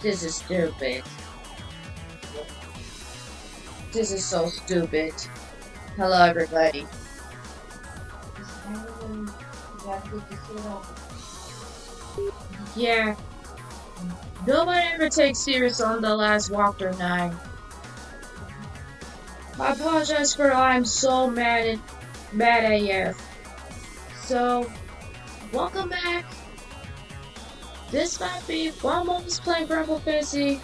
This is stupid. This is so stupid. Hello, everybody. Yeah, nobody ever takes serious on the last Walkthrogh 9. I apologize for I'm so mad AF. So, welcome back. This might be while Mom was playing Grumble Fancy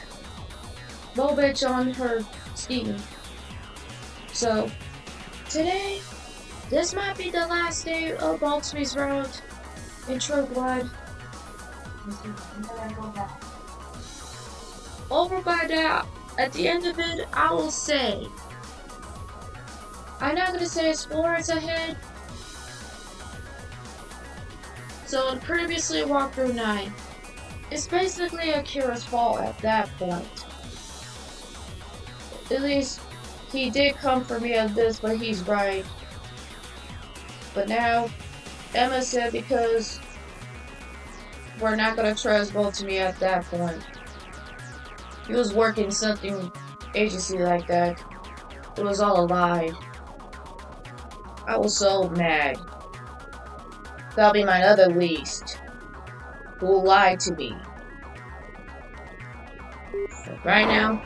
Bobitch on her Steam. So, today, this might be the last day of Motomi Route in True Blood. Over by that, at the end of it, I will say, I'm not gonna say explorers ahead. So previously Walkthrogh 9. It's basically Akira's fault at that point. At least he did come for me on this, but he's right. But now Emma said because we're not gonna trust Motomi at that point. He was working something agency like that. It was all a lie. I was so mad. That'll be my other least who lied to me. But right now,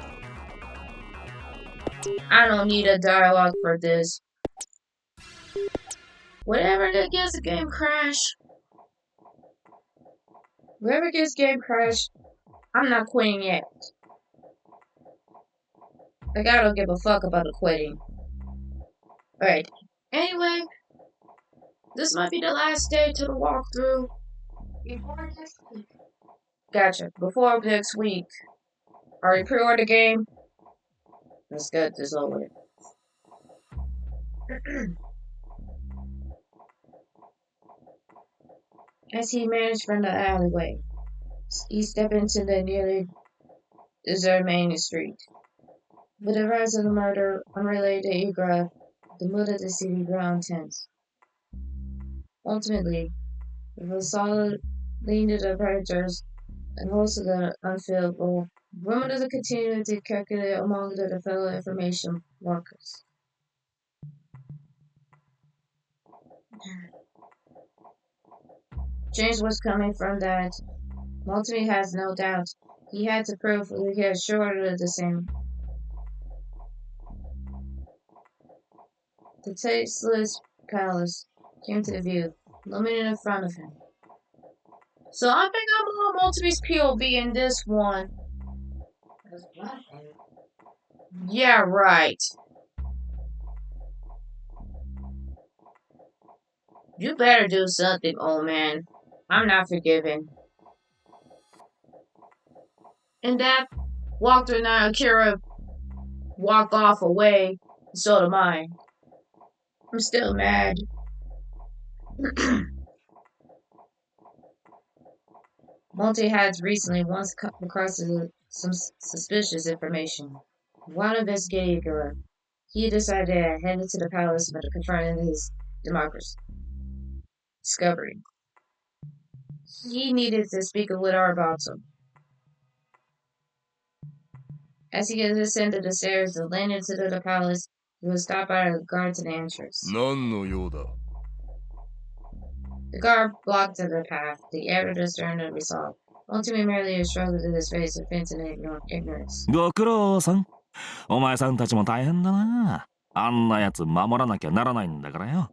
I don't need a dialogue for this. Whatever that gets a game crash, whoever gets game crash, I'm not quitting yet. Like, I don't give a fuck about the quitting. Alright. Anyway, this might be the last day to the walkthrough. Before next week. Gotcha. Before next week. Already pre-ordered the game? Let's get this over with. As he managed from the alleyway, he stepped into the nearly deserted main street. With the rise of the murder unrelated to Igra, the mood of the city grew intense. Ultimately, with a solid lean to the predators and most of the unfillable, rumors continued to circulate among the fellow information workers. Change was coming from that. Motomi has no doubt. He had to prove he had assured the same. The tasteless palace came to view, looming in front of him. So I think I'm on Motomi's POV in this one. Yeah, right. You better do something, old man. I'm not forgiving. And that Walkthrogh and Akira walk off away, so do mine. I'm still mad. Monty had recently once come across some suspicious information. While investigating Akira, he decided to head into the palace to confront his democracy discovery. He needed to speak with her about him. As he ascended the stairs and landed into the palace, he was stopped by a guard to the entrance. The guard blocked the path. The editor turned and resolved. Motomi merely struggled to his face, offense and ignorance. ご苦労さん。お前さんたちも大変だな。あんなやつ守らなきゃならないんだからよ。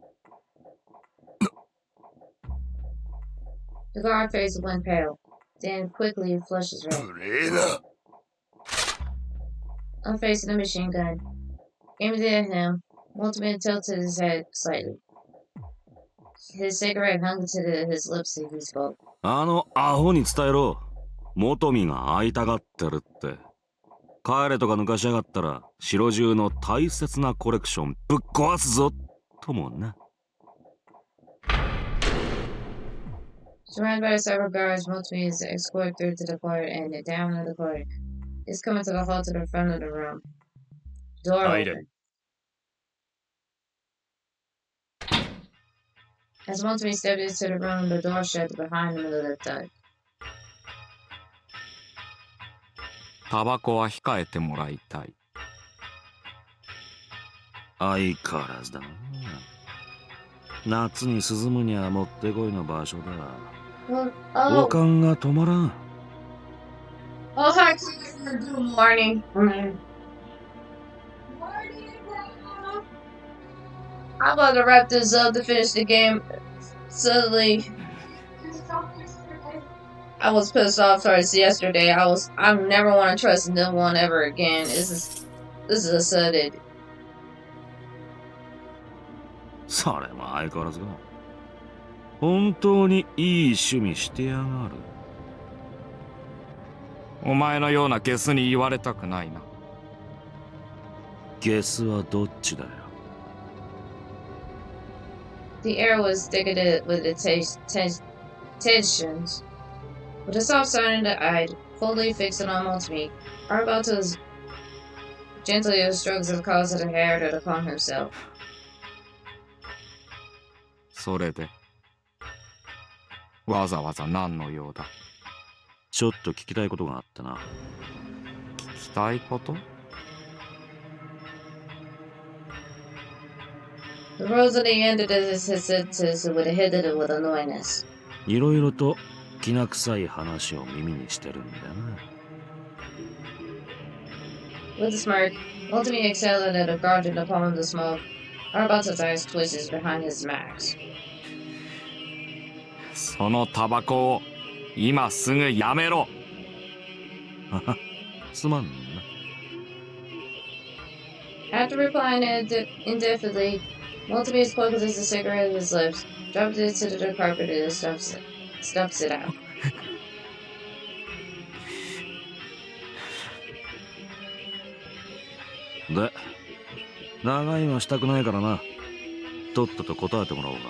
The guard face went pale, then quickly flushed his red. Unfacing the machine gun, aimed at him, Motomi tilted his head slightly. His cigarette hung to his lips as he spoke. あのアホに伝えろ。元美が会いたがってるって。帰れとか抜かしやがったら城中の大切なコレクションぶっ壊すぞともな。Surrounded by several guards, Motomi is escorted through to the court and down in the court. He's coming to the halt to the front of the room. Door open. As Motomi stepped into the room, the door shut behind him with a thud. タバコは控えてもらいたい。相変わらずだな。夏に涼むにはもってこいの場所だ。Oh, おかんが止まらん。oh, hi, good morning. Morning. I'm about to wrap this up to finish the game. Suddenly, I was pissed off towards yesterday. I never want to trust no one ever again. This is a sudden. それも相変わらずか。本当にいい趣味してやがる。お前のようなゲスに言われたくないな。ゲスはどっちだよ。The air was thickened with the tensions. With a soft sign that eyed, fully fixed on Motomi, Arbatos gently strokes the cause of the hair to calm himself. それでわざわざ何の用だ。ちょっと聞きたいことがあってな。聞きたいこと？ The Rosalie ended his sentence with a hit with annoyance. いろいろときな臭い話を耳にしてるんだよな。With a smirk, Motomi exhaled at a guard in the palm of the smoke. Arbatos' eyes twisted behind his mask. そのタバコを今すぐやめろ。はは、すまんな。After replying indefinitely, Motomi plugged his cigarette in his lips, dropped it to the carpet, and stumps it out. で、長いのしたくないからな。とっとと答えてもらおうか。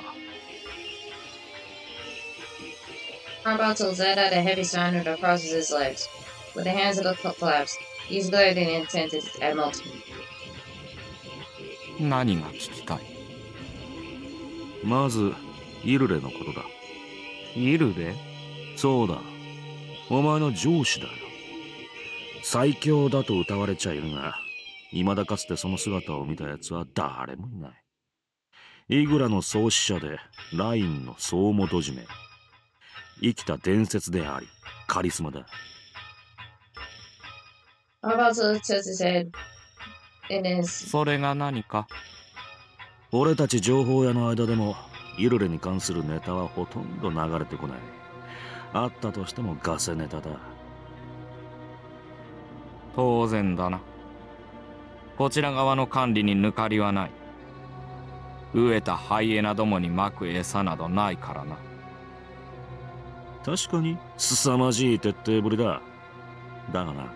Arbatos let out a heavy sign that crosses his legs. With the hands of the collapsed, he's glared and intended at Motomi. 何が聞きたい？まず、イルレのことだ。イルレ？そうだ。お前の上司だよ。最強だと謳われちゃいるが、未だかつてその姿を見た奴は誰もいない。イグラの創始者で、ラインの総元締め。生きた伝説であり、カリスマだ。Arbatos tilted his head in his... それが何か？俺たち情報屋の間でも、イルレに関するネタはほとんど流れてこない。あったとしてもガセネタだ。当然だな。こちら側の管理に抜かりはない。飢えたハイエナどもにまく餌などないからな。確かに凄まじい徹底ぶりだ。だがな、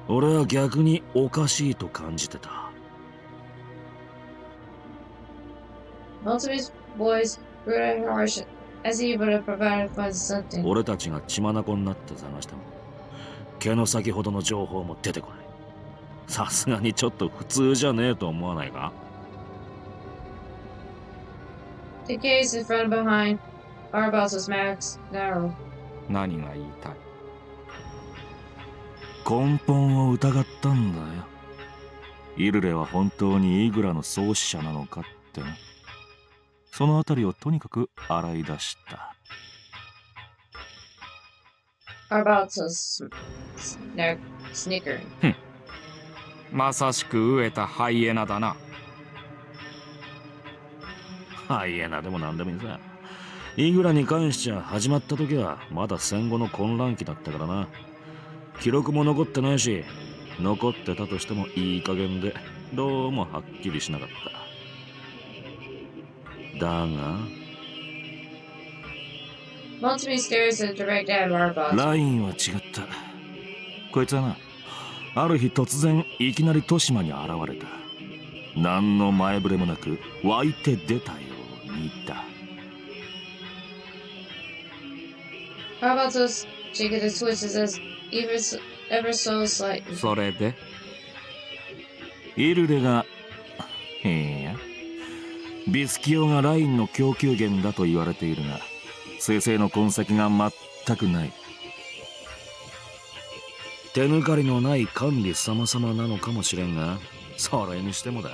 俺は逆におかしいと感じてた。Motomi's voice grew harsh as he would have provided for something. 俺たちが血眼になって探しても、毛の先ほどの情報も出てこない。さすがにちょっと普通じゃねえと思わないか？ The gaze in front and behind Arbatos' max narrow. 何が言いたい？根本を疑ったんだよ。イルレは本当にイグラの創始者なのかってな。そのあたりをとにかく洗い出した。Arbatos snickered. まさしく飢えたハイエナだな。ハイエナでも何でもいいさ。イグラに関しちゃ始まった時はまだ戦後の混乱期だったからな。記録も残ってないし、残ってたとしてもいい加減でどうもはっきりしなかった。だが Motomi stares at direct at Arbatos. ラインは違った。こいつはな、ある日突然いきなり豊島に現れた。何の前触れもなく湧いて出たように言った。Arbatos jiggled his twists as ever so slightly. それでイルレが、いや、ビスキオがラインの供給源だと言われているが、生成の痕跡が全くない。手抜かりのない管理様々なのかもしれんが、それにしてもだ。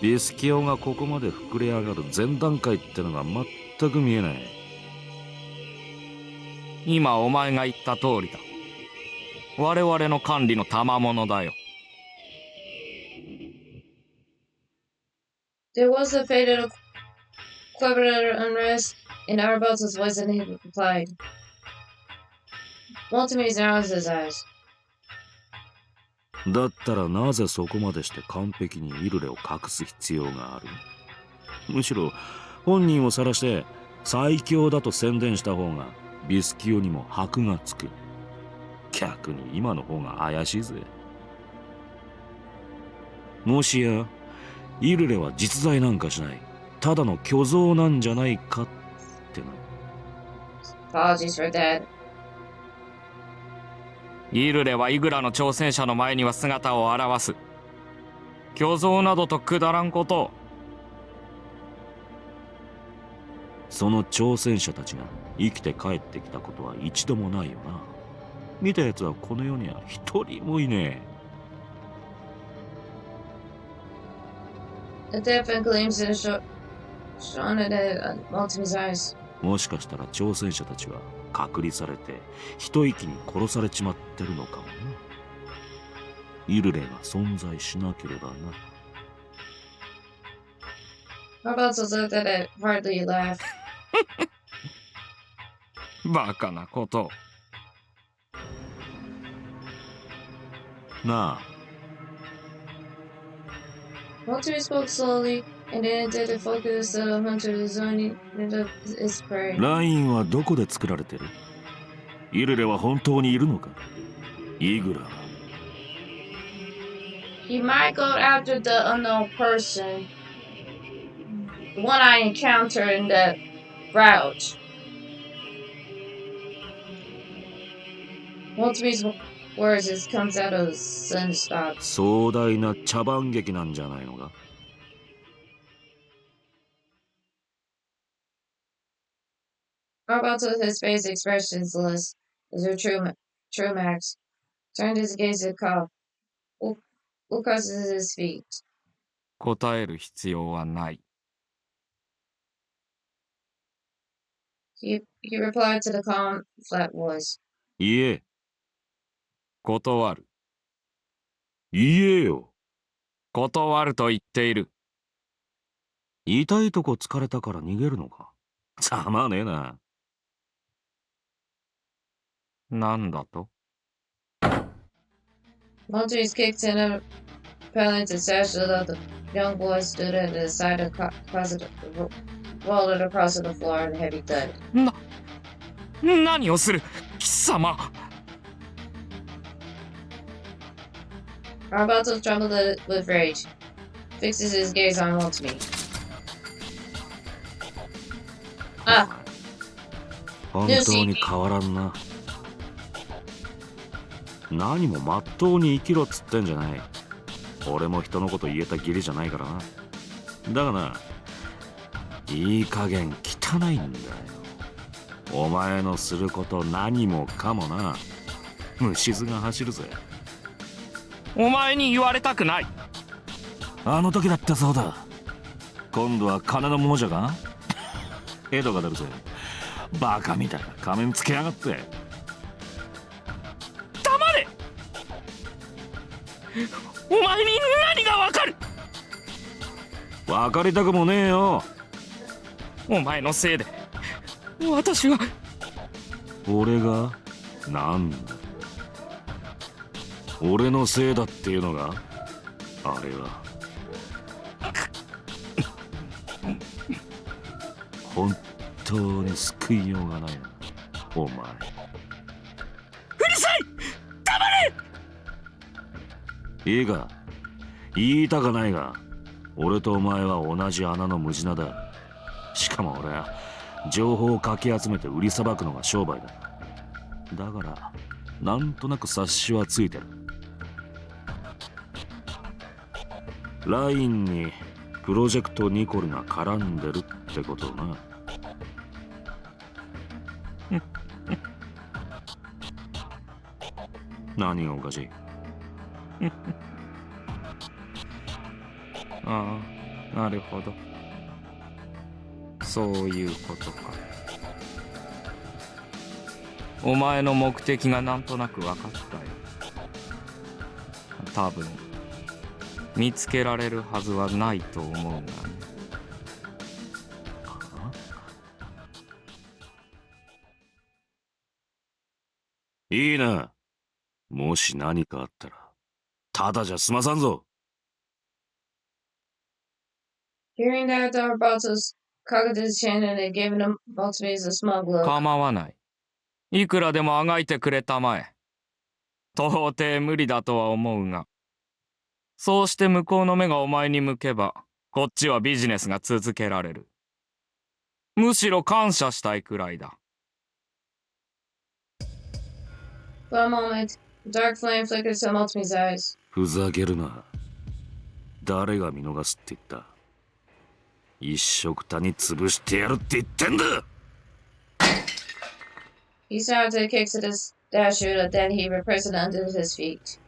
ビスキオがここまで膨れ上がる前段階ってのが全く見えない。今お前が言った通りだ。我々の管理の賜物だよ。There was a faded clever unrest in Arabalto's voice, and he replied. Motomi narrowed his eyes. だったらなぜそこまでして完璧にイルレを隠す必要がある？むしろ本人を晒して最強だと宣伝した方がビスキオにも箔がつく。逆に今の方が怪しいぜ。もしやイルレは実在なんかしない、ただの虚像なんじゃないかってな。Apologies for that. イルレはイグラの挑戦者の前には姿を現す。虚像などとくだらんことを。その挑戦者たちが生きて帰ってきたことは一度もないよな。見たやつはこの世には一人もいねA deafening gleams in shone at Motomi's eyes. え。もしかしたら挑戦者たちは隔離されて一息に殺されちまってるのかもな。イルレが存在しなければな。Arabalto looked at it, hardly laughed. バカなことを。なあ、Motomi spoke slowly, and then did the focus of Hunter zoning into his prey. ラインはどこで作られてる？イルレは本当にいるのか？イグラは。He might go after the unknown person, the one I encountered in the route. Motomi's words as comes out of his sudden stop. 壮大な茶番劇なんじゃないのかArbalto, his face expressionless, as a true Max, turned his gaze to Cobb, who crosses his feet. 答える必要はない。He replied to the calm, flat voice. 言え。断る。言えよ。断ると言っている。痛いとこ疲れたから逃げるのか？ざまねえな。なんだと？ Monty's kicked in a pellet to sash that the young boy stood at the side of the closet, rolled it across the floor in a heavy thud. 何をする貴様。Arbalto trembled with rage, fixes his gaze on Motomi. Ah, 本当に変わらんな。何もまっとうに生きろっつってんじゃない。俺も人のこと言えた義理じゃないからな。だがな、いい加減汚いんだよ。お前のすること何もかもな。虫唾が走るぜ。お前に言われたくない。あの時だってそうだ。今度は金の亡者か？ヘドが出るぜ。バカみたいな仮面つけやがって。黙れ。お前に何がわかる？わかりたくもねえよ。お前のせいで私は。俺がなんだ？俺のせいだっていうのがあれは本当に救いようがないな、お前。うるさい！黙れ！いいか、言いたかないが、俺とお前は同じ穴のムジナだ。しかも俺は情報をかき集めて売りさばくのが商売だ。だからなんとなく察しはついてる。ラインにプロジェクトニコルが絡んでるってことをな。何がおかしい？ああ、なるほど。そういうことか。お前の目的がなんとなく分かったよ。多分見つけられるはずはないと思うがね。いいな。もし何かあったらただじゃ済まさんぞ。Hearing that, the Arbatos cocked his chin and had given him Motomi's a smug look. 構わない。いくらでもあがいてくれたまえ。到底無理だとは思うが。そうして向こうの目がお前に向けば、こっちはビジネスが続けられる。むしろ感謝したいくらいだ。For a moment, a dark flame flickered to Motomi's eyes. ふざけるな。誰が見逃すって言った？一緒くたに潰してやるって言ってんだ。 He started kicks at his statue, then he repressed it under his feet.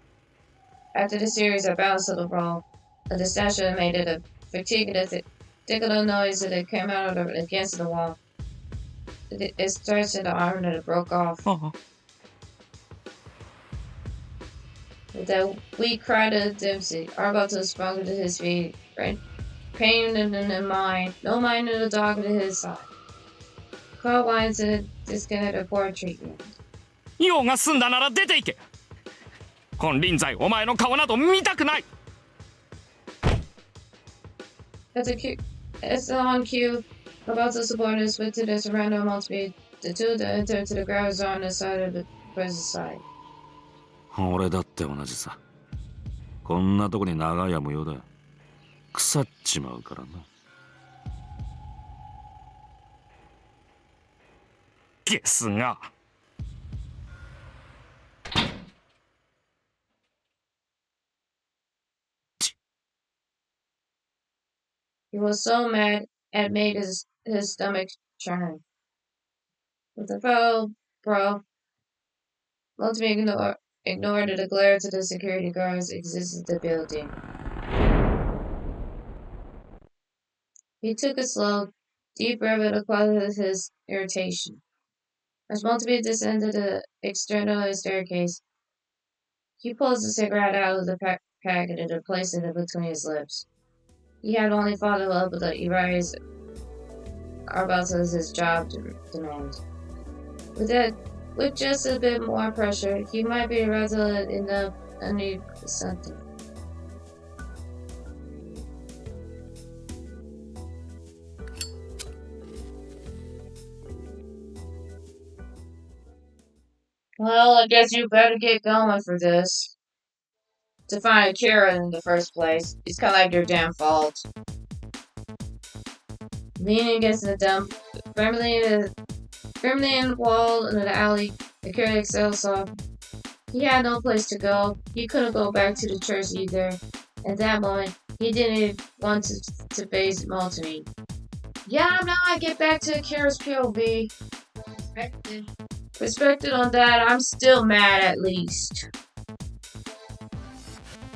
After the series of bounce to the wall, the statue made it a particular noise that it came out of against the wall. It stretched in the arm and it broke off. With that weak cry to Dempsey, Arbuckle sprung to his feet, pain in his mind, no mind in the dog to his side. Caught lines in a disconnected poor treatment. 用が済んだなら出ていけ。金輪際お前の顔など見たくない。As on cue, about to support his foot to the surrender Motomi, the two that entered to the ground on the side of the present side. 俺だって同じさ。こんなとこに長いや無用だ。腐っちまうからな。ゲスが。He was so mad it made his stomach churn. With a fellow bro, Motomi ignored the glare to the security guards existed in the building. He took a slow, deep breath to quell his irritation. As Motomi descended the external staircase, he pulled the cigarette out of the packet and placed it between his lips. He had only followed up with the erase Arbatos his job demand. With just a bit more pressure, he might be resolute enough to need something. Well, I guess you better get going for this. To find Akira in the first place, it's kind of like your damn fault. Leaning against the dump, firmly in the wall in the alley, Akira exhaled soft. He had no place to go. He couldn't go back to the church either. At that moment, he didn't want to face Motomi. Yeah, now I get back to Akira's POV. Respected on that, I'm still mad at least.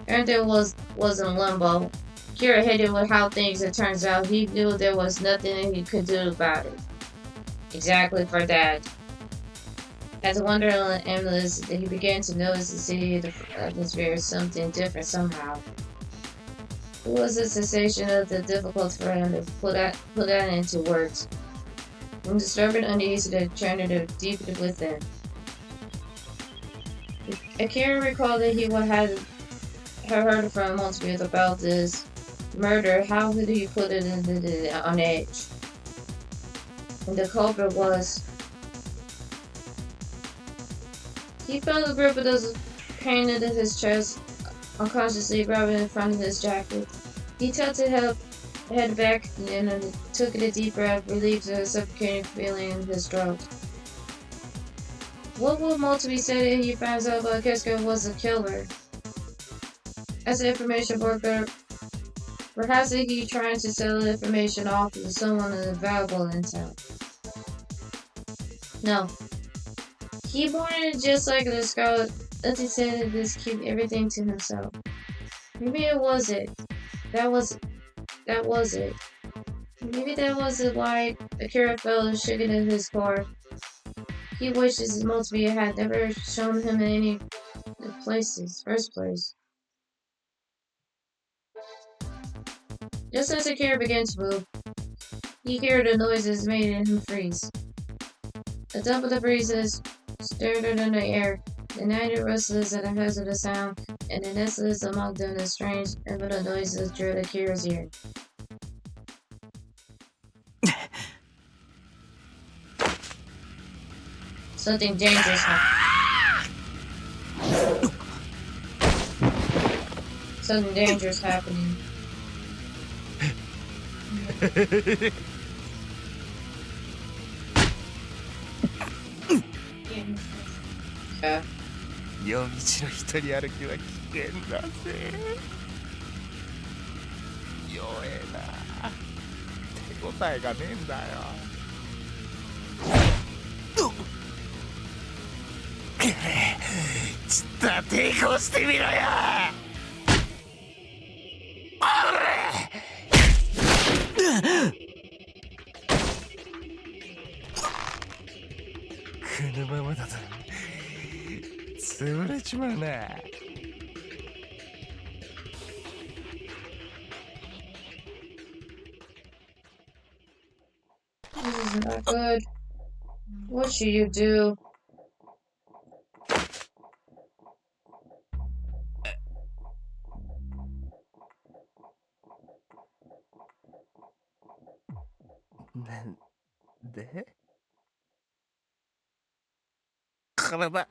Everything was in limbo. Kira hated with how things had turned out. He knew there was nothing he could do about it. Exactly for that. As Wonderland endless, he began to notice the city atmosphere as something different somehow. It was a sensation of the difficult for him to put that into words. From disturbing uneasy to churning deep within. Akira recalled that he had heard from Motomi about this murder. How did he put it on edge? And the culprit was... He felt a grip of those pain into his chest, unconsciously grabbing in front of his jacket. He tilted head back and took a deep breath, relieved the suffocating feeling in his throat. What would Motomi say if he finds out that Keisuke was the killer? As an information worker, perhaps he trying to sell the information off to someone valuable intel. No. He wanted just like the Scarlet Letty said to just keep everything to himself. Maybe it was it. That was it. Maybe that was why Akira felt shaken in his core. He wishes his Motomi had never shown him any first place. Just as Akira began to move, he heard the noises making him freeze. The dump of the breezes stirred in the air, the night rustlers at the heads of the sound, and the nestlers among them the strange and the noises drew Akira's ear. Something dangerous happened. Something dangerous happening. Yeah. 夜道の一人歩きは危険だぜ。弱えな。手応えがねえんだよ。ちょっと抵抗してみろよ。このままだと潰れちまうな。This is not good. What should you do?なんで体が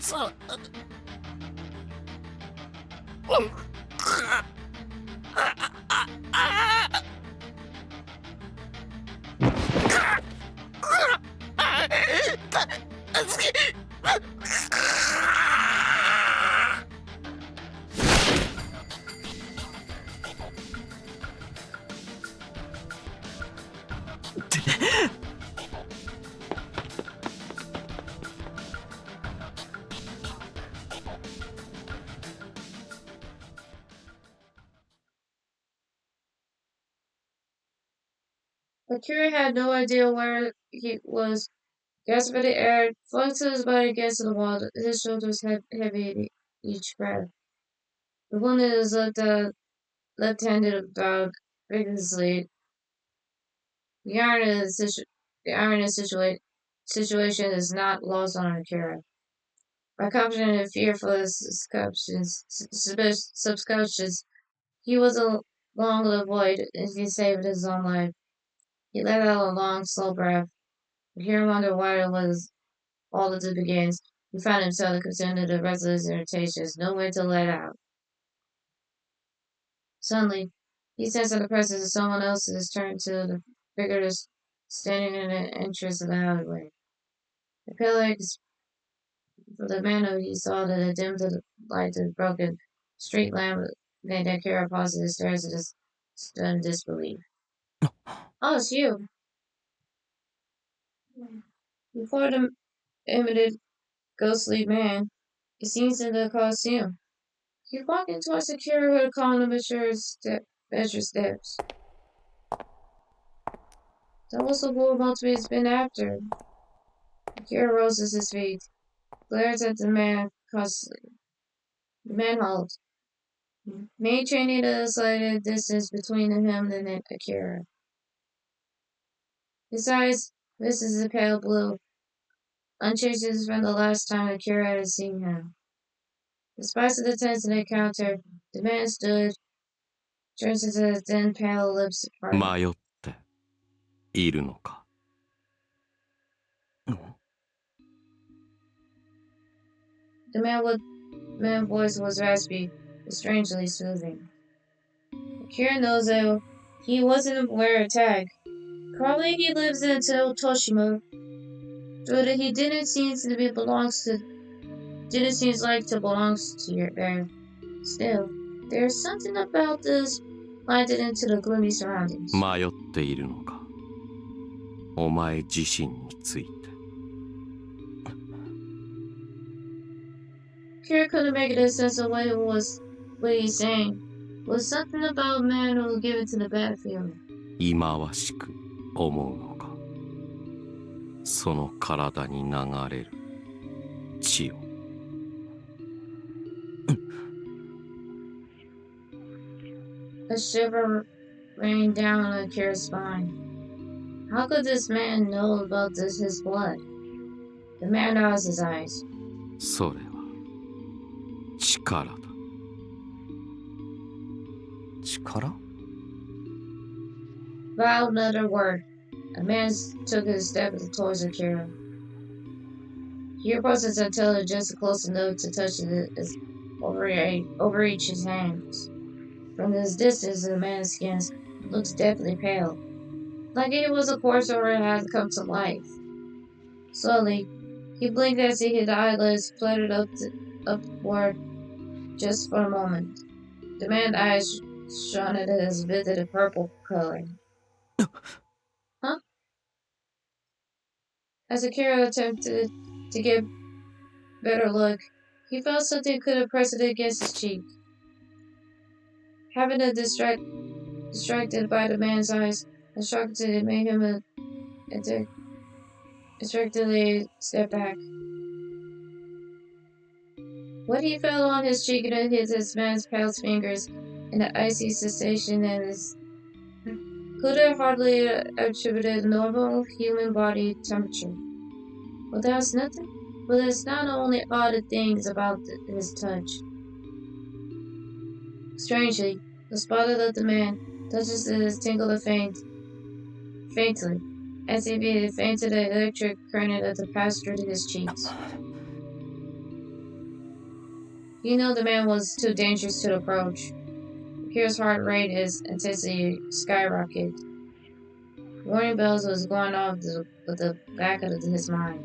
そうAkira had no idea where he was. Gasped for the air, flung to his body against the wall. His shoulders heavy at each breath. The wounded is left-handed bowed vigorously. The irony of the situation is not lost on Akira. By confident and fearful of subscriptions, he was along the void and he saved his own life. He let out a long, slow breath. Akira wondered why it was all at the begins. He found himself consumed with the restless irritations, no way to let out. Suddenly, he sensed the presence of someone else's turned to the figure standing in the entrance of the alleyway. The pale for the man who he saw that had dimmed the light of the broken street lamp made Akira pause the stairs in stunned disbelief. Oh, it's you. Before the imitated ghostly man, it seems in the Colosseum. You're walking towards Akira with a calm and measured steps. That was the war Motomi has been after. Akira rose to his feet, glared at the man cautiously. The man halted, maintaining a slight distance between him and Akira. His eyes, this is a pale blue, unchanged from the last time Akira had seen him. Despite the tense encounter, the man stood, turned into the thin, pale lips apart. 迷っているのか。The man's voice was raspy, but strangely soothing. Akira knows that he wasn't wearing a tag. Probably he lives in Toshima, though that he didn't seem like to belong to there. Still, there's something about this blinded into the gloomy surroundings. 迷っているのか。お前自身について。Kira couldn't make any sense of what he's saying. It was something about a man who was given to the battlefield. 忌まわしく思うのか。その体に流れる血を。A shiver rained down on Kira's spine. How could this man know about his blood? The man roused his eyes. それは力だ。力 Without another word, a man took a step towards Akira. He approached his until just close enough to touch overreach his hands. From this distance, the man's skin looked deathly pale, like it was a corpse or it had come to life. Slowly, he blinked as his eyelids fluttered upward just for a moment. The man's eyes shone at his vivid purple color. Huh? As Akira attempted to get a better look, he felt something could have pressed it against his cheek. Having it distracted by the man's eyes, the shock it made him distractedly step back. What he felt on his cheek and hit his man's pale fingers, and the icy sensation in his could have hardly attributed normal human body temperature. But there's nothing. But there's not only odd things about his touch. Strangely, the spot of the man touches his tingled faintly, as if he had fainted the electric current that passed through his cheeks. He knew the man was too dangerous to approach. Akira's heart rate his intensity skyrocketed. Warning bells was going off with the back of his mind.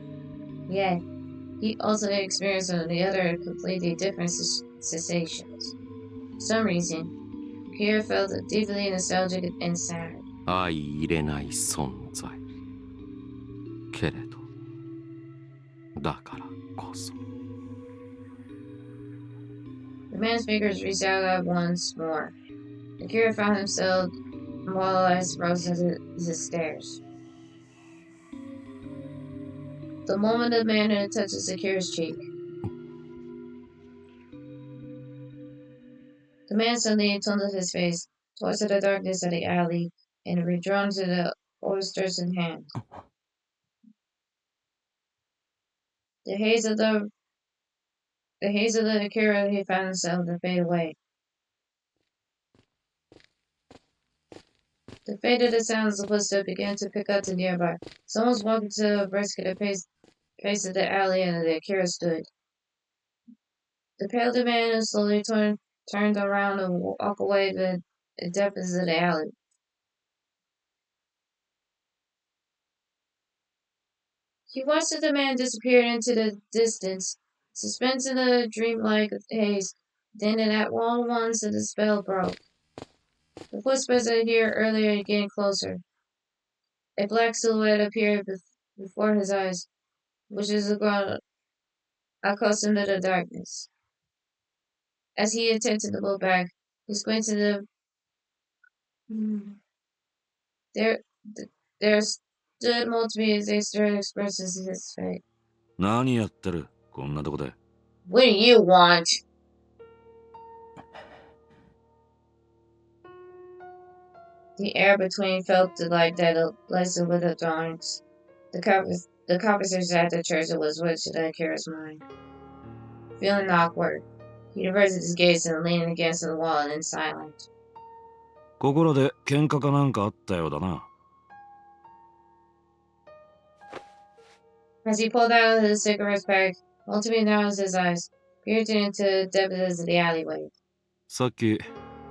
Yet, he also experienced the other completely different sensations. For some reason, Akira felt deeply nostalgic and sad. 相入れない存在。けれど、だからこそ。The man's fingers reached out once more. Akira found himself immobilized frozen to his stairs. The moment the man had touched Akira's cheek, the man suddenly turned his face towards the darkness of the alley and withdrawn to the oysters in hand. The haze of the Akira he found himself to fade away. The faded sounds of footsteps began to pick up to nearby. Someone was walking to the brisk pace of the alley and the Akira stood. The pale man slowly turned around and walked away to the depths of the alley. He watched as the man disappeared into the distance, suspended in a dreamlike haze. Then at all once the spell broke. The footsteps I heard earlier getting closer. A black silhouette appeared before his eyes, which is accustomed to the darkness. As he attempted to look back, he squinted there stood Motomi as a stern expresses his face. 何やってるこんなとこで。 What do you want? The air between felt like that lesson with the thorns. The conversation at the church was which to Akira's mind. Feeling awkward, he averted his gaze and leaned against the wall in silence. ここらで喧嘩かなんかあったようだな。As he pulled out his cigarette pack, Motomi narrowed his eyes, peered into the depths of the alleyway. さっき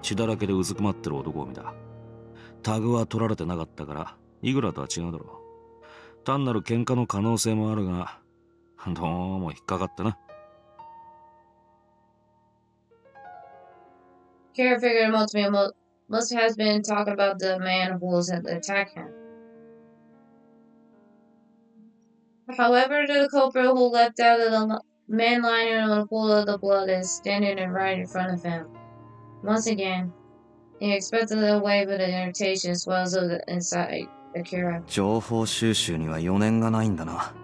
血だらけでうずくまってる男を見た。タグは取られてなかったからイグラとは違うだろう。単なる喧嘩の可能性もあるが、どうも引っかかったな。Kira figured Motomi must have been talking about the man who was attacked him. However, the culprit who leapt out of Man lying in a pool of the blood is standing right in front of him. Once again, he expected a wave of irritation swells up inside Akira. 情報収集には余念がないんだな。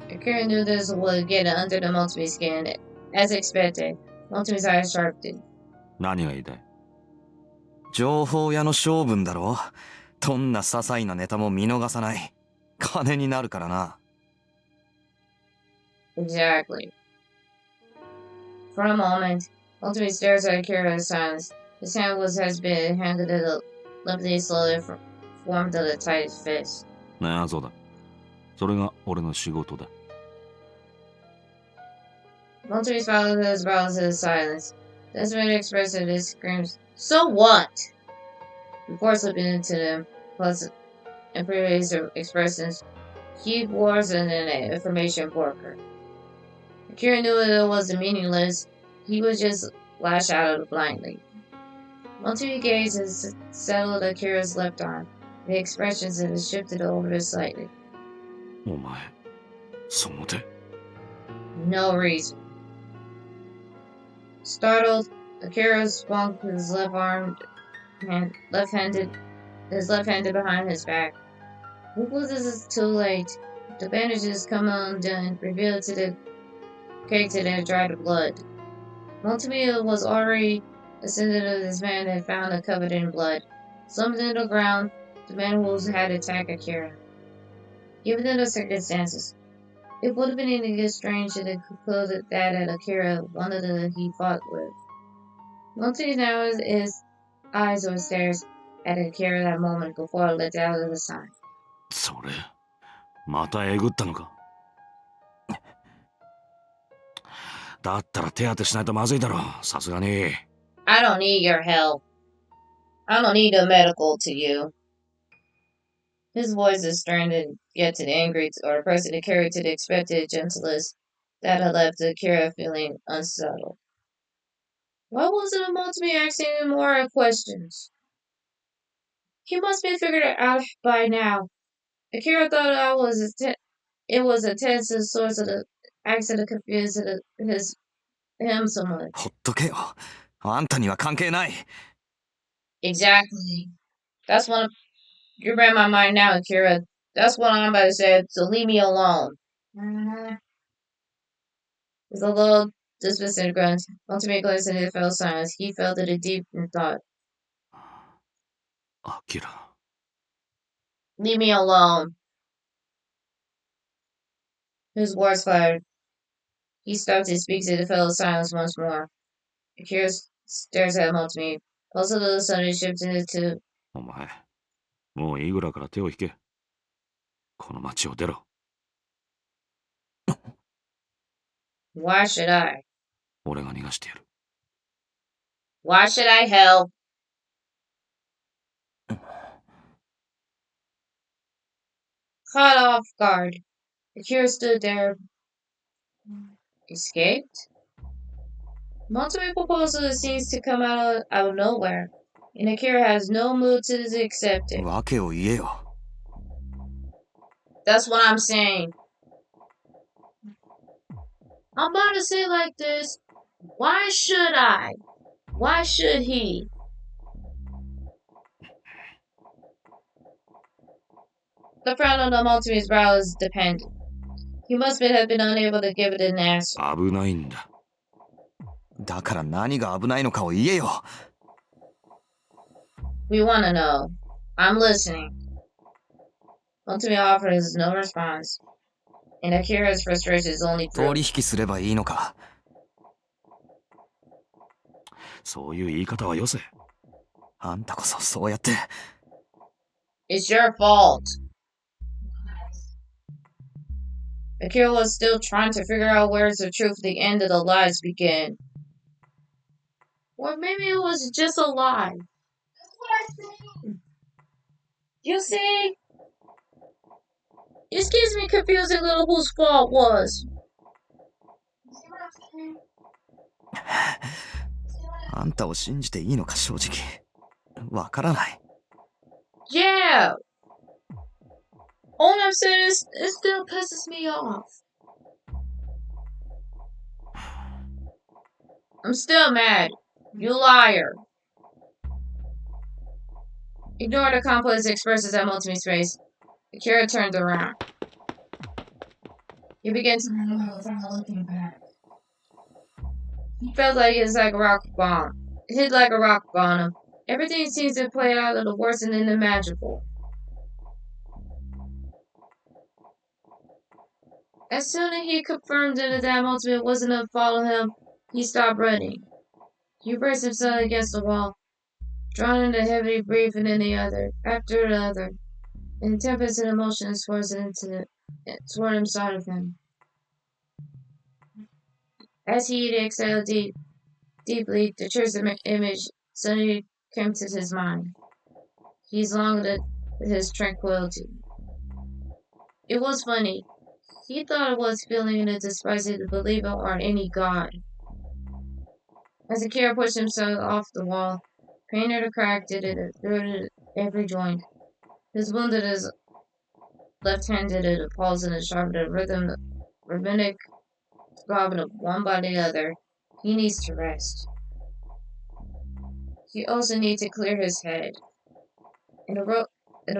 Akira knew this would get under the Motomi skin. As expected, Motomi's eyes sharpened. 何が言いたい？情報屋の性分だろ。どんな些細なネタも見逃さない。金になるからな。Exactly. For a moment, Motomi stares at Akira in silence. His hand has been handed limply slowly formed to the tightest fist. ああ、そうだ。それが俺の仕事だ。Motomi swallowed his brows in silence. The estimated expression of his screams, "So what?" Before slipping into them, plus and previous expressions, he was an information broker. Akira knew it was meaningless. He would just lash out blindly. Motomi gazed and settled Akira's left arm. The expressions had shifted over slightly. お前、その手。No reason. Startled, Akira swung his left-handed behind his back. Hopefully this is too late. The bandages come undone, revealed to the cake to their dried blood. Motomi was already ascended of this man and found it covered in blood. Slumped in the ground, the man who had attacked Akira. Given the circumstances, it would have been anything strange to conclude that Akira, one of the he fought with. Motomi now his eyes were stares at Akira that moment before it let out of the sign. それ、またえぐったのか？だったら手当てしないとまずいだろ、さすがに。I don't need your help. I don't need a medical to you. His voice is stern and yet to the angry or pressing the Akira to the expected gentleness that had left Akira feeling unsettled. Why wasn't Motomi asking him more questions? He must be figured it out by now. Akira thought it was a tense source of the accident confused him so much. ほっとけよ。あんたには関係ない。Exactly. That's what you read my mind now, Akira. That's what I'm about to say. So leave me alone. With a little dismissive grunt, Motomi glanced into the fell silence. He felt it deep in thought. アキラ。Leave me alone. His words fired. He stopped to speak to the fellow silence once more. Akira stares at Motomi. Also, the suddenly shifted into. お前、もういいぐらいから手を引け。この町を出ろ。Why should I? 俺が逃がしてやる。Why should I help? Caught off guard, Akira stood there. Escaped? Motomi proposal seems to come out of nowhere, and Akira has no mood to accept it. わけを言えよ。That's what I'm saying. I'm about to say it like this. Why should I? Why should he? The frown on the Motomi's brow is dependent. He must have been unable to give it an answer. 危ないんだ。だから何が危ないのかを言えよ。We want to know. I'm listening. Motomi offers no response, and Akira's frustration is only 取 through. 引すればいいのか。そういう言い方はよせ。あんたこそそうやって。It's your fault. Akira was still trying to figure out where's the truth the end of the lies begin. Or maybe it was just a lie. That's what I think. You see? This gives me confusing little whose fault was. You see what I'm saying? あんたを信じていいのか正直。わからない。Yeah. All I'm saying is, it still pisses me off. I'm still mad. You liar. Ignore the complex expressions at Motomi's face. Akira turned around. He began to move without looking back. He felt like it was like a rock bomb. It hit like a rock bottom. Everything seems to play out of the worst and then the magical. As soon as he confirmed that the ultimate wasn't to follow him, he stopped running. He braced himself against the wall, drawing in a heavy breath and then the other, after the other, and tempest and emotions forced toward inside of him. As he exhaled deeply, the truth image suddenly came to his mind. He longed at his tranquility. It was funny. He thought it was feeling it despite the believer or any god. As Akira pushed himself off the wall, pain in the crack did it through every joint. His wound in his left hand did it, a pulse in his sharp rhythm, rhythmic throbbing of one by the other. He needs to rest. He also needs to clear his head. And the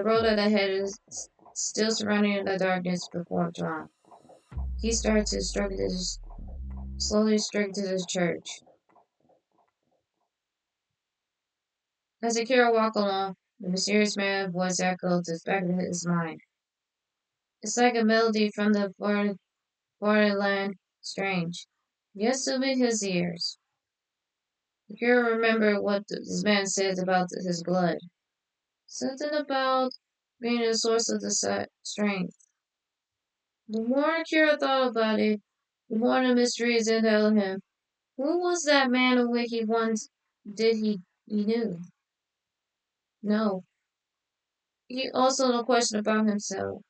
road ahead is still surrounding in the darkness before dawn. He started to slowly strike to the church. As Akira walked along, the mysterious man's voice echoed to the back of his mind. It's like a melody from the foreign land, strange, yet still in his ears. Akira remembered what this man said about his blood. Something about being the source of the strength. The more Akira thought about it, the more the mysteries enveloped him. Who was that man awake he once did he knew? No. He also had a question about himself.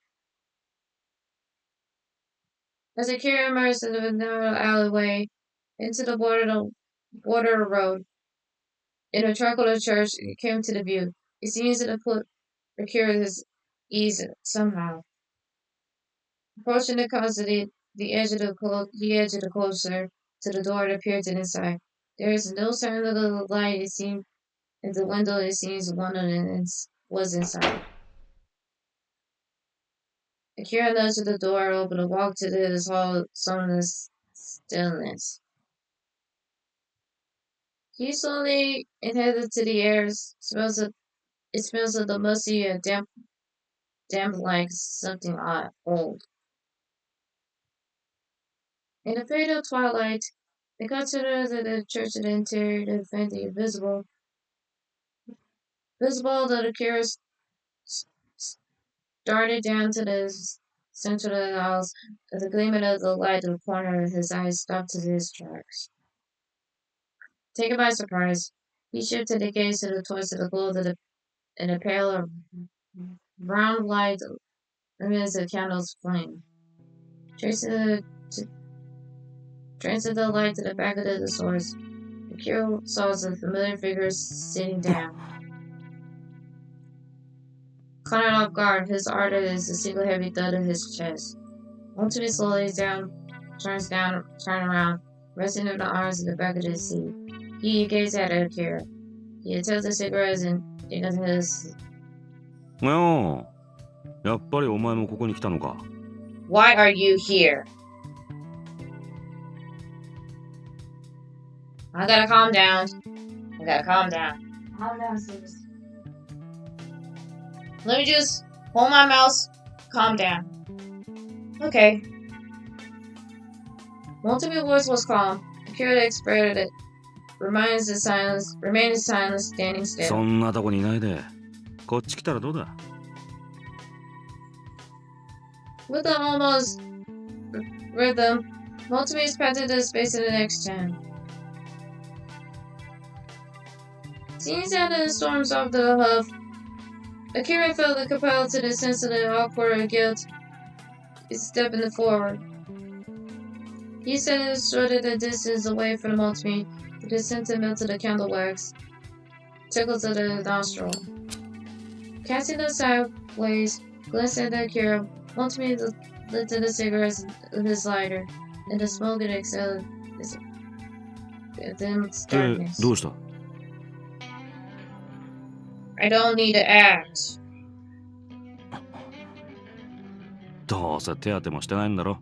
As Akira emerged in the narrow alleyway into the border road, in a triangular church, it came to the view. It seems to put Akira his ease somehow. Approaching the closet, he edged closer to the door that appeared to the inside. There is no sign of the light. It seemed at the window. It seems one of them was inside. Akira nudged the door open and walked to this hall, soundless stillness. He slowly inhaled to the air. It smells of the musty and damp like something old. In the faded twilight, the considered the church and the interior defend the visible that Akira started down to the center of the house. At the gleaming of the light in the corner of his eyes stopped to his tracks. Taken by surprise, he shifted the gaze to the towards the glow of and a pale brown light as the candles flame. Tracing the light to the back of the source, Akira saw the familiar figure sitting down. Caught off guard, his ardor is a single heavy thud in his chest. Motomi slowly turns around, resting in the arms in the back of the seat. He gazed at Akira. He tilted cigarettes and his. おう、やっぱりお前もここに来たのか。Why are you here? I gotta calm down. Calm down, sis. Let me just hold my mouse. Calm down. Okay. Motomi's voice was calm. Akira expressed it. Remaining silent, standing still. そんなとこにいないで、こっち来たらどうだ。With an almost rhythm, Motomi patted the space in the next gen. Seeing that the storms off the huff, Akira felt compelled to the sense of the awkward guilt. He's stepping forward. He set shorted the distance away from Motomi, with the sentiment of the candle wax tickled to the nostril. Casting them sideways, Glanced at Akira, Motomi lifted the cigarettes of his lighter, and the smoke it exhaled dense darkness. どうした I don't need to act. どうせ手当てもしてないんだろ。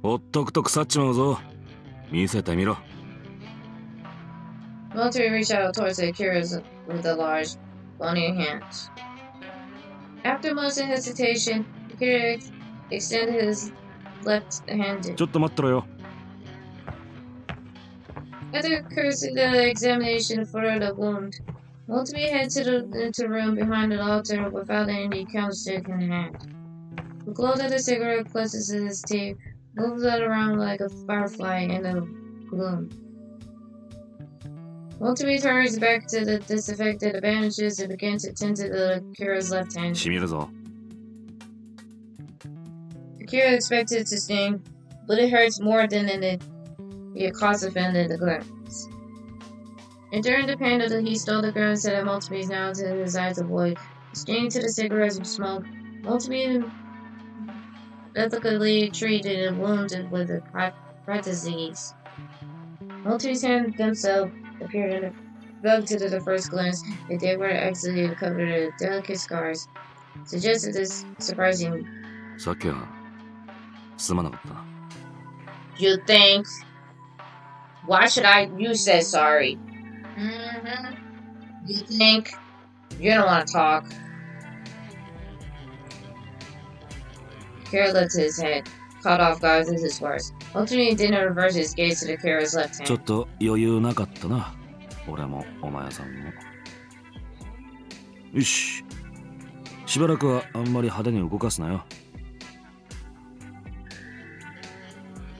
ほっとくと腐っちまうぞ。見せてみろ。Motomi reached out towards Akira's with a large, bony hand. After much hesitation, Akira extended his left-handed. ちょっと待ってろよ。 After cursing the examination for the wound, Motomi headed into the room behind the altar without any candlestick in hand. The glow of the cigarette clutches in his teeth, moved around like a firefly in the gloom. Motomi turns back to the disaffected bandages and begins to tend to the Akira's left hand. しみるぞ。 Akira expected to sting, but it hurts more than it caused offended the glance. Enduring the pain of the heat stole the ground set at Motomi's now to his eyes avoid. Stinging to the cigarettes and smoke, Motomi ethically treated and wounded with a heart disease. Motomi's hands themselves appeared in to the first glance that they were actually covered in delicate scars, suggested this surprising. さっきはすまなかったな。 You think? Why should you say sorry? You think? You don't want to talk. Kira lifted his head, caught off guard with his words. Ultimately, didn't reverse his gaze to the Kira's left ちょっ hand. と余裕なかったな。俺もお前さんも。よし。しばらくはあんまり派手に動かすなよ。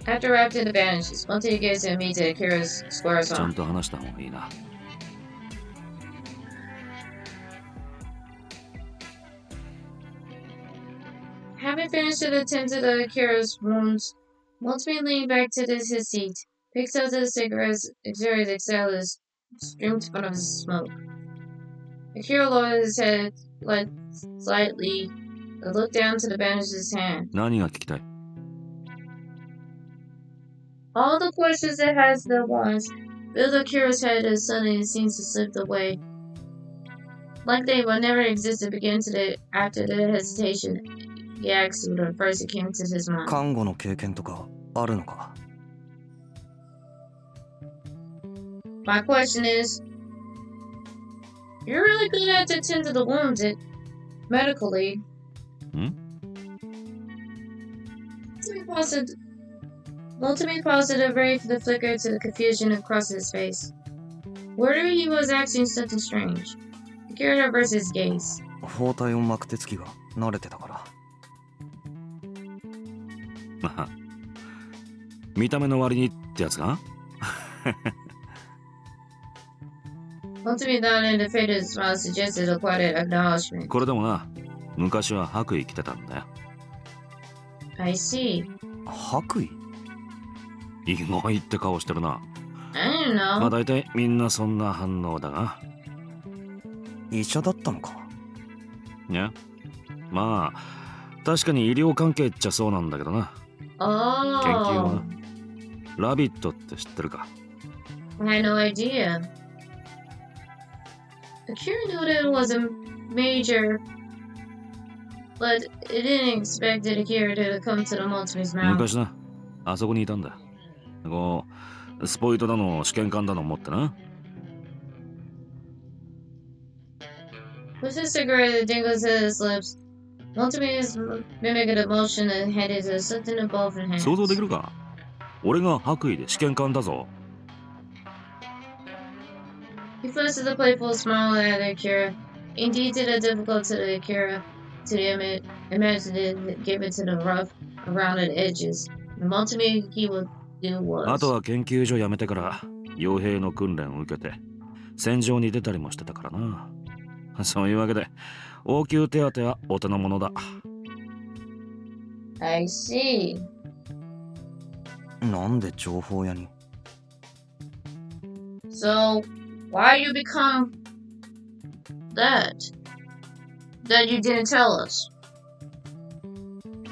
After wrapping the bandages, Ultimately gazed at me to Kira's square ちゃん saw. と話した方がいいな。 Having finished to attend to the Kira's wounds, Ultimately leaned back to his seat, picked up the cigarettes, exerted exhalers, streamed from his smoke. Akira lowered his head slightly and looked down to the bandage's hand. 何が聞きたい All the questions it has at once filled Akira's head as suddenly it seems to slip away. Like they would never exist to begin after the hesitation. He asked when first it came to his mind. 看護の経験とかあるのか My question is, you're really good at to tend to the wounded, medically. Multiple positive ray for the flicker to the confusion across his face. Whether he was acting something strange. Akira reversed his gaze. 包帯音膜手つきが慣れてたから 見た目の割にってやつか Multiple nodded and faded smile suggested a quiet acknowledgement. これでもな、昔は白衣着てたんだよ。 I see. 白衣 意外って顔してるな。 I don't まあ know. 大体みんなそんな反応だが。医者だったのかいや、まあ確かに医療関係っちゃそうなんだけどな。 Oh. 研究はラビットって知ってるか I had no idea. Akira knew that it was a major, but it didn't expect Akira to come to the Multime's mouth. 昔な、あそこにいたんだ。こう、スポイトだの、試験管だの持ってな。 With his cigarette that dangles at his lips, Multime's mimicked a motion and headed to something in both hands. 想像できるか俺が白衣で試験管だぞ。 He flashed a playful smile at Akira. Indeed, did it difficult to the Akira to imagine it given to the rough, rounded edges. The Multime's he would do was. あとは研究所辞めてから傭兵の訓練を受けて戦場に出たりもしてたからな。そういうわけで応急手当はお手の物だ。 I see. なんで情報屋に So, why you become that you didn't tell us?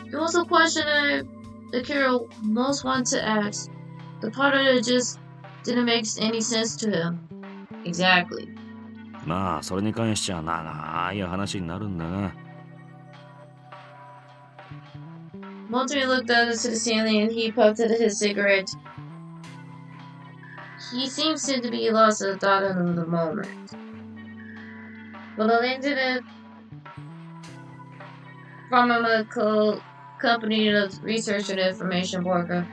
It was a question that Akira most wanted to ask. The part of it just didn't make any sense to him. Exactly. まあそれに関しては長い話になるんだが。Motomi looked up to the ceiling and he puffed at his cigarette. He seems to be lost in thought in the moment. But the internet pharmaceutical company of research and information worker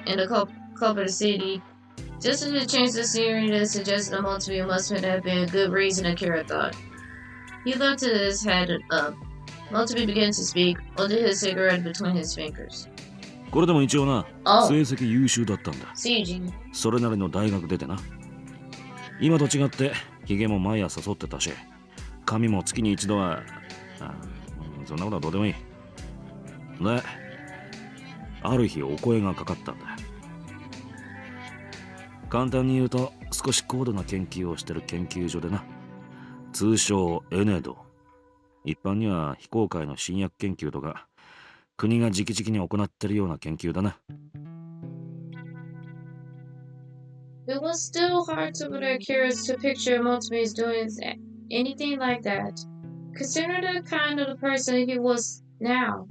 in the corporate city, just as it changed the scenery that suggested that Motomi must have been a good reason, Akira thought. He lifted his head up. Motomi began to speak, holding his cigarette between his fingers. これでも一応な、成績優秀だったんだ。CG. それなりの大学出てな。今と違ってヒゲも毎朝剃ってたし、髪も月に一度は、そんなことはどうでもいい。で、ある日お声がかかったんだ。簡単に言うと少し高度な研究をしてる研究所でな。通称エネド。一般には非公開の新薬研究とか国が直々に行ってるような研究だな。It was still hard to put Akira's to picture Motomi's doing anything like that, considering the kind of person he was now.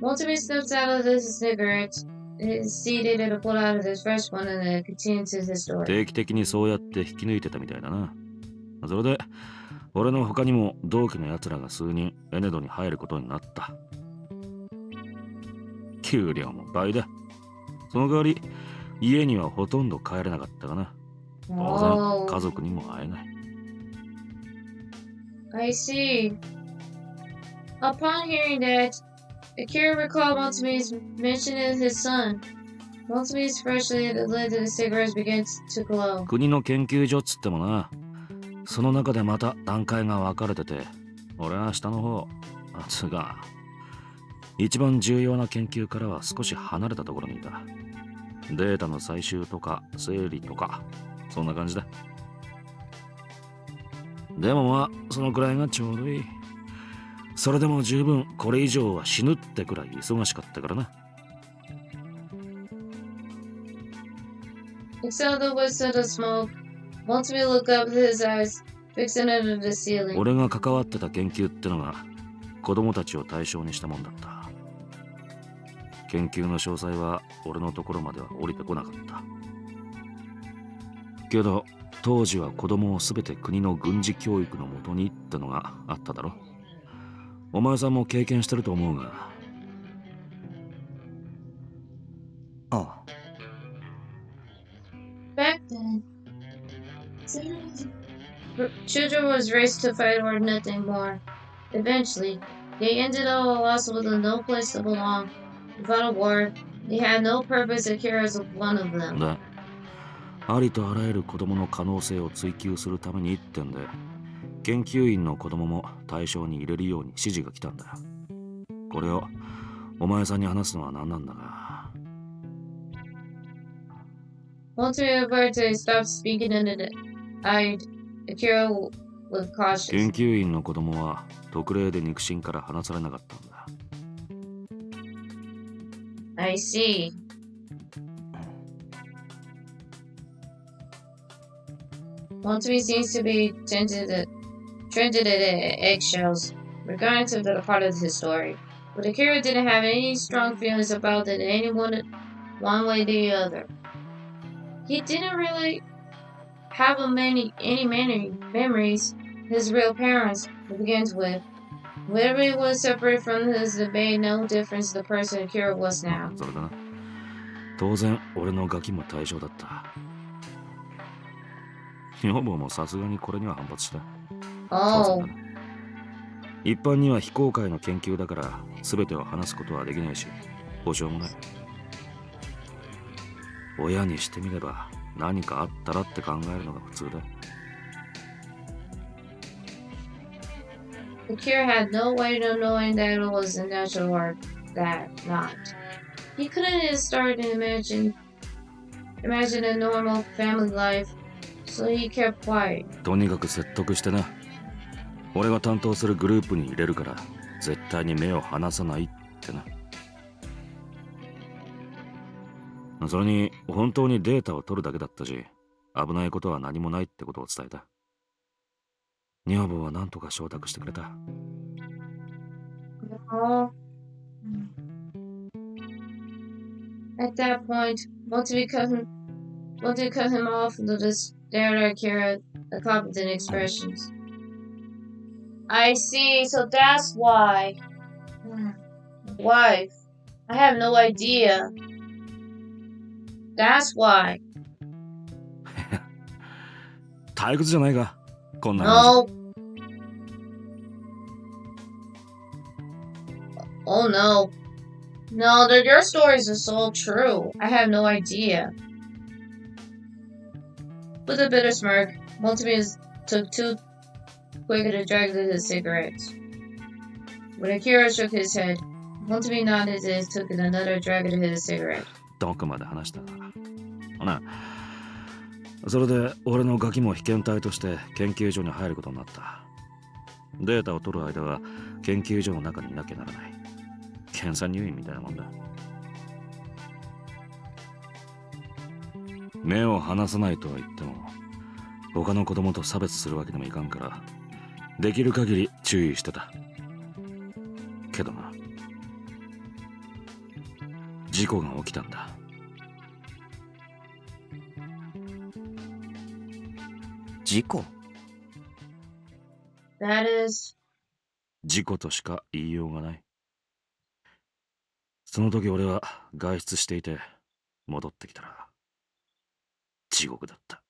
Motomi sniffed out of his cigarette, is seated and pulled out of his fresh one and then continued his story. 定期的にそうやって引き抜いてたみたいだな。それで俺の他にも同期のやつらが数人エネドに入ることになった。給料も倍だ。その代わり家にはほとんど帰れなかったかな。当然家族にも会えない。I see. Upon hearing that, Akira recalled Motomi's mentioning his son. Motomi's freshly lit cigarettes began to glow. 国の研究所っつってもな、その中でまた段階が分かれてて、俺は下の方、つうか、一番重要な研究からは少し離れたところにいた。データの採集とか整理とか、そんな感じだ。でもまあ、そのくらいがちょうどいい。それでも十分これ以上は死ぬってくらい忙しかったからな。Exhaled the whistle of smoke. Motomi looked up with his eyes, fixing into the ceiling. 俺が関わってた研究ってのが子供たちを対象にしたもんだった。研究の詳細は俺のところまでは降りてこなかった。けど当時は子供をすべて国の軍事教育のもとにってのがあっただろ。お前さんも経験してると思うが。ああ。Back then, children was raised to fight or nothing more. Eventually, they ended up lost with no place to belong. Without a war, they had no purpose. Akira was one of them. で、ありとあらゆる子供の可能性を追求するためにってんで、研究員の子供も対象に入れるように指示が来たんだ。これをお前さんに話すのは何なんだが。Motomi abruptly stopped speaking and eyed Akira with caution. 研究員の子供は特例で肉親から離されなかったんだ。I see. Motomi seems to be trended at eggshells regarding to the part of his story. But Akira didn't have any strong feelings about it anyone one way or the other. He didn't really have any memories his real parents begins with. Whatever he was separate from his made no difference the person Akira was now. それだな。当然俺のガキも対象だった。女房もさすがにこれには反発した。Oh. 一般には非公開の研究だから全てを話すことはできないし保証もない。親にしてみれば何かあったらって考えるのが普通だ。Akira had no way of knowing that it was a natural or that not. He couldn't start to imagine a normal family life. So he kept quiet. とにかく説得してな。俺が担当するグループに入れるから絶対に目を離さないってな。それに本当にデータを取るだけだったし、危ないことは何もないってことを伝えた。女房は何とか承諾してくれた。Oh. At that point, Motomi cut him off and just stared at Kira with competent expressions. I see, so that's why. Wife. I have no idea. That's why. 退屈じゃないか、こんな話。No. Oh no. No, your stories are so true. I have no idea. With a bitter smirk, Motomi took two quick and dragged at his cigarettes. When Akira shook his head, Motomi nodded and took another drag at his cigarette. どこまで話したほな。それで俺のガキも被験体として研究所に入ることになった。データを取る間は研究所の中にいなきゃならない。検査入院みたいなもんだ。目を離さないとは言っても他の子供と差別するわけにもいかんからできる限り注意してた。けどな、事故が起きたんだ。事故？ That is... 事故としか言いようがない。その時俺は外出していて戻ってきたら地獄だった。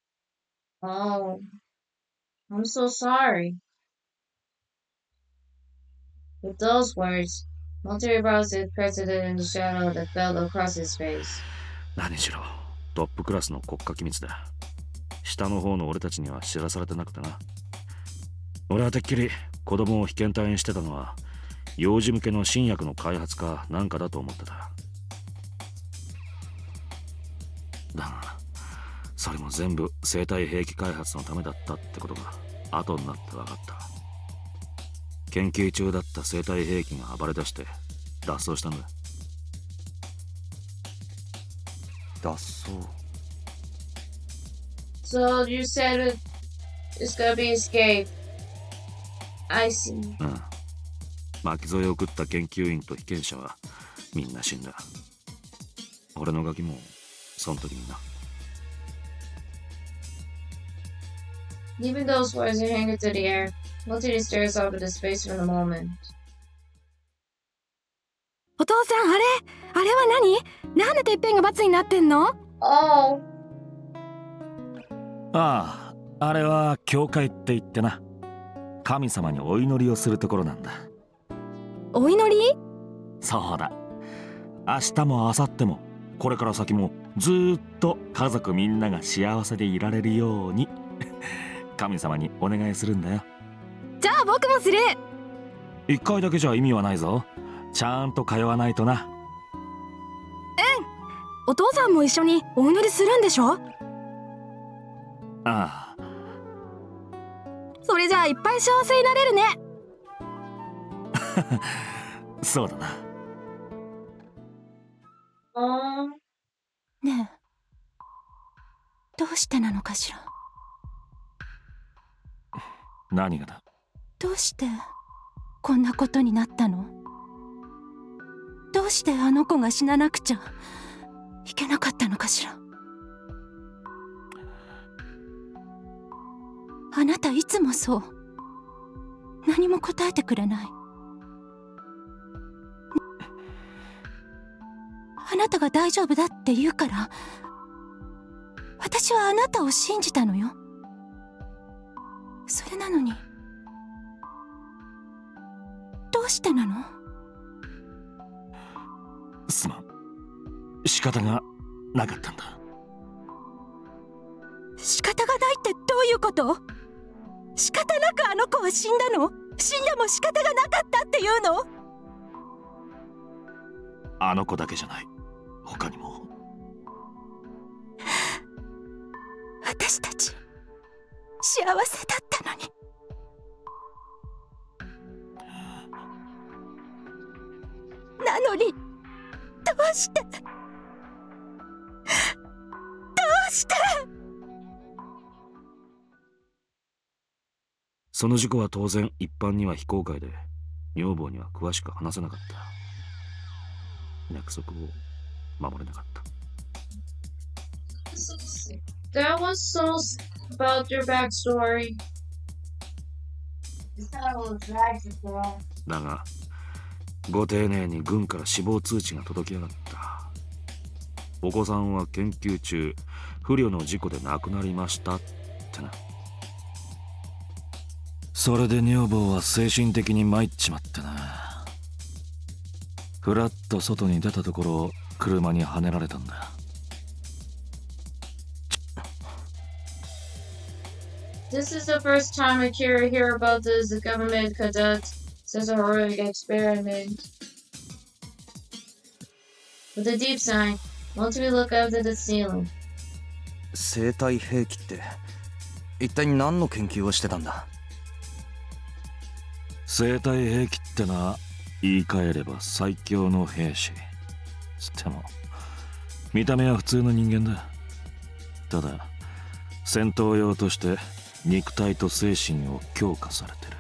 Oh. I'm so sorry. With those words, Motomi browsed the president in the shadow that fell across his face. 何しろトップクラスの国家機密だ。下の方の俺たちには知らされてなくてな。俺はてっきり子供を被験体にしてたのは幼児向けの新薬の開発かなんかだと思ってた。だがそれも全部生体兵器開発のためだったってことが後になって分かった。研究中だった生体兵器が暴れ出して脱走したんだ。脱走。So you said it's gonna be escape. I see. うん。巻き添えを食った研究員と被験者はみんな死んだ。俺のガキもその時にな。Leaving those words and hanging to the air, Motomi stares off into space for a moment. お父さん、あれは何？なんでてっぺんが罰になってんの？ Oh. ああ、あれは教会って言ってな。神様にお祈りをするところなんだ。お祈り？そうだ。明日も明後日もこれから先もずーっと家族みんなが幸せでいられるように神様にお願いするんだよ。じゃあ僕もする。一回だけじゃ意味はないぞ。ちゃんと通わないとな。お父さんも一緒にお祈りするんでしょ？ああ。それじゃあいっぱい幸せになれるね。そうだな。ねえ、どうしてなのかしら。何がだ？どうしてこんなことになったの？どうしてあの子が死ななくちゃいけなかったのかしら。あなたいつもそう。何も答えてくれない。あなたが大丈夫だって言うから私はあなたを信じたのよ。それなのにどうしてなの？すまん。仕方がなかったんだ。仕方がないってどういうこと？仕方なくあの子は死んだの？死んでも仕方がなかったっていうの？あの子だけじゃない。他にも。私たち幸せだったのに。なのに、どうして、どうして。その事故は当然一般には非公開で、女房には詳しく話せなかった。約束を守れなかった。That was so about your backstory. だが、ご丁寧に軍から死亡通知が届きやがった。お子さんは研究中、不慮の事故で亡くなりましたってな。それで女房は精神的に参っちまってな。ふらっと外に出たところ、車にはねられたんだ。This is the first time Akira hear about this. The government conducts such a horrific experiment. With a deep sigh, Motomi looked up to the ceiling. 生体兵器って一体何の研究をしてたんだ？生体兵器ってな、言い換えれば最強の兵士。つっても見た目は普通の人間だ。ただ戦闘用として肉体と精神を強化されてる。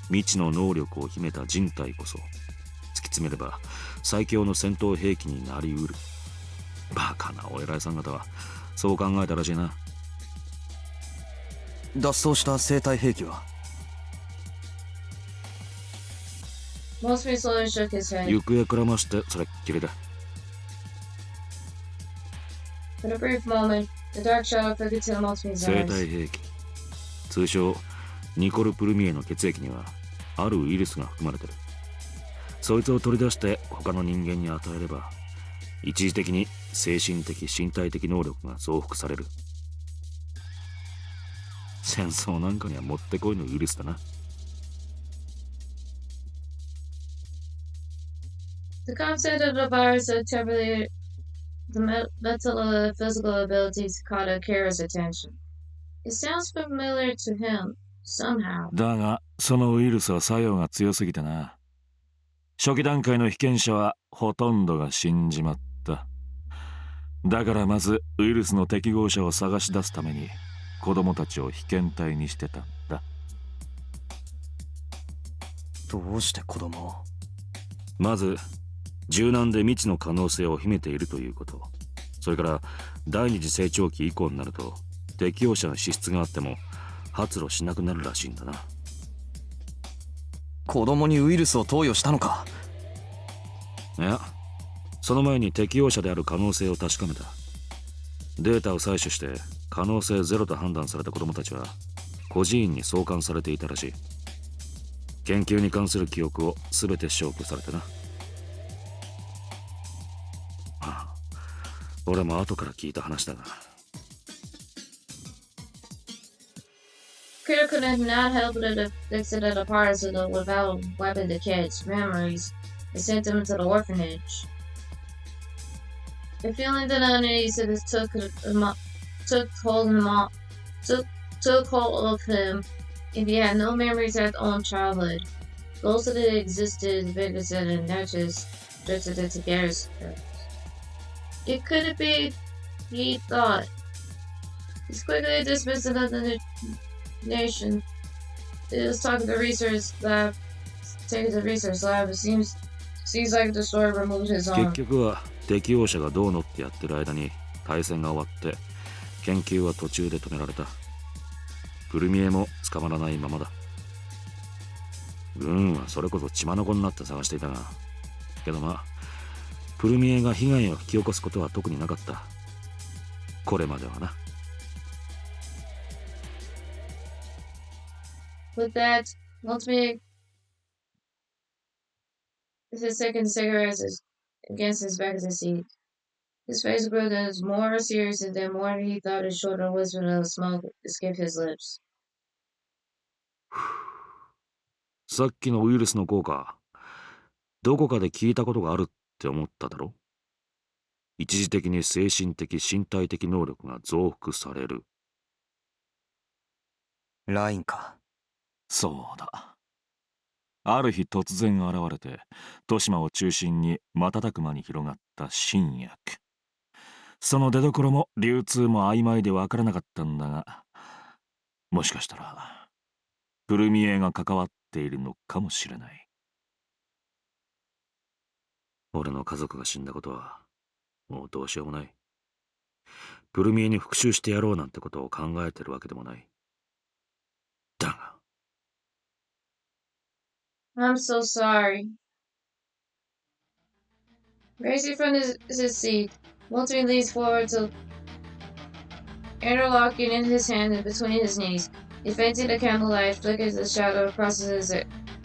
未知の能力を秘めた人体こそ突き詰めれば最強の戦闘兵器になりうる。バカなお偉いさん方はそう考えたらしいな。脱走した生体兵器は？ Motomi slowly shook his head. 行方くらましてそれっきりだ。For a brief moment, the dark shadow flickered to Motomi's 生 eyes. 体兵器、通称ニコル・プルミエの血液にはあるウイルスが含まれてる。そいつを取り出して他の人間に与えれば一時的に精神的身体的能力が増幅される。戦争なんかにはもってこいのウイルスだな。The concept of the virus of temporarily the mental and physical abilities caught Akira's attention. It sounds familiar to him, somehow. だがそのウイルスは作用が強すぎてな。初期段階の被験者はほとんどが死んじまった。だからまずウイルスの適合者を探し出すために子供たちを被験体にしてたんだ。どうして子供を？まず柔軟で未知の可能性を秘めているということ。それから第二次成長期以降になると適応者の資質があっても発露しなくなるらしいんだな。子供にウイルスを投与したのか？いや、その前に適応者である可能性を確かめた。データを採取して可能性ゼロと判断された子供たちは孤児院に送還されていたらしい。研究に関する記憶を全て消去されてな。俺も後から聞いた話だが。Akira could not help but fix it at a part of the without weapon the kid's memories and sent him to the orphanage. The feeling that uneasiness took hold of him, and he had no memories of his own childhood. Those that existed visited and nurtures drifted into Gary's. It could be, he thought. He's quickly dismissed another nation. It was talking to the research lab. Taken to the research lab. It seems like the story removed his arm. 結局は適応者がどうのってやってる間に対戦が終わって研究は途中で止められた。プルミエも捕まらないままだ。軍はそれこそ血眼になって探していたが、けどまあプルミエが被害を引き起こすことは特になかった。これまではな。With that, Motomi his second cigarette against his back of the seat. His face grew more serious, and the more he thought, his shoulder whispered of smoke escaped his lips. さっきのウイルスの効果、どこかで聞いたことがあるって思っただろ。一時的に精神的身体的能力が増幅される。ラインか。そうだ。ある日突然現れて、豊島を中心に瞬く間に広がった新薬。その出所も流通も曖昧でわからなかったんだが、もしかしたらプルミエが関わっているのかもしれない。俺の家族が死んだことはもうどうしようもない。プルミエに復讐してやろうなんてことを考えてるわけでもない。だが I'm so sorry. Raising from his seat, Motomi leans forward to interlocking in his hand between his knees. His fainting the candlelight flickers the shadow across his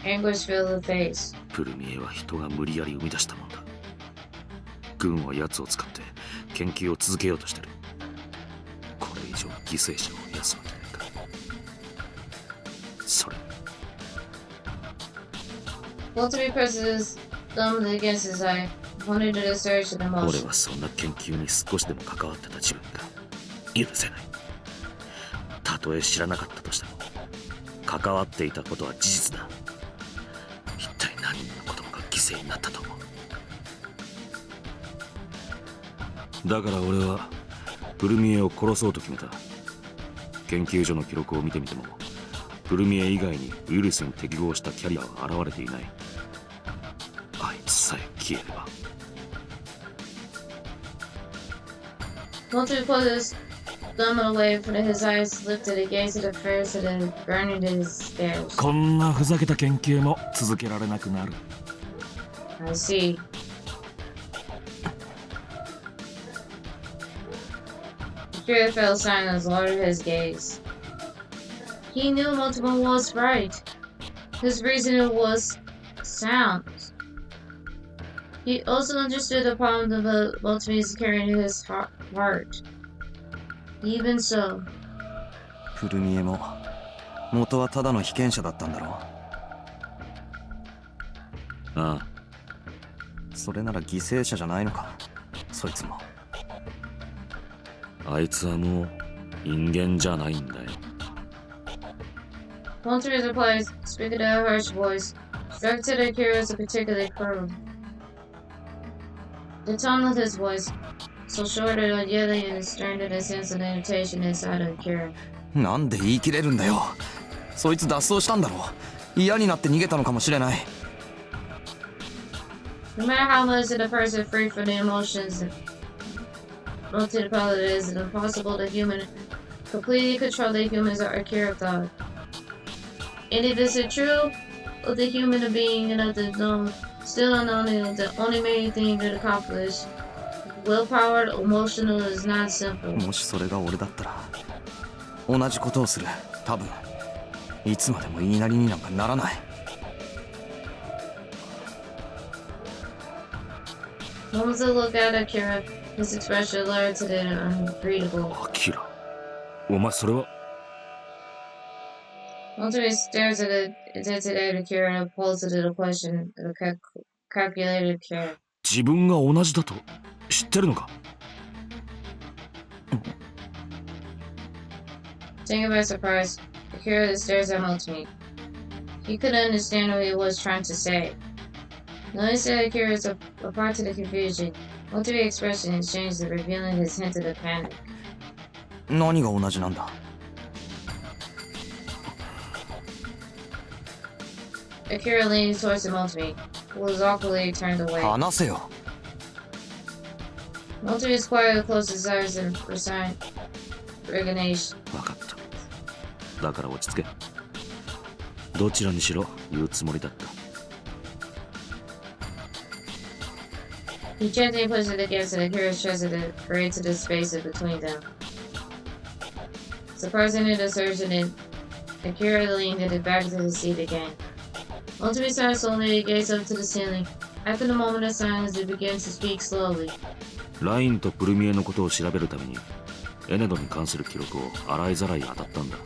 anguish-filled face. プルミエは人が無理やり生み出したもんだ。軍は奴を使って研究を続けようとしてる。これ以上犠牲者を増やすわけないか。それ Motomi presses his thumb against his eye, pointing to the surge of 俺 emotion. はそんな研究に少しでも関わってた自分が許せない。たとえ知らなかったとしても関わっていたことは事実だ。一体何人の子供が犠牲になったと思う。だから俺はプルミエを殺そうと決めた。研究所の記録を見てみてもプルミエ以外にウイルスに適合したキャリアは現れていない。あいつさえ消えれば。 Motomi pulled his thumb away from his eyes, lifted a gaze at the fires that had burned in his stairs. こんなふざけた研究も続けられなくなる。I see. Akira fell silent as lowered his gaze. He knew Motomi was right. His reasoning was sound. He also understood the problem that Motomi is carrying in his heart. Even so, プルミエも元はただの被験者だったんだろう。ああ、それなら犠牲者じゃないのか、そいつも。あいつはもう人間じゃないんだよ。 Motomi's replies, speaking in a harsh voice, struck to the Akira's particularly firm. The tone of his voice, so short and yelling and stern in a sense of irritation inside of Akira. なんで言い切れるんだよ。そいつ脱走したんだろう。嫌になって逃げたのかもしれない。No matter how much of a person free from the emotions Motomi felt it is impossible to completely control the humans or Akira thought. And if this is true of the human being and of the known, still unknown, and the only main thing to accomplish, willpower, emotional is not simple. もしそれが俺だったら同じことをする。多分いつまでも言いなりになんかならない。Moments to look at Akira, his expression alerted to the unreadable. アキラ、お前それは。 Motomi stares at the intensity of Akira and pulls it to the question of a calculated care. 自分が同じだと知ってるのか。 Taken by surprise, Akira stares at Motomi. He couldn't understand what he was trying to say. Noticing that Akira is apart to the confusion, Motomi's expression changed, revealing his hint of panic. 何が同じなんだ。 Akira leaned towards Motomi, who was awkwardly turned away. 話せよ。 Motomi is quietly closed his eyes and resigned resignation. 分かった。だから落ち着け。どちらにしろ言うつもりだった。 He gently pushed it against Akira's chest and created the space in between them. Surprising the assertion, Akira leaned it back to the seat again. Motomi sighed slowly and gazed up to the ceiling. After the moment of silence, he began to speak slowly. ラインとプルミエのことを調べるためにエネドに関する記録を洗いざらい当たったんだ。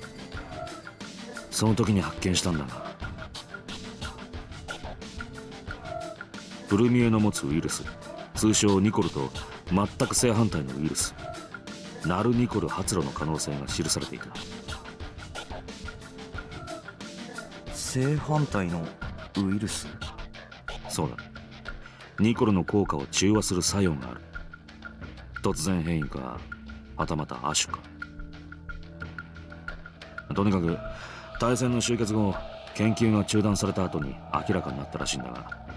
その時に発見したんだが、プルミエの持つウイルス、通称ニコルと全く正反対のウイルス、ナルニコル発露の可能性が記されていた。正反対のウイルス？そうだ。ニコルの効果を中和する作用がある。突然変異か、はたまた亜種か。とにかく大戦の終結後、研究が中断された後に明らかになったらしいんだが、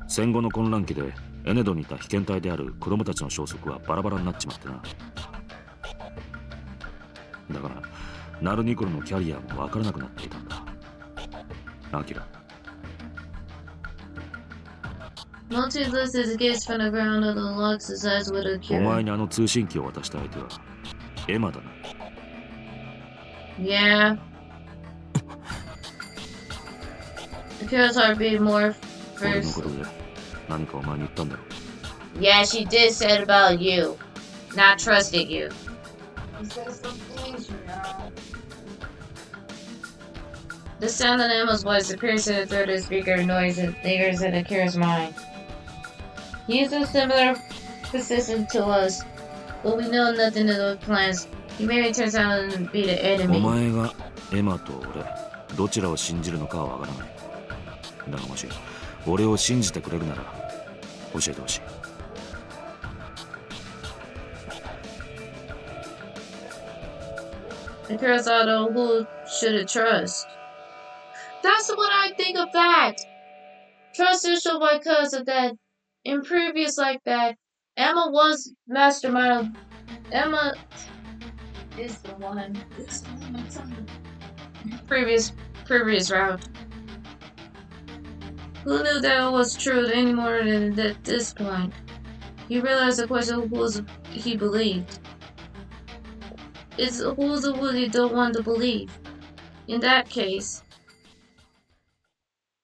戦後の混乱期でエネドにいた被験体である子供たちの消息はバラバラになっちまってな。だからナルニコルのキャリアも分からなくなっていたんだ。アキラ。Multi lifts his gaze from the ground and unlocks his eyes with a お cure. 前にあの通信機を渡した相手はエマだな。Yeah. Akira's heartbeat more 俺の first. ことで何かお前に言ったんだろう。 Yeah, she did say it about you. Not trusting you. He said some things, you know. The sound of Emma's voice appears in the throat of the speaker noise and lingers in Akira's mind. He is a similar position to us, but we know nothing of those plans. He maybe turns out to be the お enemy. 前がエマと俺どちらを信じるのかはわからない。だがもし俺を信じてくれるなら教えてほしい。Akira thought, oh, who should it trust? That's what I think of that. Trust issued because of that. In previous like that, Emma was mastermind. Emma is the one. Previous route. Who knew that it was true any more than at this point? He realized the question of who he believed. It's who's the one you don't want to believe. In that case,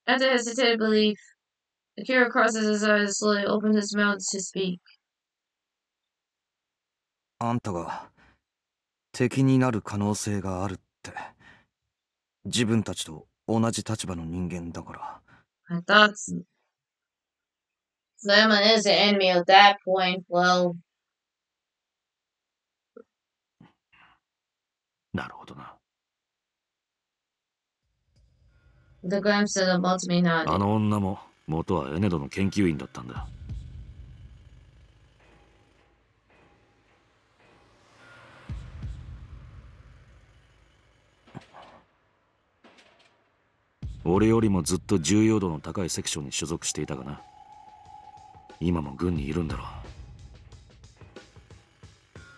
after hesitated belief, Akira crosses his eyes and slowly opens his mouth to speak. あんたが敵になる可能性があるって、自分たちと同じ立場の人間だから。I thought so. So Emma is the enemy at that point. Well, なるほどな。 the glimpse of the Motomi あ nodded. の女も元はエネドの研究員だったんだ。俺よりもずっと重要度の高いセクションに所属していたがな。今も軍にいるんだろ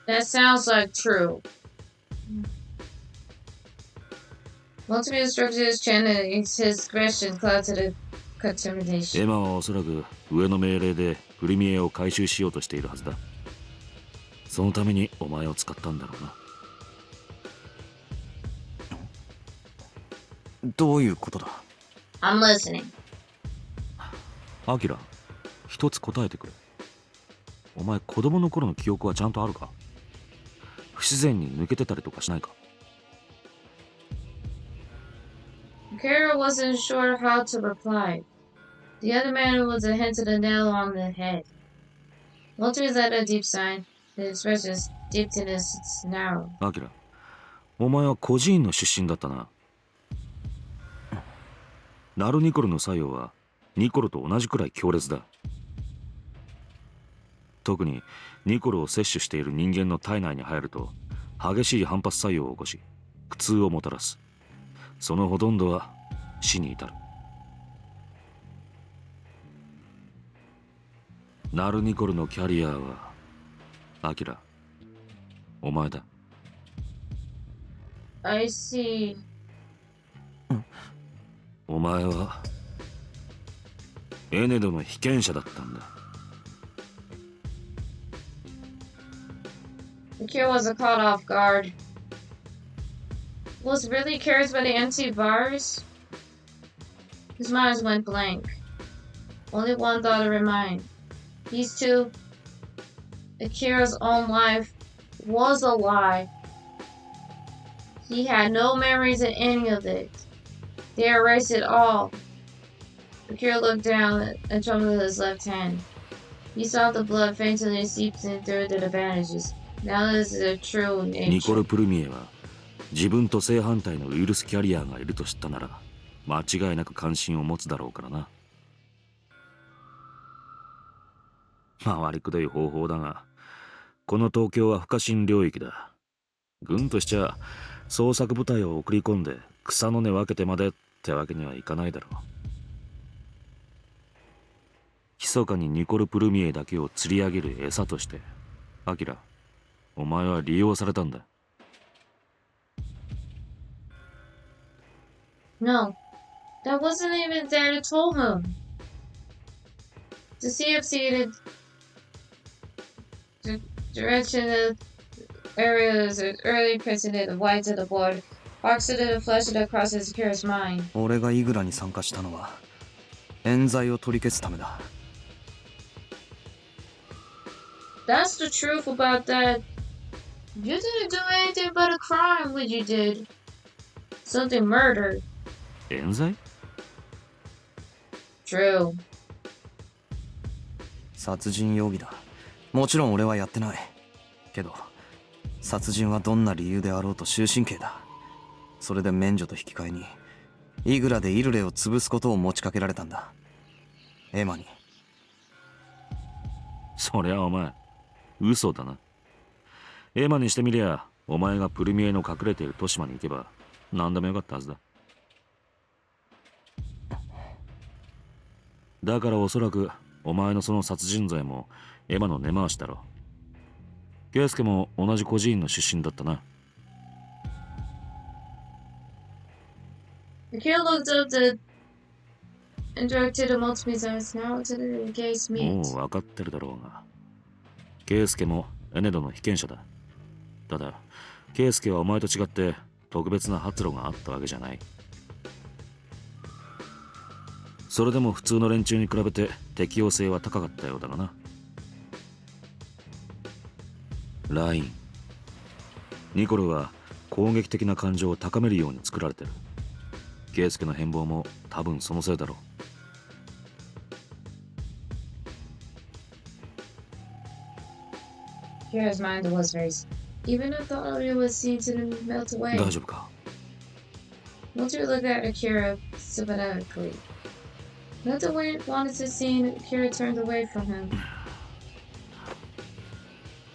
う。 That sounds like true. Motomi instructed his chin and his expression clouded the contamination. エマはおそらく上の命令でフリミエを回収しようとしているはずだ。そのためにお前を使ったんだろうな。どういうことだ？ I'm listening. アキラ、一つ答えてくれ。お前子供の頃の記憶はちゃんとあるか？不自然に抜けてたりとかしないか？ Akira wasn't sure how to reply. The other man was a hint to the nail on the head. Motomi let a deep sigh. The expression dipped in his narrow. アキラ、お前は孤児院の出身だったな。ナルニコルの作用はニコルと同じくらい強烈だ。特にニコルを摂取している人間の体内に入ると激しい反発作用を起こし苦痛をもたらす。そのほとんどは死に至る。ナルニコルのキャリアはアキラ、お前だ。 I see. お前はエネドの被験者だったんだ。 Akira wasn't caught off guard. Was really cursed by the antivirus? His mind went blank. Only one thought remained. These two, Akira's own life, was a lie. He had no memories of any of it. They erased it all. Akira looked down and trembled his left hand. He saw the blood faintly seeping through the bandages. Now this is a true ニコル・ nature. プルミエは自分と正反対のウイルスキャリアがいると知ったなら間違いなく関心を持つだろうからな。回りくどい方法だが、この東京は不可侵領域だ。軍としちゃ捜索部隊を送り込んで草の根分けてまでってわけにはいかないだろう。密かにニコル・プルミエだけを釣り上げる餌として、アキラ、お前は利用されたんだ。No, that wasn't even there to told him. The CFC the direction of areas early president of white to the board. Boxed it and flushed it across his curious mind. 俺がイグラに参加したのは冤罪を取り消すためだ。That's the truth about that. You didn't do anything but a crime when you did. Something murder. 冤罪？ True. 殺人容疑だ。もちろん俺はやってない。けど、殺人はどんな理由であろうと終身刑だ。それで免除と引き換えに、イグラでイルレを潰すことを持ちかけられたんだ。エマに。そりゃお前、嘘だな。エマにしてみりゃ、お前がプルミエの隠れている豊島に行けば、何でもよかったはずだ。だからおそらく、お前のその殺人罪もエマの根回しだろう。ケイスケも同じ孤児院の出身だったな。The kid looked up the and directed a Motomi's eyes now to the gaze meet. もう分かってるだろうが。ケイスケもエネドの被験者だ。ただ、ケイスケはお前と違って特別な発露があったわけじゃない。それでも普通の連中に比べて適応性は高かったようだがな。ライン。ニコルは攻撃的な感情を高めるように作られてる。ケイスケの変貌も多分そのせいだろう。Kira's mind was racing. Even if the audio was seen to melt away. 大丈夫か？ Walter looked at Akira sympathetically. Nothing wanted to see Akira turned away from him.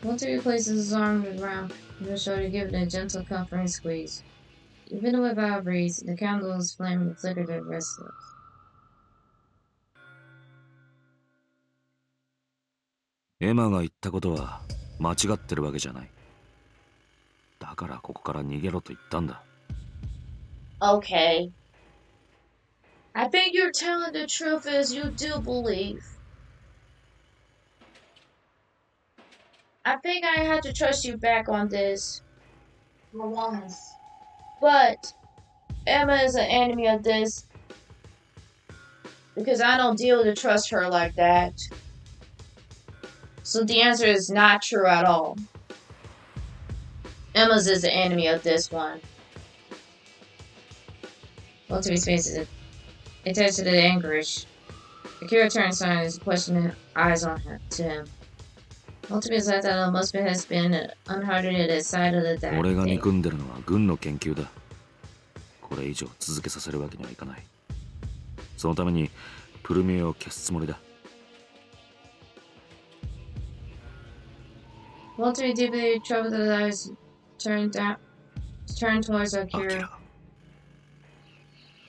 Walter replaced his arm around her shoulder, giving it a gentle, comforting squeeze. Even without a breeze, the candle's flame flickered at restless. エマが言ったことは間違ってるわけじゃない。だからここから逃げろと言ったんだ。Okay. I think you're telling the truth as you do believe. I think I have to trust you back on this. For once. But Emma is an enemy of this. Because I don't deal to trust her like that. So the answer is not true at all. Emma's is the enemy of this one. Motomi's face is attached to the anchorage. Akira turned aside his questioning eyes on her to him. Motomi's left out most of it has been unhardened at the side of the deck. 俺が憎んでるのは軍の研究だ。これ以上続けさせるわけにはいかない。そのためにプルミエを消すつもりだ。Motomi deeply troubled his eyes turned towards Akira.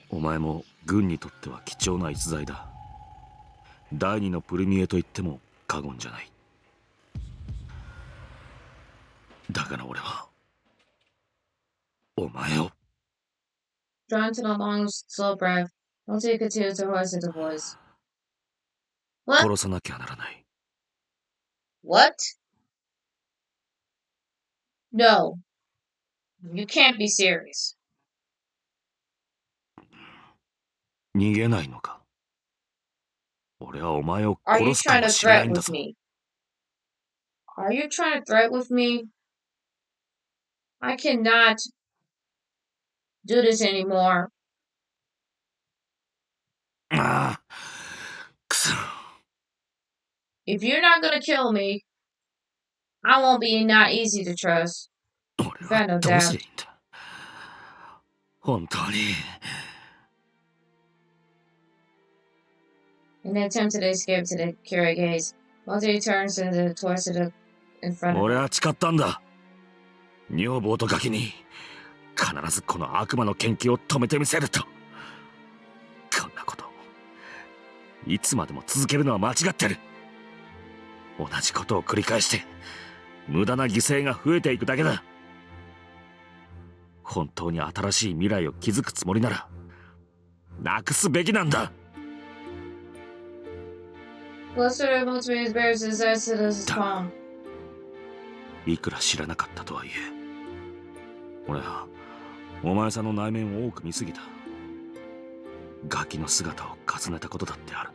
お前も軍にとっては貴重な逸材だ。第二のプルミエと言っても過言じゃない。だから俺はお前を Drawn to the long, slow breath, Motomi continued to hoist his voice. What? 殺さなきゃならない。What? No. You can't be serious. 逃げないのか？俺はお前を Are you 殺すか trying も to しれない threat んだ with ぞ。me? Are you trying to threat with me? I cannot do this anymore. ああ、くそ。If you're not gonna kill me, I won't be not easy to trust. 俺はどうすりゃいいんだ。本当に and they attempted to escape to the Kira gaze. Motomi turns towards the in front of 俺 him. は誓ったんだ。女房とガキに必ずこの悪魔の研究を止めてみせると。こんなこといつまでも続けるのは間違ってる。同じことを繰り返して無駄な犠牲が増えていくだけだ。本当に新しい未来を築くつもりならなくすべきなんだ。Closer to Motomi bears his eyes to his palm. いくら知らなかったとはいえ、俺はお前さんの内面を多く見すぎた。ガキの姿を重ねたことだってある。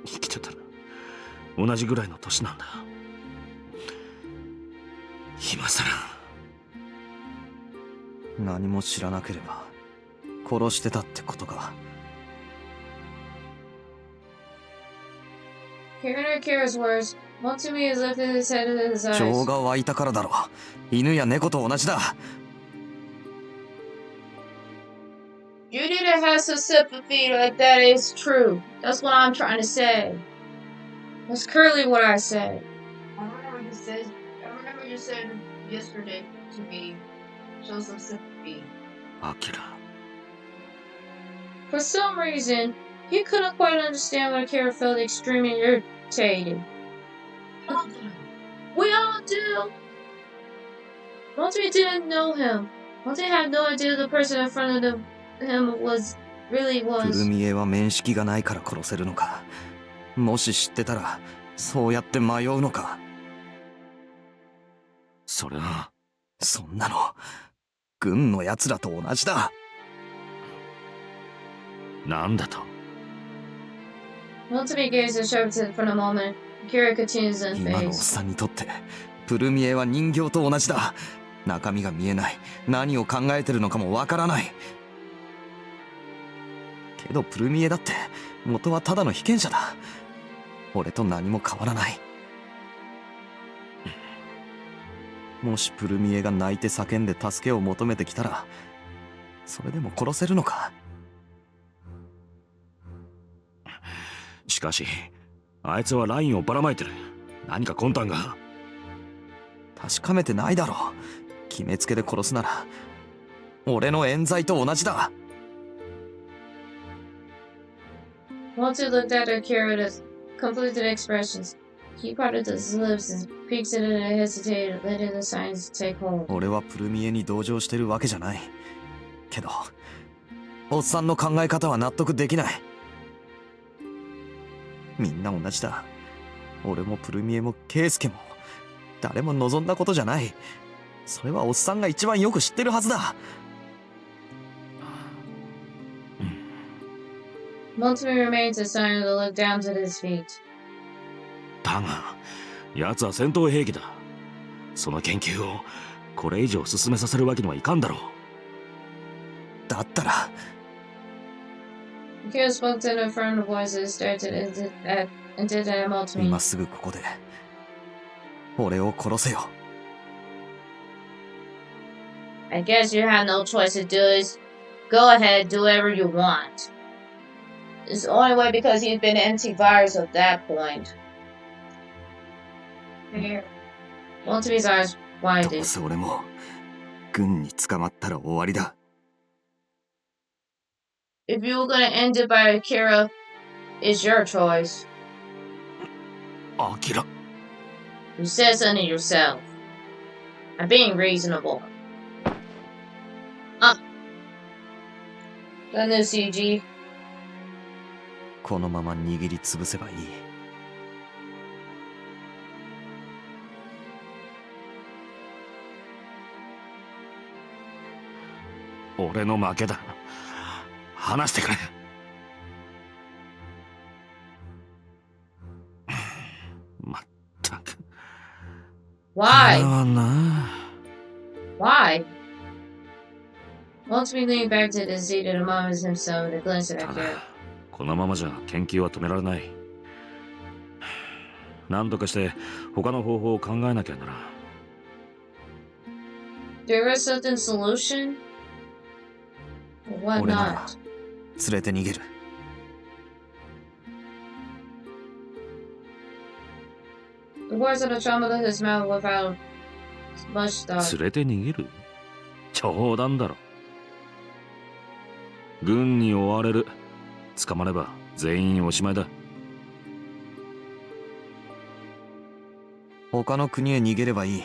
生きてたら同じぐらいの年なんだ。今さら。何も知らなければ殺してたってことか。Hearing Kira's words, Motomi has lifted his head to his eyes. 情が湧いたからだろ。犬や猫と同じだ。You need to have some sympathy like that is true. That's what I'm trying to say. That's clearly what I said. I remember you said yesterday to me, show some sympathy. アキラ。 For some reason, he couldn't quite understand why Kira felt extremely irritated. We all do. Motomi didn't know him. Motomi had no idea the person in front of him really プ was. ルミエは面識がないから殺せるのか。もし知ってたらそうやって迷うのか。それはそんなの軍のやつらと同じだ。なんだと。 Motomi gazed at Shobita for a moment. Kira continues in 今のおっ phase. さんにとってプルミエは人形と同じだ。中身が見えない。何を考えてるのかもわからない。けどプルミエだって元はただの被験者だ。俺と何も変わらない。もしプルミエが泣いて叫んで助けを求めてきたらそれでも殺せるのか。しかしあいつはラインをばらまいてる。何か魂胆が。確かめてないだろう。決めつけで殺すなら俺の冤罪と同じだ。Motomi looked at Kira with conflicted expressions. He parted his lips and peeked at it and hesitated, letting the signs take hold. 俺はプルミエに同情してるわけじゃない。けどおっさんの考え方は納得できない。みんな同じだ。俺もプルミエもケイスケも誰も望んだことじゃない。それはおっさんが一番よく知ってるはずだ。Motomi remains silent and looked down to his feet. だが奴は戦闘兵器だ。その研究をこれ以上進めさせるわけにはいかんだろう。だったら Kira spoke in a firm voice and stared at Motomi. 今すぐここで俺を殺せよ。 I guess you have no choice to do is go ahead, do whatever you want. It's the only way because he's been antivirus at that point. Motomi's eyes ど widened. うせ俺も軍に捕まったら終わりだ。 If you were gonna end it by Kira, it's your choice. アキラ。 You said something yourself. I'm being reasonable. The new CG. このまま握りつぶせばいい。俺の負けだ。話してくれ。まったく。 Why? あな。 Why? Motomi leaned back to the seat at a moment himself and glanced at た Kira. だこのままじゃ研究は止められない。何とかして他の方法を考えなきゃならん。 There is something solution? What 俺なら not? 連れて逃げる。The words of the trauma of his mouth without much thought. 連れて逃げる？冗談だろ。軍に追われる。捕まれば全員おしまいだ。他の国へ逃げればいい。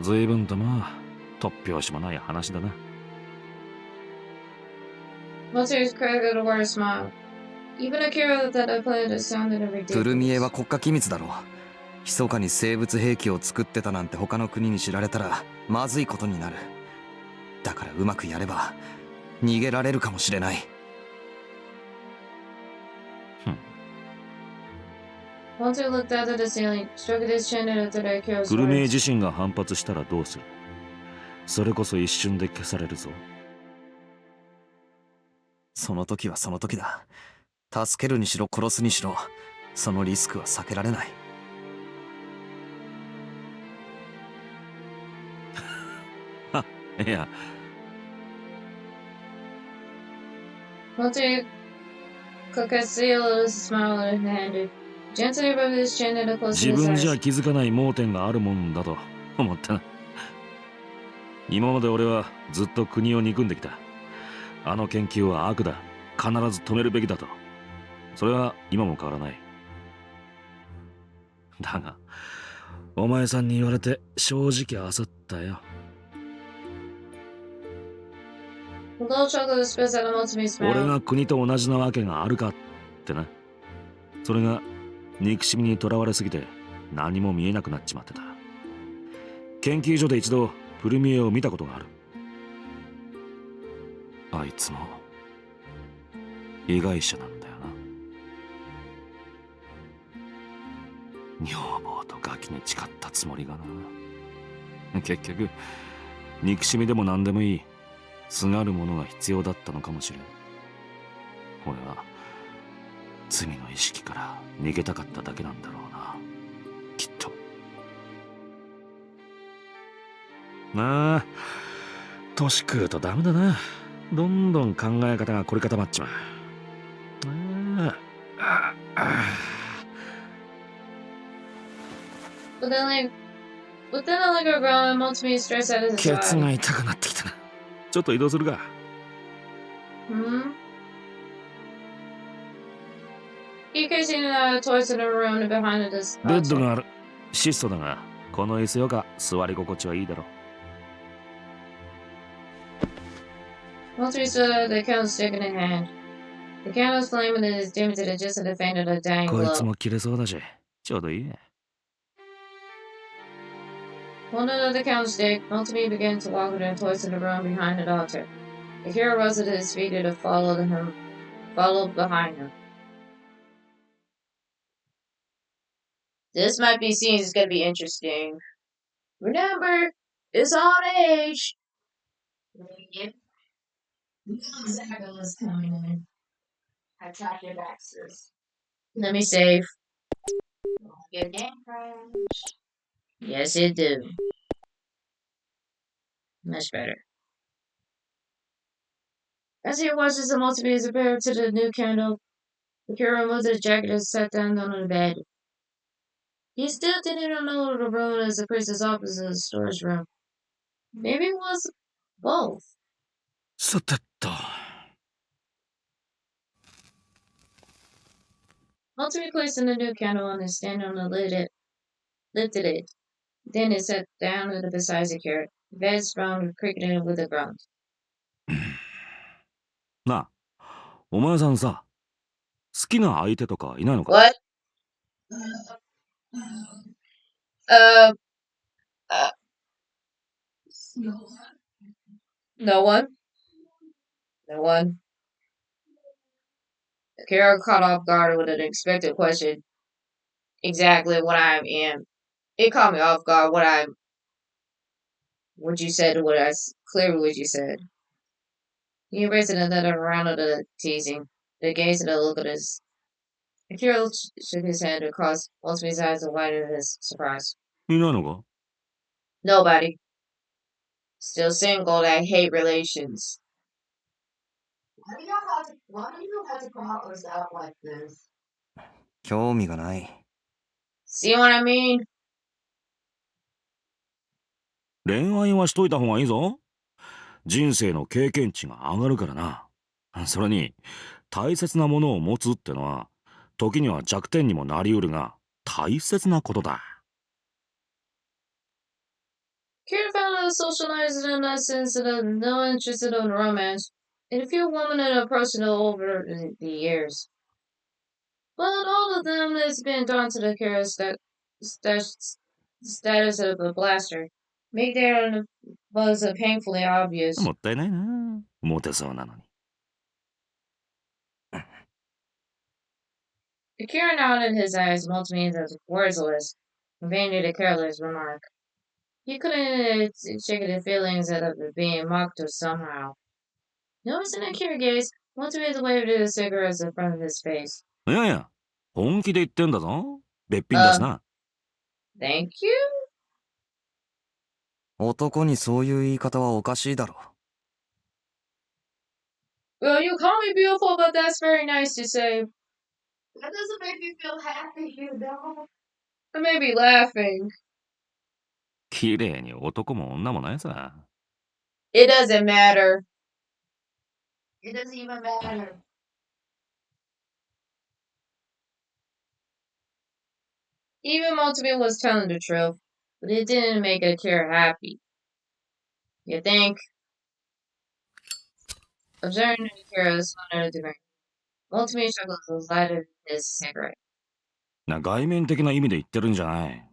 随分とまあ突拍子もない話だな。Motomi's cracked a word smile. Even Akira that I played it sounded プルミエ ridiculous. は国家機密だろう。密かに生物兵器を作ってたなんて他の国に知られたらまずいことになる。だからうまくやれば逃げられるかもしれない。Motomi looked out at the ceiling, stroked his chin and looked at Akira's プルミエ words. 自身が反発したらどうする？それこそ一瞬で消されるぞ。その時はその時だ。助けるにしろ殺すにしろそのリスクは避けられない。いや、Motomi concealed a smile in his hand, gently rubbed his chin and closed 自 his 分じゃ eyes. 気づかない盲点があるもんだと思ったな。今まで俺はずっと国を憎んできた。あの研究は悪だ。必ず止めるべきだと。それは今も変わらない。だが、お前さんに言われて正直焦ったよ。A little chuckle spits out of Motomi's 俺 mouth. が国と同じなわけがあるかってな。それが憎しみにとらわれすぎて何も見えなくなっちまってた。研究所で一度プルミエを見たことがある。あいつも被害者なんだよな。女房とガキに誓ったつもりがな。結局憎しみでも何でもいい。すがるものが必要だったのかもしれん。俺は罪の意識から逃げたかっただけなんだろうな、きっと。まあ年食うとダメだな。どんどん考え方が凝り固まっちまう。Within a liquor ground, Motomi stretched out his ケツ eye. が痛くなってきたな。ちょっと移動するか。Hmm? He occasionally toys in the room behind the ベッドがある。質素だが、この椅子よか座り心地はいいだろう。Motomi stood at the candlestick in his hand. The candle's flame and it is dim to the just of the faint of the dying こいつ glow. も切れそうだし、ちょうどいい。Holding up the candlestick, Motomi began to walk with the toys in the room behind the altar. The hero rose to his feet and followed behind him. This might be scenes it's gonna be interesting. Remember, it's on age. Yep. Zaga's coming in. I tracked your back, sis. Let me save. Get game crash. Yes, it do. Much better. As he watches the multimedia appear to the new candle, the hero removed his jacket and sat down on the bed. He still didn't know the room as the priest's office in the storage room. Maybe it was both. さてと。Motomi placed the new candle on the stand on the lifted it. Then it sat down beside the carrot. The bed sprung, creaking with a grunt. なあ、お前さんさ、好きな相手とかいないのか？ What? Uh, uh, no one? No one? The carrot caught off guard with an unexpected question. Exactly what I am. It caught me off guard what you said, clearly what you said. He embraced another round of the teasing. The gaze and the look at his. Akira shook his hand across Ultimate's eyes and widened in his surprise. いないのか？ Nobody. Still single, I hate relations. Why do you have to call us out like this? 興味がない。See what I mean? 恋愛はしといた方がいいぞ。人生の経験値が上がるからな。それに、大切なものを持つってのは、時には弱点にもなりうるが、大切なことだ。Kira found out socializing in that sense of no interest in romance, and a few women had approached it over the years. But all of them has been drawn to the Kira's status of a blaster. Make their was painfully obvious. もったいないな。モテそうなのに。Akira nodded his eyes, Motomi as wordless, conveying a careless remark. He couldn't shake the feelings of being mocked somehow. Noticing Akira gaze, Motomi waved his cigarettes in front of his face. いやいや、本気で言ってんだぞ。べっぴんだしな。Thank you? 男にそういう言い方はおかしいだろ。Well, you call me beautiful, but that's very nice to say. That doesn't make me feel happy, you know? It made me laughing. 綺麗に男も女もないさ。It doesn't matter. It doesn't even matter. Even Motomi was telling the truth, but it didn't make Akira happy. You think? Observing Akira's under the ring, Motomi struggled to light his cigarette. 外面的な意味で言ってるんじゃない。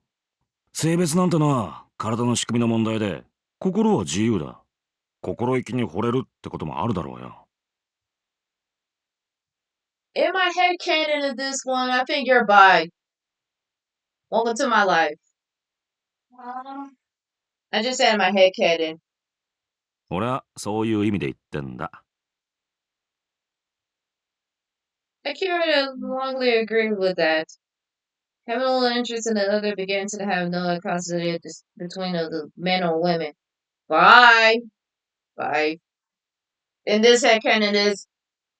性別なんてのは体の仕組みの問題で、心は自由だ。心意気に惚れるってこともあるだろうよ。In my head canon of this one, I think you're bi. Welcome to my life. I just said in my head canon. 俺はそういう意味で言ってんだ。Akira longly agreed with that. Having a little interest in the other began to have no causality between the men or women. Bye. Bye. In this headcanon is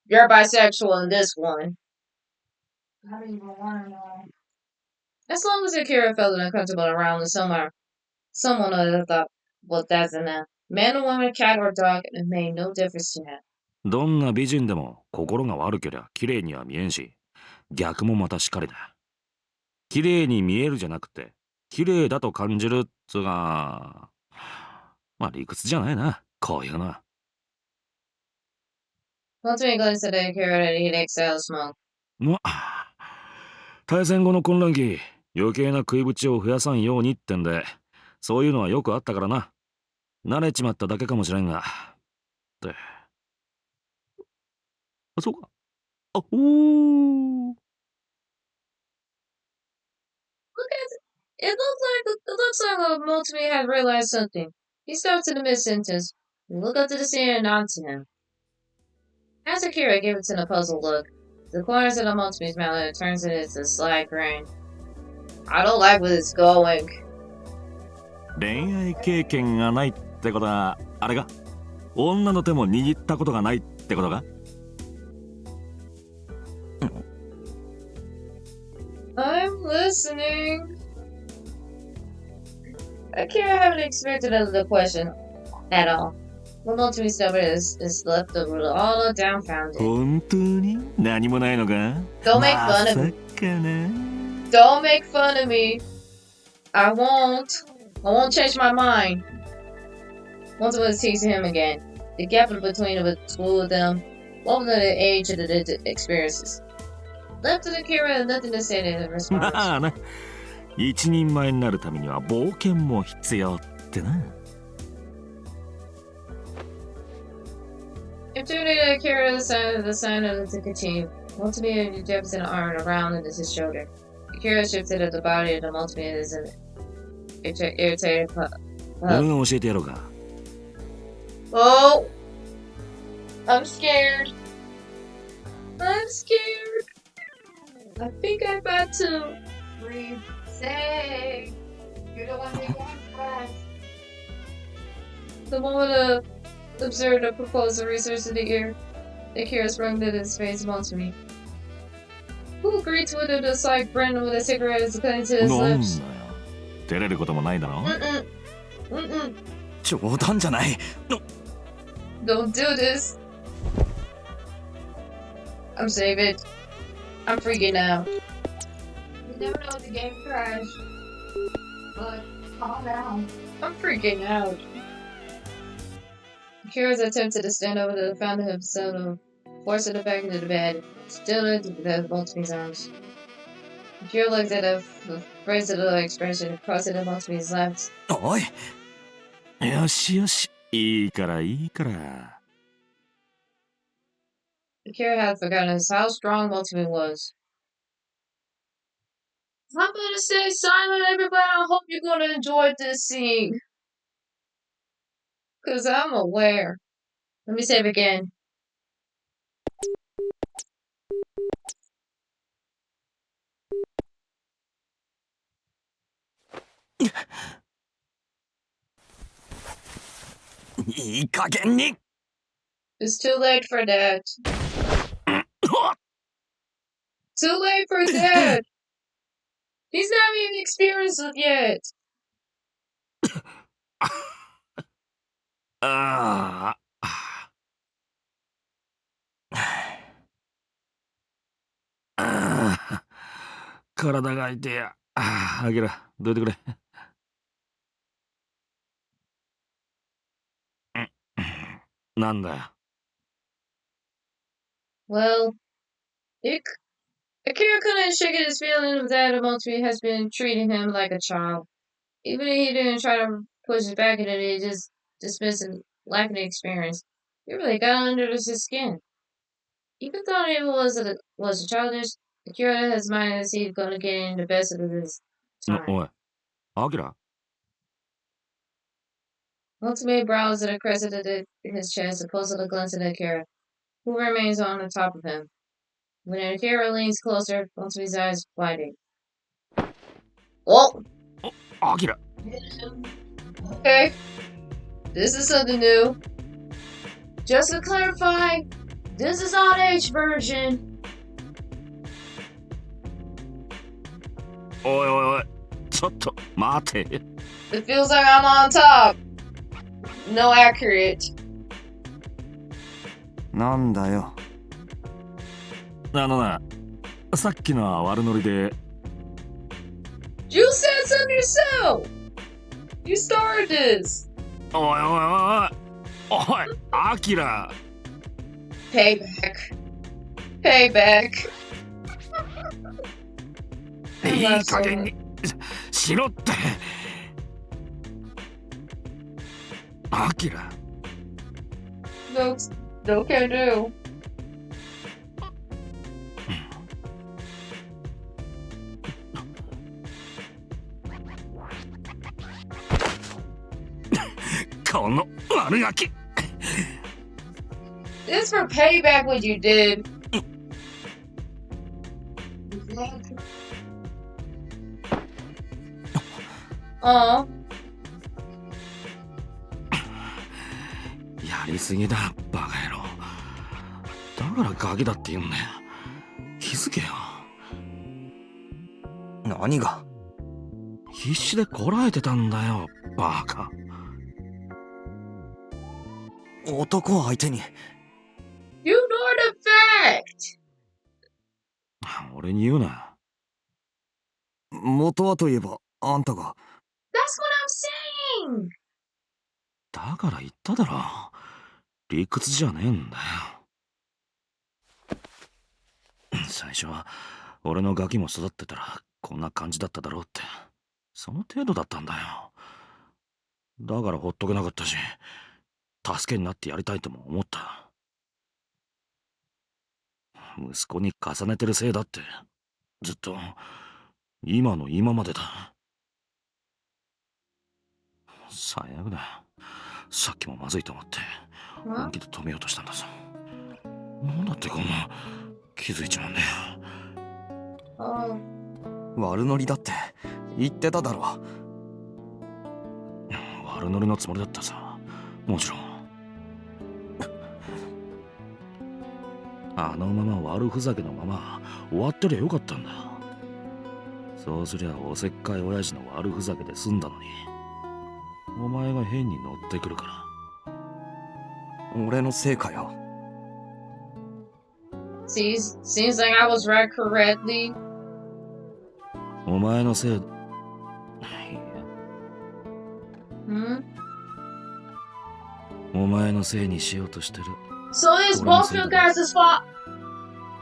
you're bisexual in this one. I don't even want to know. As long as Akira felt uncomfortable around someone other thought, well, that's enough. Man or woman, cat or dog, it made no difference to him. どんな美人でも心が悪けりゃ綺麗には見えんし、逆もまたしかりだ。綺麗に見えるじゃなくて、綺麗だと感じるっつうが、まあ理屈じゃないな、こういうのは。Motomi glanced at Akira and he'd exhale smoke. 大戦後の混乱期、余計な食いぶちを増やさんようにってんで、そういうのはよくあったからな。慣れちまっただけかもしれんが。って。そうか。あ、おー。It looks like Motomi had realized something. He stopped in the mid-sentence, looked up to the ceiling and nodded to him. As Akira gave it a puzzled look, the corners of the Motomi's mouth turns into a sly grin. I don't like where it's going. 恋愛経験がないってことは、あれが女の手も握ったことがないってことか？ I'm listening. Akira haven't expected the question at all. But Motomi's stubborn is left all dumbfounded. 本当に何もないのか？ Don't make fun of me. まさかな。 Don't make fun of me. I won't change my mind. Motomi was teasing him again. The gap between the two of them, what was the age of the experiences? Left to Akira, nothing to say in response. まあな、一人前になるためには冒険も必要ってな。Intimidated Akira the sign of the continue. Motomi jabs an arm around his shoulder. Akira shifted at the body of the Motomi is an irritated pup. 俺が教えてやろうか。Oh! I'm scared. I'm scared. I think I'm about to breathe. Say, you're the one who got fast. The moment observed a proposal research in the ear. Akira sprung to his face, Motomi. Who agreed to it just like Brendan with a cigarette is cutting to his なんだよ lips? 照れることもないだろ Mm-mm. 冗談じゃない。 Don't do this. I'm saving. I'm freaking out. You never know if the game crashed. But calm down. I'm freaking out. Kira's attempted to stand over to defend himself and forcing it back into the bed. Still in Motomi's arms. Kira looked at a phrase of the expression and crossed it in Motomi's left. おい。よしよし、いいからいいから。Kira had forgotten how strong Motomi was. I'm gonna stay silent, everybody. I hope you're gonna enjoy this scene. Cause I'm aware. Let me save again. It's too late for that. Too late for that. He's not even experienced it yet. ああ。ああ。体が痛いや。あげる、どいてくれ。なんだよ。Well, Akira couldn't shake his feeling that Motomi has been treating him like a child. Even if he didn't try to push it back at it, he just dismissed it, lacking experience. He really got under his skin. Even though it was childish, Akira had his mind as he's gonna get in the best of his time. おい、アキラ Motomi brows at a crescent in his chest, opposed to the glance at Akira, who remains on the top of him. When Akira leans closer, Motomi's eyes widening. Oh! アキラ Okay. This is something new. Just to clarify, this is on H version. おいおいおい、ちょっと待て。It feels like I'm on top. No accurate. なんだよ。あのな、さっきのは悪ノリで。You said something yourself. You started this. おいおいおいおい、アキラ。Payback. Payback. いい加減にしろって。アキラ。No can do. この悪ガキ。This for payback what you did. Aw. やりすぎだ、バカ野郎。だからガキだって言うんだよ。気づけよ。何が？必死でこらえてたんだよ、バカ。男相手に。You know the fact. 俺に言うな。元はといえば、あんたが。That's what I'm saying. だから言っただろ。理屈じゃねえんだよ。最初は俺のガキも育ってたらこんな感じだっただろうって。その程度だったんだよ。だからほっとけなかったし、助けになってやりたいとも思った。息子に重ねてるせいだって、ずっと今の今までだ。最悪だ。さっきもまずいと思って本気で止めようとしたんだぞ。なんだってこんな気づいちまうんだよ。悪ノリだって言ってただろ。悪ノリのつもりだったさ。もちろん。あのまま悪ふざけのまま終わってりゃよかったんだ。そうすりゃおせっかい親父の悪ふざけで済んだのに、お前が変に乗ってくるから。俺のせいかよ。Seems like I was right correctly. お前のせい。Hmm? お前のせいにしようとしてる。 So it's both your guys' fault.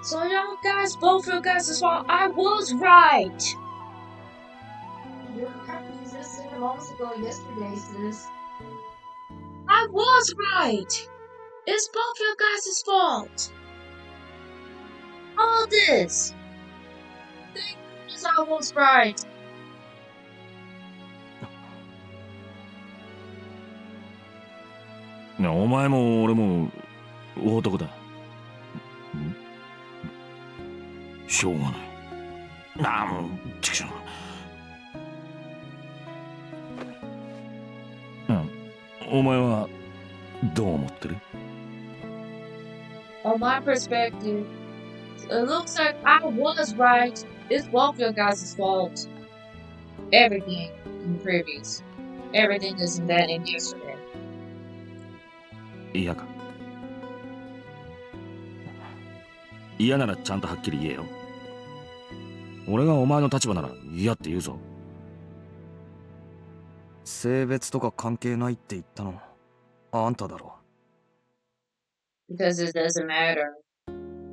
So y'all guys, both your guys' fault. I was right. You just said moments ago yesterday, sis. I was right. It's both your guys' fault. All this. Thank goodness I was right. なお前も俺も男だ。しょうがない。なあもうちくしょう。お前はどう思ってる？ On my perspective, it looks like I was right. It's both your guys' fault. Everything in the previous. Everything isn't that in yesterday. 嫌か？嫌ならちゃんとはっきり言えよ。俺がお前の立場なら嫌って言うぞ。性別とか関係ないって言ったのあんただろ。Because it doesn't matter.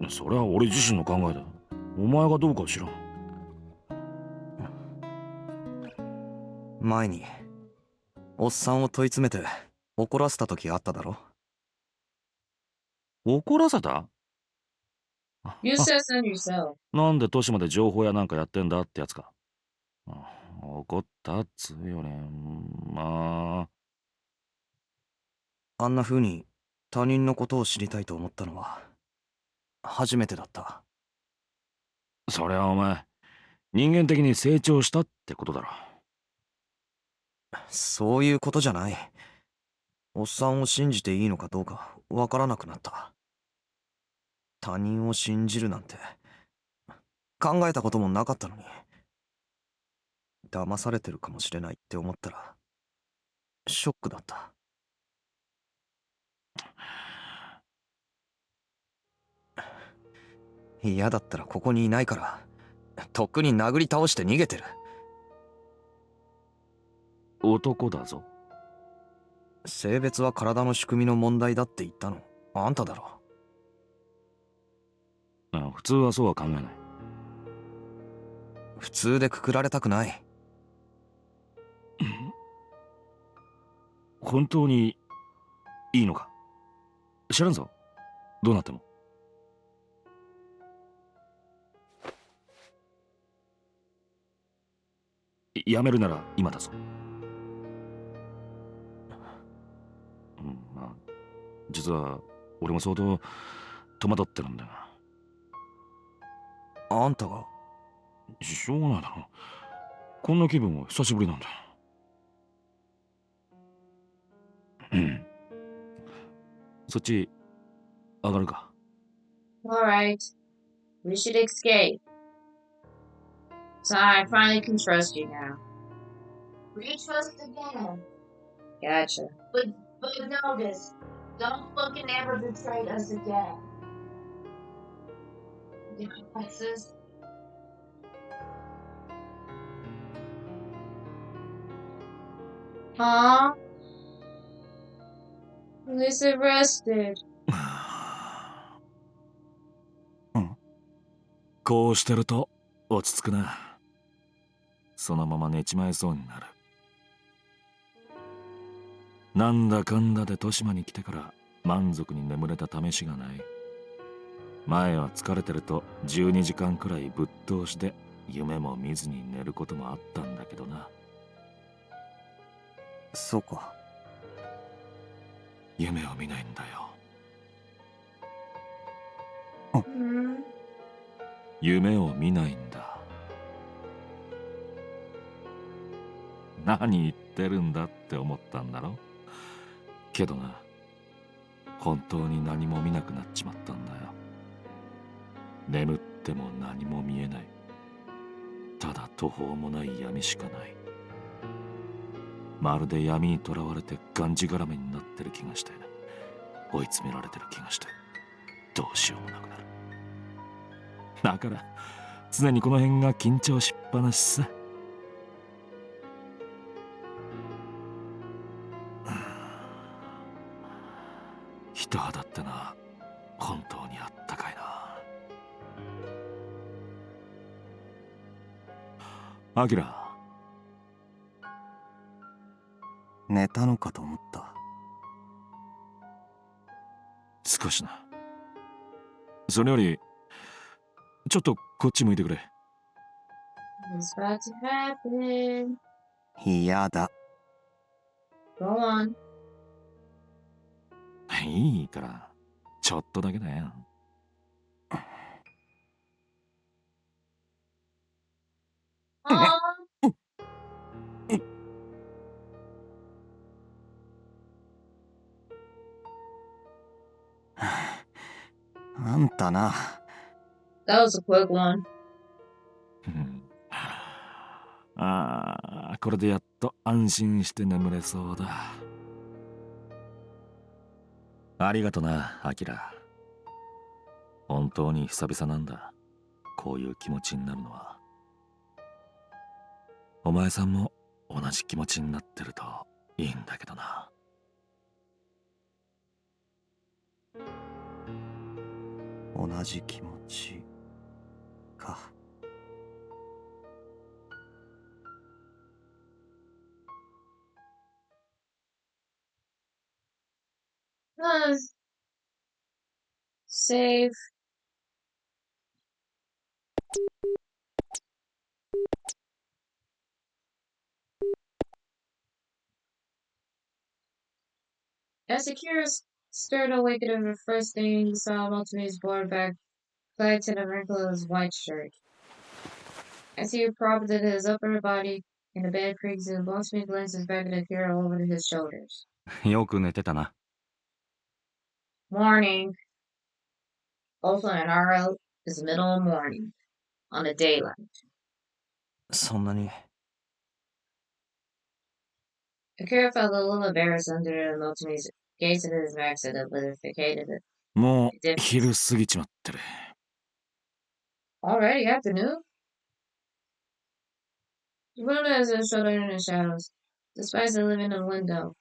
それは俺自身の考えだ。お前がどうか知らん。前におっさんを問い詰めて怒らせた時あっただろ。怒らせた？ You said so yourself. なんで都市まで情報屋なんかやってんだってやつか。怒ったっつうよね。まあんな風に他人のことを知りたいと思ったのは初めてだった。そりゃお前人間的に成長したってことだろ。そういうことじゃない。おっさんを信じていいのかどうかわからなくなった。他人を信じるなんて考えたこともなかったのに、騙されてるかもしれないって思ったらショックだった。嫌だったらここにいないからとっくに殴り倒して逃げてる。男だぞ。性別は体の仕組みの問題だって言ったのあんただろ。普通はそうは考えない。普通でくくられたくない。本当にいいのか知らんぞ。どうなっても。やめるなら今だぞ。まあ実は俺も相当戸惑ってるんだよ。あんたが？しょうがないだろ。こんな気分は久しぶりなんだ。そっち上がるか。 Alright. We should escape. So I finally can trust you now. Retrust again. Gotcha. But notice, don't fucking ever betray us again. You know, Texas. Huh? Police arrested. こうしてると落ち着くな。そのまま寝ちまいそうになる。なんだかんだで豊島に来てから満足に眠れた試しがない。前は疲れてると12時間くらいぶっ通しで夢も見ずに寝ることもあったんだけどな。そうか。夢を見ないんだよ。Hmm. 夢を見ないんだ。何言ってるんだって思ったんだろ。けどな、本当に何も見なくなっちまったんだよ。眠っても何も見えない。ただ途方もない闇しかない。まるで闇にとらわれてがんじがらめになってる気がして、追い詰められてる気がして、どうしようもなくなる。だから常にこの辺が緊張しっぱなしさ。人肌ってな、本当にあったかいな。アキラ、寝たのかと思った。少しな。それよりちょっとこっち向いてくれ。 It's about to happen. 嫌だ。Go on. いいからちょっとだけだよ。あんたな。That was a quick one. ああ、これでやっと安心して眠れそうだ。ありがとな、アキラ。本当に久々なんだ、こういう気持ちになるのは。お前さんも同じ気持ちになってるといいんだけどな。同じ気持ちか。Save. As Akira stared awake at him, the first thing he saw Motomi's board bag flagged to the wrinkle of his white shirt. As he propped his upper body in the bed creaks, and Motomi glances back at Akira over his shoulders. よく寝てたな。 Morning. Also in RL is middle of morning on a daylight. そんなに。Akira felt a little embarrassed under Motomi's gaze at his back that indicated it. もう昼過ぎちまってる。Already afternoon? The moon has a shoulder in the shadows. The spice of living in the window.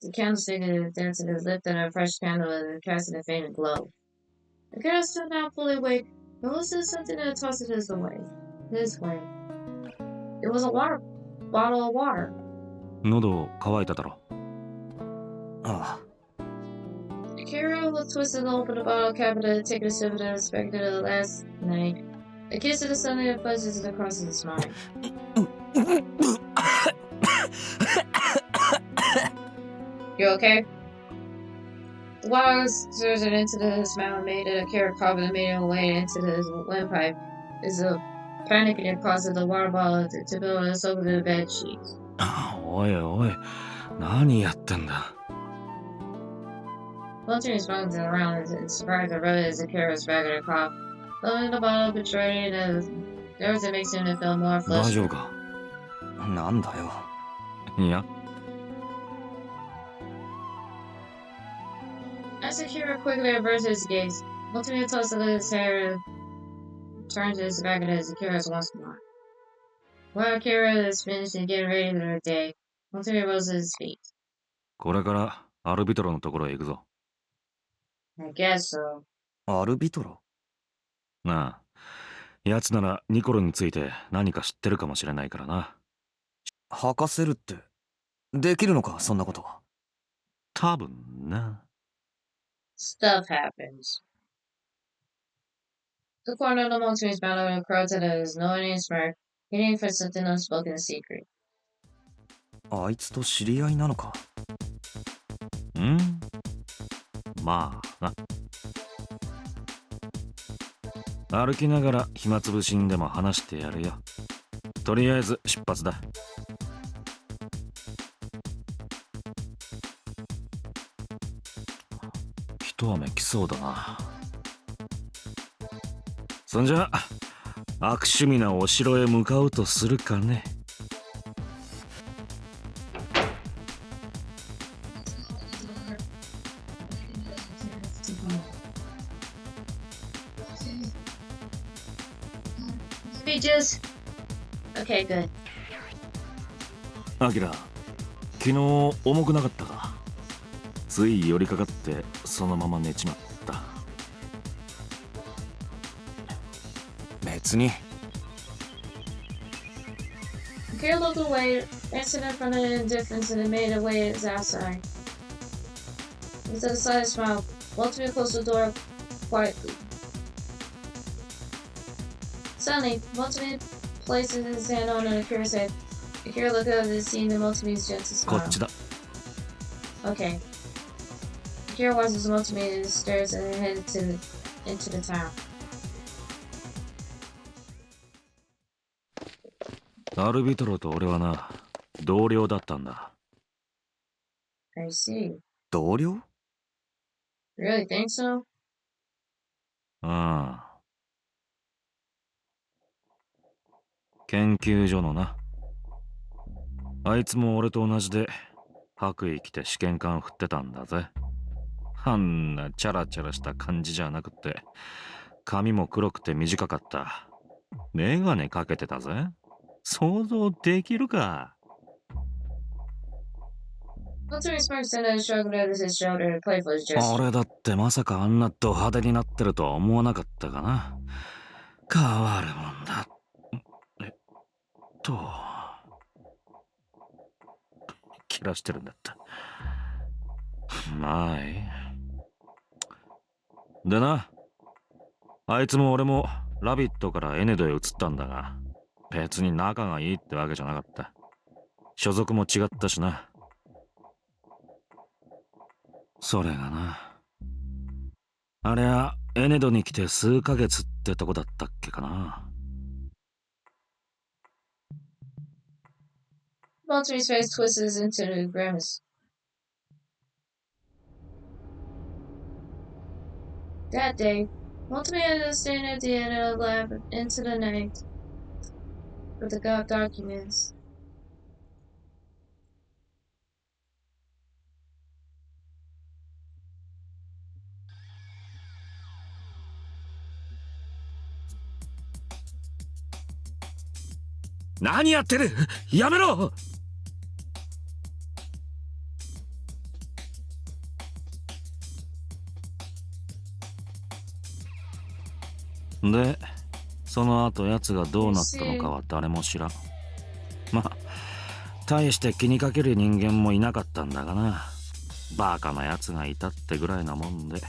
The candlestick is dancing his lifted a fresh candle and casting a faint glow. Akira is still not fully awake, but listened to something that tossed it his way. His way. It was a water bottle of water. 喉乾いただろ。ああ。Akira looked twisted and opened the bottle cabinet, taking a sip of the expected of last night. A kiss of the sun that buzzes across his mind. You okay? The water surged into his mouth and made it a Akira cough and made it way into his windpipe. As a panicking caused the water bottle to build and soak the bed sheets. おいおい、何やってんだ。Motomi spun around and surprised and rubbed as Akira's back at a cough. Filling the bottle betrayed as there was a makes him feel more 大 flushed. 丈夫か。なんだよ。いや、 As Akira quickly averted his gaze, Motomi tossed his hair and turned his back at his Akira's once more. While Akira is finished and getting ready for the day, Motomi rose to his feet. これからアルビトロのところへ行くぞ。I guess so. アルビトロ？なあ、奴ならニコルについて何か知ってるかもしれないからな。吐かせるって、できるのか、そんなこと。多分な。Stuff happens. The corner of the Motomi's mouth curled to his knowing and smirk, hitting for something unspoken secret. あいつと知り合いなのか。まあな。歩きながら暇つぶしにでも話してやるよ。とりあえず出発だ。一雨来そうだな。そんじゃ悪趣味なお城へ向かうとするかね。Speeches. Okay, good. アキラ、昨日重くなかったか？つい寄りかかってそのまま寝ちまった。別に。Akira looked away, answered in front of the indifference, and then made away his outside. With a slight smile, Walter closed the door quietly. Suddenly, Motomi placed his hand on Akira's head. Akira looked up and seen the Motomi's gentle こ smile. っちだ。 Okay. Akira watches Motomi and stares and then headed into the town. アルビトロと俺はな、同僚だったんだ。I see. 同僚？ Really think so? ああ。研究所のな。あいつも俺と同じで白衣着て試験管振ってたんだぜ。あんなチャラチャラした感じじゃなくって髪も黒くて短かった。メガネかけてたぜ。想像できるか？ Motomi smirks and then shrugged at his shoulder in a playful gesture. 俺だってまさかあんなド派手になってるとは思わなかったかな。変わるもんだ。切らしてるんだった。まあいい。でな、あいつも俺もラビットからエネドへ移ったんだが、別に仲がいいってわけじゃなかった。所属も違ったしな。それがな、あれはエネドに来て数ヶ月ってとこだったっけかな。Motomi's face twists into a grimace. That day, Motomi had to stand at the end of the lab into the night with the documents.「何やってる！やめろ！」で、その後奴がどうなったのかは誰も知らん。まあ、大して気にかける人間もいなかったんだがな。バカな奴がいたってぐらいなもんで。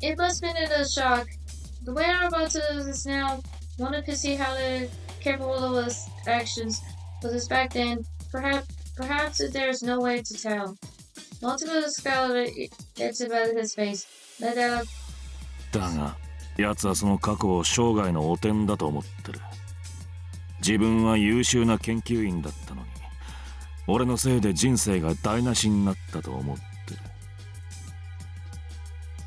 It must have been a shock. The way our about to is now, one could see how they're capable of his actions, but as back then, perhaps there's no way to tell. Multiple scowled into his face. No doubt. だが、奴はその過去を生涯の汚点だと思ってる。自分は優秀な研究員だったのに、俺のせいで人生が台無しになったと思って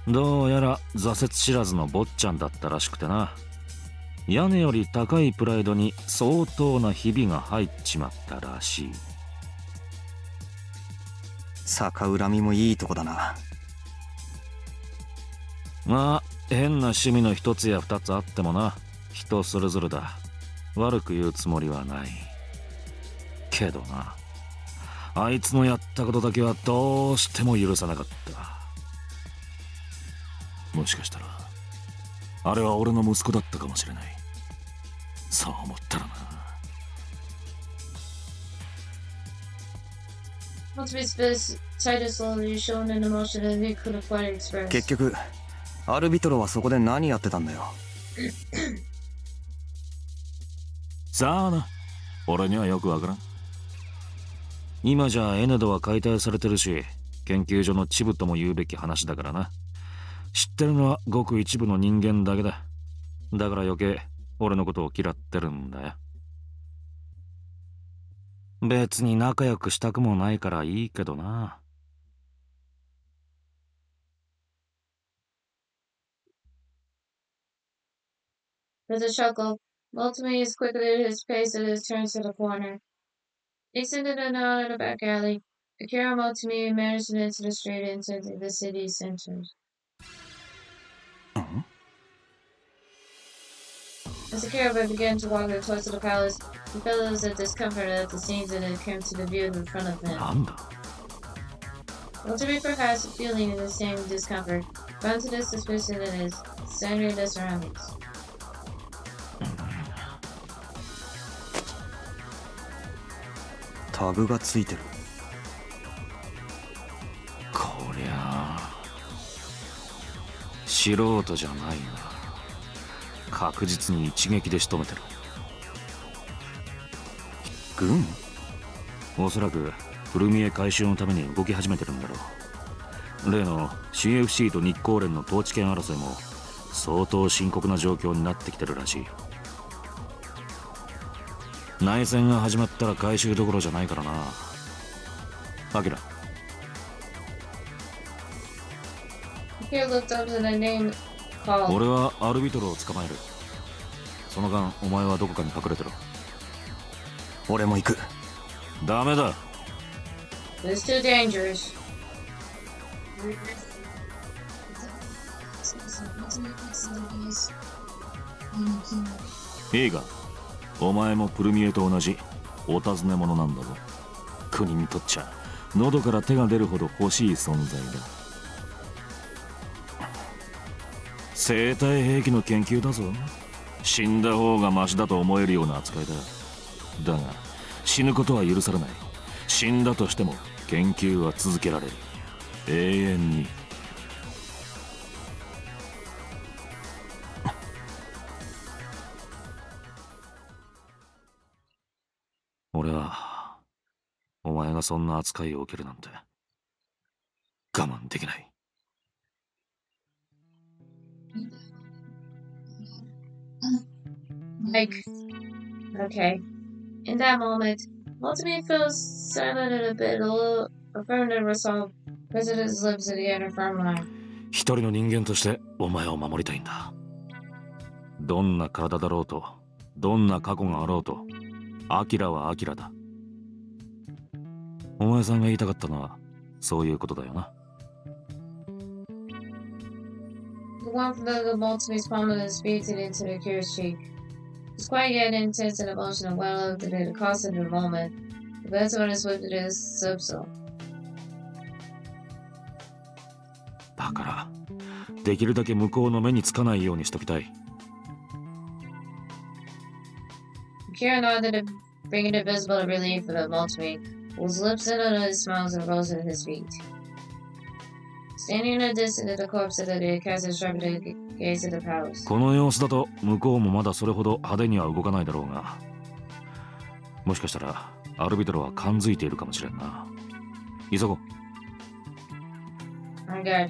る。どうやら挫折知らずの坊ちゃんだったらしくてな。屋根より高いプライドに相当なひびが入っちまったらしい。逆恨みもいいとこだな。まあ変な趣味の一つや二つあってもな、人それぞれだ。悪く言うつもりはない。けどな、あいつのやったことだけはどうしても許さなかった。もしかしたらあれは俺の息子だったかもしれない。そう思ったらな。Motomi's face tightened slowly, showing an emotion that he couldn't quite express. 結局アルビトロはそこで何やってたんだよ。さあな、俺にはよくわからん。今じゃエネドは解体されてるし、研究所のチブとも言うべき話だからな。知ってるのはごく一部の人間だけだ。だから余計俺のことを嫌ってるんだよ。別に仲良くしたくもないからいいけどな。With a chuckle, Motomi is quickened his pace as it turns to the corner. Descending and out of the back alley, Akira Motomi emerged into the street into the city center. As Akira began to walk towards the palace, he felt a discomfort at the scenes that had come to the view in front of him. なんだ Motomi, perhaps feeling the same discomfort, found to the suspicion in his studying the surroundings. タグがついてる。こりゃあ素人じゃないな。確実に一撃で仕留めてる。軍？おそらく古見え回収のために動き始めてるんだろう。例の CFC と日光連の統治権争いも相当深刻な状況になってきてるらしい。内戦が始まったら回収どころじゃないからな。アキラ。Akira looked up to the name called. 俺はアルビトルを捕まえる。その間、お前はどこかに隠れてろ。俺も行く。ダメだ。It's too dangerous. いいが、お前もプルミエと同じお尋ね者なんだぞ。国にとっちゃ喉から手が出るほど欲しい存在だ。生体兵器の研究だぞ。死んだ方がマシだと思えるような扱いだ。だが死ぬことは許されない。死んだとしても研究は続けられる。永遠に。俺はお前がそんな扱いを受けるなんて我慢できない。Like, okay. In that moment, Motomi feels silent and a bit, a little affirmative resolve pressing his lips to the end of firm line. 一人の人間としてお前を守りたいんだ。どんな体だろうと、どんな過去があろうと、アキラはアキラだ。お前さんが言いたかったのはそういうことだよな。The one from the Motomi's palm of his feet and into the Akira's cheek. It's quiet yet intense and emotional, well up to the cost of the moment. The best one is with his subsoul. だからできるだけ向こうの目につかないようにしときたい。Akira nodded, bringing a visible relief for the Motomi, whose lips and his smiles and rose at his feet. Standing in a distance at the corpse of the castle sharpened the gaze of the palace. この様子だと向こうもまだそれほど派手には動かないだろうが、もしかしたらアルビトロは感づいているかもしれんな。急ごう。I got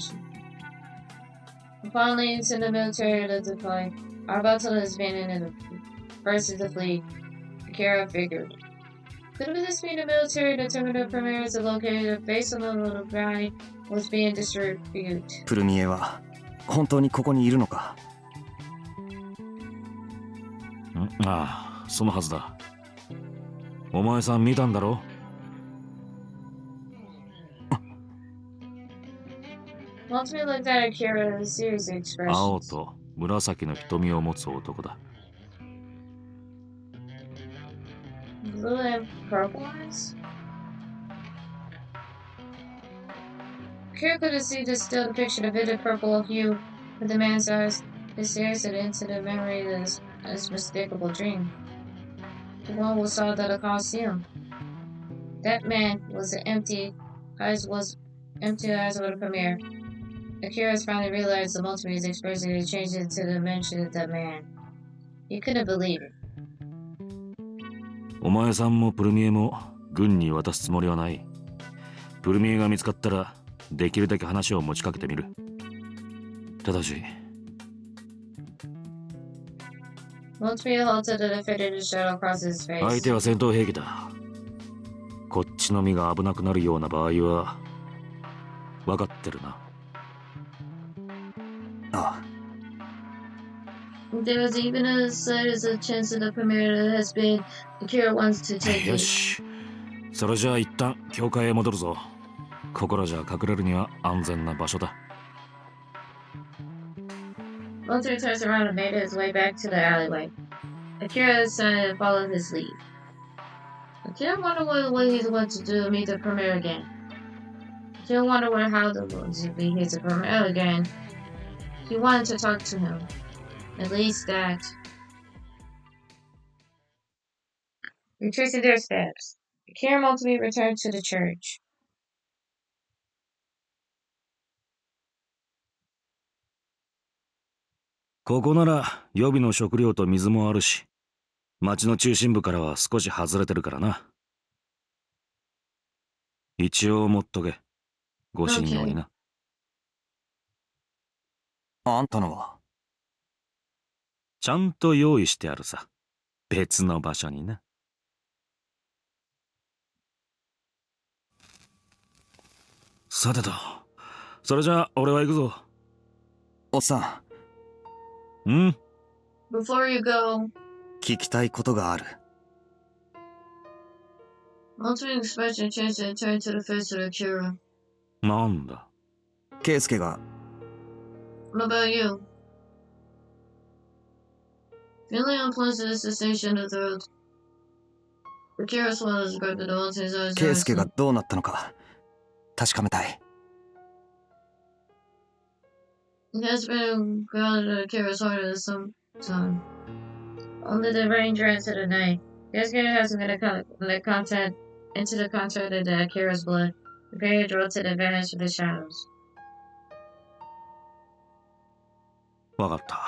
you. Upon leading to the military to deploy, our battle has been in the first to flee. Akira figured. Could this be the military determined the premiers to locate a base on the little brownie was being distributed? プルミエは本当にここにいるのか？ああ、そのはずだ。お前さん見たんだろ？Motomi looked at Akira with a serious expression. 青と紫の瞳を持つ男だ。Blue and purple ones? Akira couldn't see the still depiction of vivid purple hue with the man's eyes. It stares it into the memory of this unmistakable dream. The one who saw the Colosseum. That man was empty eyes with the premier. Akira finally realized the Motomi's expression had changed into the dimension of that man. He couldn't believe it. お前さんもプルミエも軍に渡すつもりはない。プルミエが見つかったらできるだけ話を持ちかけてみる。ただし Motomi halted and faded a shadow across his face. 相手は戦闘兵器だ。こっちの身が危なくなるような場合は分かってるな。ああ。There was even a slightest of chance that the premiere has been. Akira wants to take よ it. し。それじゃあ一旦教会へ戻るぞ。ここらじゃ隠れるには安全な場所だ。Walter turns around and made his way back to the alleyway. Akira decided to follow his lead. Akira wondered what he's going to do to meet the premiere again. Akira wondered how the to meet his premiere again. He wanted to talk to him. At least that. Retracing their steps, Akira and Motomi returned to the church. ここなら予備の食料と水もあるし、町の中心部からは少し外れてるからな。一応持っとけ。ご信用にな。あんたのはちゃんと用意してあるさ。別の場所にな。さてと、それじゃあ俺は行くぞ。おっさん？ Before you go, 聞きたいことがある。Motomi's expression changed and turned to the face of Akira. なんだ。ケイスケが What about you? Feeling unpleasant is the sensation of the Akira swallows grabbed the Motomi's eyes. ケイスケがどうなったのか確かめたい。It has been grounded Akira's heart at some time. Only the ranger into the night. Yasuke hasn't let contact into the contact of the Akira's blood. The prayer drove to the advantage of the shadows. わかった。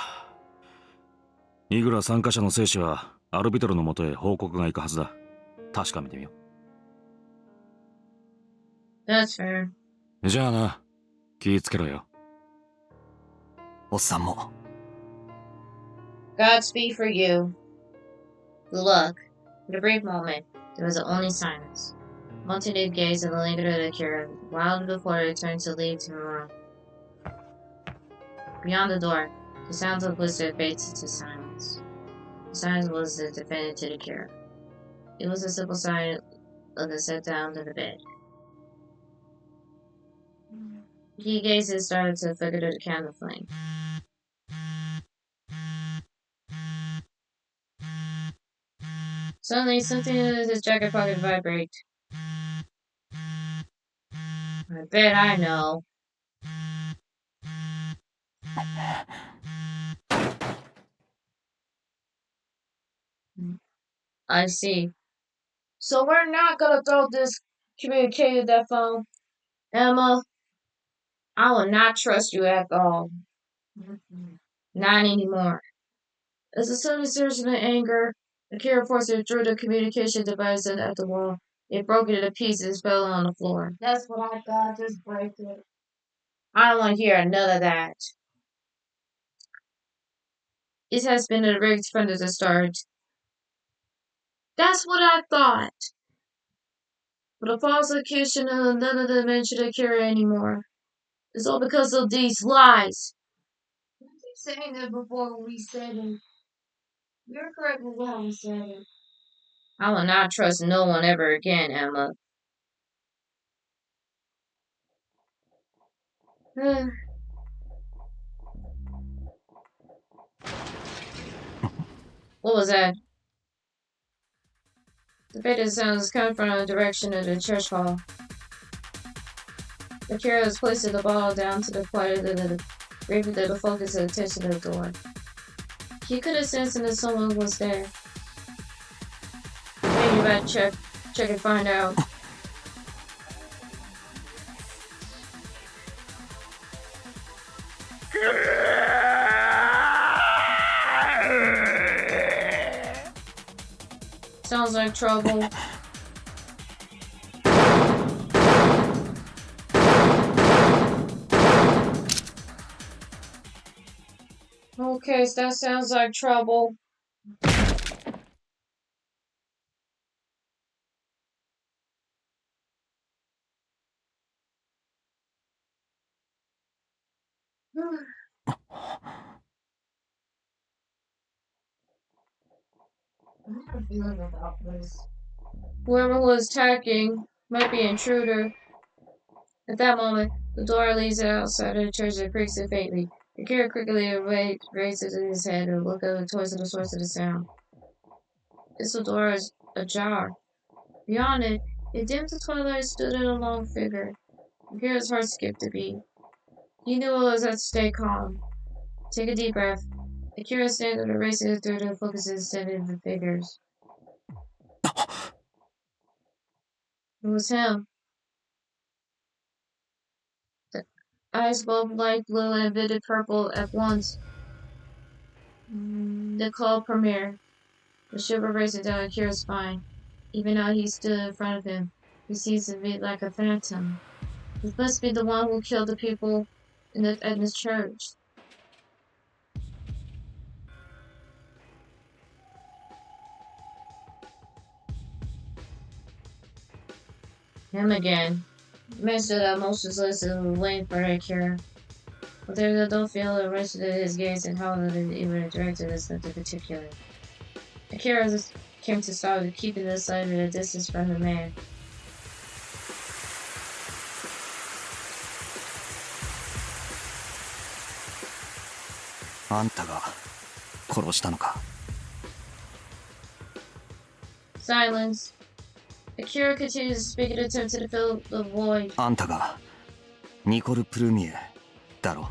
いくら参加者の生死はアルビトルのもとへ報告が行くはずだ。確かめてみよう。That's fair. じゃあな、気ぃつけろよ。おっさんも。Godspeed for you. Good luck. For a brief moment, there was only silence. Motomi gazed and lingered at Akira, while before it turned to leave the room. Beyond the door, the sounds of whisper faded into silence. The silence was the definitive to Akira. It was a simple sign of the set down to the bed. He gazed and started to flicker the candle flame. Suddenly, something in his jacket pocket vibrated. I bet I know. I see. So we're not gonna throw this communicator that phone. Emma, I will not trust you at all. Not anymore. As a sudden surge of anger, Akira forcibly threw the communication device at the wall. It broke into pieces and fell on the floor. That's what I thought. Just break it. I don't want to hear none of that. It has been a rigged from the start. That's what I thought. But a false accusation of none of them mentioned Akira anymore. It's all because of these lies. I keep saying that before we said it. You're correct with how we said it. I will not trust no one ever again, Emma. What was that? The fainted sounds come from the direction of the church hall. Akira was placing the ball down to the quiet of the bringing the focus of attention to the door. He could have sensed that someone was there. Maybe you better check and find out. Sounds like trouble. Okay, so that sounds like trouble. have a feeling about this. Whoever was attacking might be an intruder. At that moment, the door leads outside of the church and creaks faintly. Akira quickly raises his head and looks over towards the source of the sound. This door is ajar. Beyond it, a dim to twilight stood in a long figure. Akira's heart skipped a beat. He knew it was to stay calm. Take a deep breath. Akira stands and races through the focuses steady of the figures. It was him. The eyes both light blue and vivid purple at once. The call premiere. The shiver racing down Akira's spine. Even though he stood in front of him, he seems to be like a phantom. He must be the one who killed the people in the church. Him again. The man stood up motionless and was waiting for Akira. But there was no feeling arrested in his gaze and how it even directed us in particular. Akira came to stop with keeping the sight at a distance from the man. あんたが殺したのか。 Silence. Akira continues to speak in an attempt to fill the void. あんたがニコル・プルミエだろ。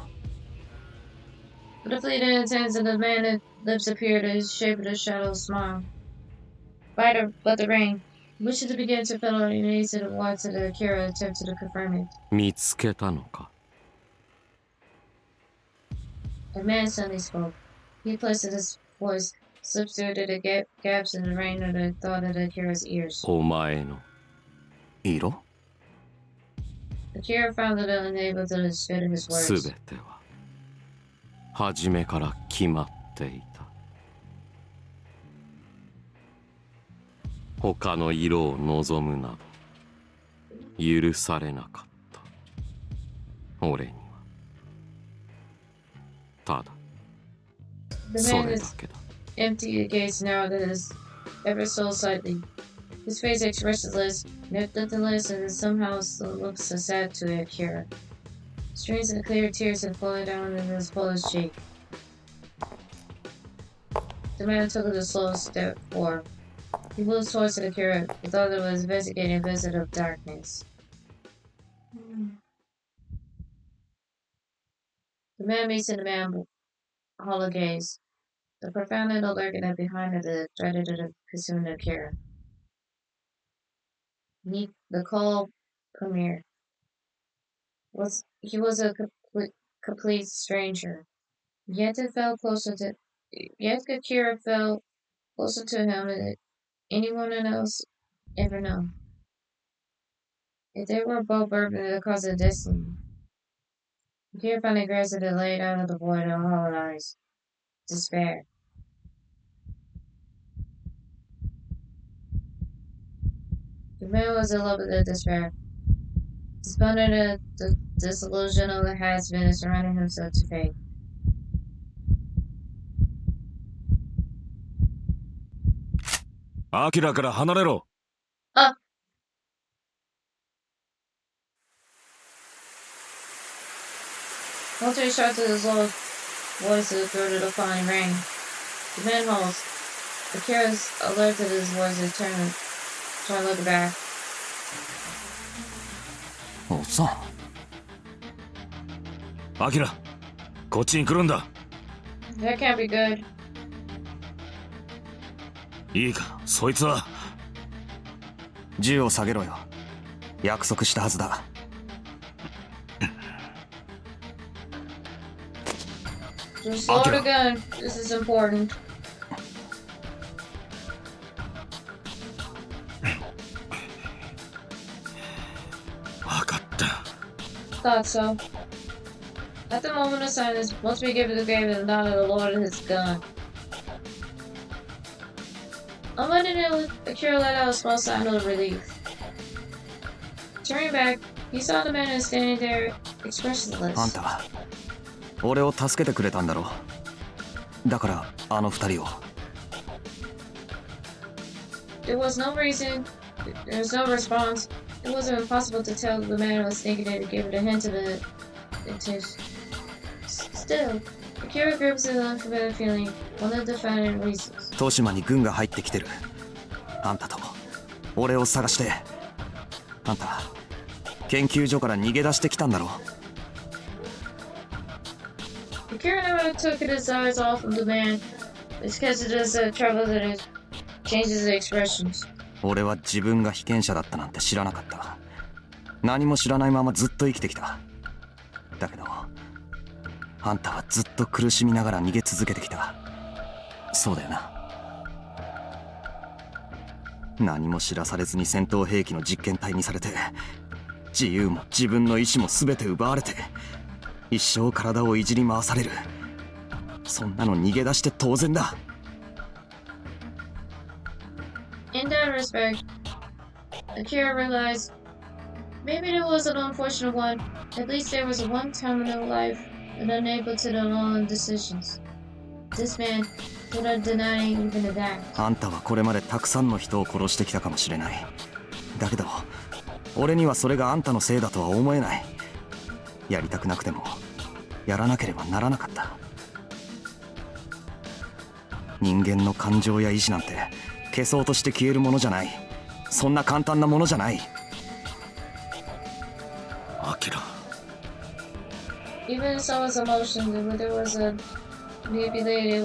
But the fleeting intense and the man's lips appeared in the shape of a shadow smile. But the rain, wishing to begin to fill on your knees and walked to the Akira attempted to confirm it. 見つけたのか。 The man suddenly spoke. He placed his voice, slipped through the gaps in the rain and the thought of Akira's ears. お前の 色 Akira found it unable to spit his す words. べては初めから決まっていた。他の色を望むなど許されなかった。俺にはただ The そ man れだ is けだ。 empty, gaze narrowed his ever so slightly. His face expressionless, nothingness, and somehow still looks so sad to Akira. Streams of clear tears had fallen down in his Polish cheek. The man took a slow step forward. He moved towards Akira, who thought it was investigating a visit of darkness. The man meets in the man hollow gaze. The profound and lurking that behind it dreaded to consume Akira. The call premiere. He was a complete stranger. Yet Akira felt closer to him than anyone else ever known. If they were both burdened because of destiny. Akira finally grasped it laid out of the void of hollow eyes. Despair. The man was in love with the despair. Despondent the disillusion of the has been surrounding himself to fate. Akira から離れろ。 Walter shouted his low voice through the falling rain. The man halts. Akira's alerted his voice and turned to look back. おっさん。アキラ、こっちに来るんだ。 That can't be good. いいか、そいつは。銃を下げろよ。約束したはずだ。Just load a gun. This is important. わかった。 Thought so. At the moment of silence, once we gave it the grave and nodded the Lord his gun. Unwittingly, Akira let out a small sign of relief. Turning back, he saw the man standing there, expressionless. あんた、俺を助けてくれたんだろ。だからあの二人を。There was no reason. There was no response. It wasn't impossible to tell the man was thinking it to give it a hint of the intention. Still, Akira grips his unfamiliar feeling, one of the defining reasons. 豊島に軍が入ってきてる。あんたと俺を探して。あんた研究所から逃げ出してきたんだろ。Akira never took his eyes off of the man. It's because it does trouble that it changes the expressions. 俺は自分が被験者だったなんて知らなかった。何も知らないままずっと生きてきた。だけどあんたはずっと苦しみながら逃げ続けてきた。そうだよな。何も知らされずに戦闘兵器の実験体にされて、自由も自分の意志も全て奪われて、一生体をいじり回される。そんなの逃げ出して当然だ。In that respect, Akira realized maybe it was an unfortunate one. At least there was one time in her life and unable to do own decisions. This man would not deny even a doubt. あんたはこれまでたくさんの人を殺してきたかもしれない。だけど俺にはそれがあんたのせいだとは思えない。やりたくなくてもやらなければならなかった。人間の感情や意志なんて消そうとして消えるものじゃない。そんな簡単なものじゃない。アキラ。 Even someone's emotions, if there was a manipulated,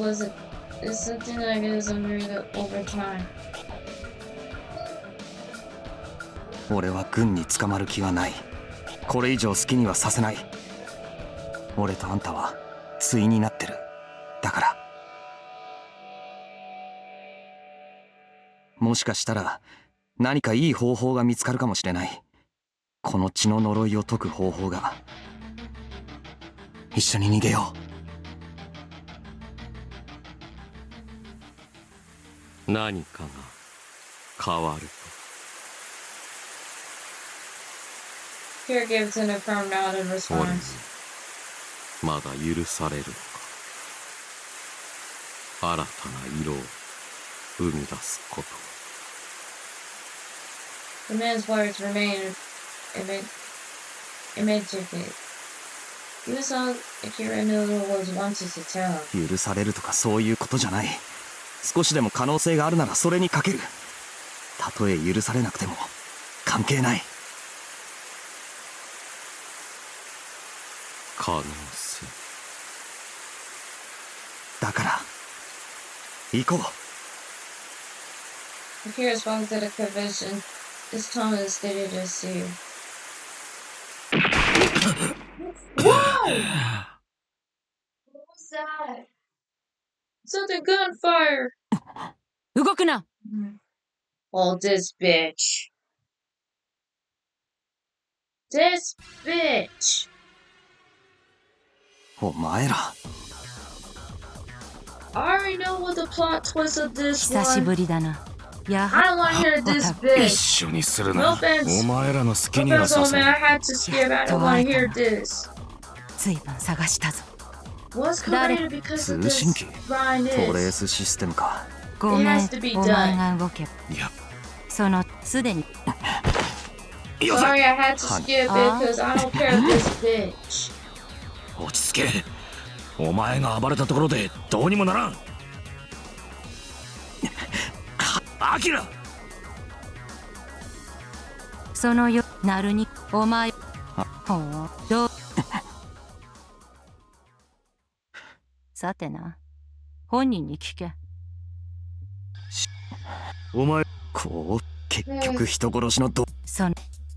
it's something like it is under over time. 俺は軍に捕まる気はない。これ以上好きにはさせない。俺とあんたは対になってる。だからもしかしたら何かいい方法が見つかるかもしれない。この血の呪いを解く方法が。一緒に逃げよう。何かが変わると。Here gives an affirm nod in 俺に response. まだ許されるのか。新たな色を生み出すこと。 The man's words remained immaculate. Even so, Akira knew what was wanted to tell. 許されるとかそういうことじゃない。少しでも可能性があるならそれにかける。たとえ許されなくても関係ない。可能性。だから行こう。Akira spoke to the convention. His tone is steady to see. Whoa! What was that? Something gunfire! 動くな。 Oh, this bitch. This bitch. お前ら I already know what the plot twist of this 久し one. ぶりだな。や I は don't want to hear this 一 bitch. 緒にする No な。 offense. お前らの好き No には offense, さ old せ man. な I い。 had to skip. I don't want to hear this. ずいぶん探したぞ。 What's Daddy. coming because of 通 this 信機 grind トレー is? スシステムか。ごめん、 has to be お前が動けば。いや、そのすでによせ。 Sorry, I had to skip it because I don't care this bitch. 落ち着け。お前が暴れたところでどうにもならん。アキラ。そのよなるにお前ほうどうさてな本人に聞け。お前こう結局人殺しのど。その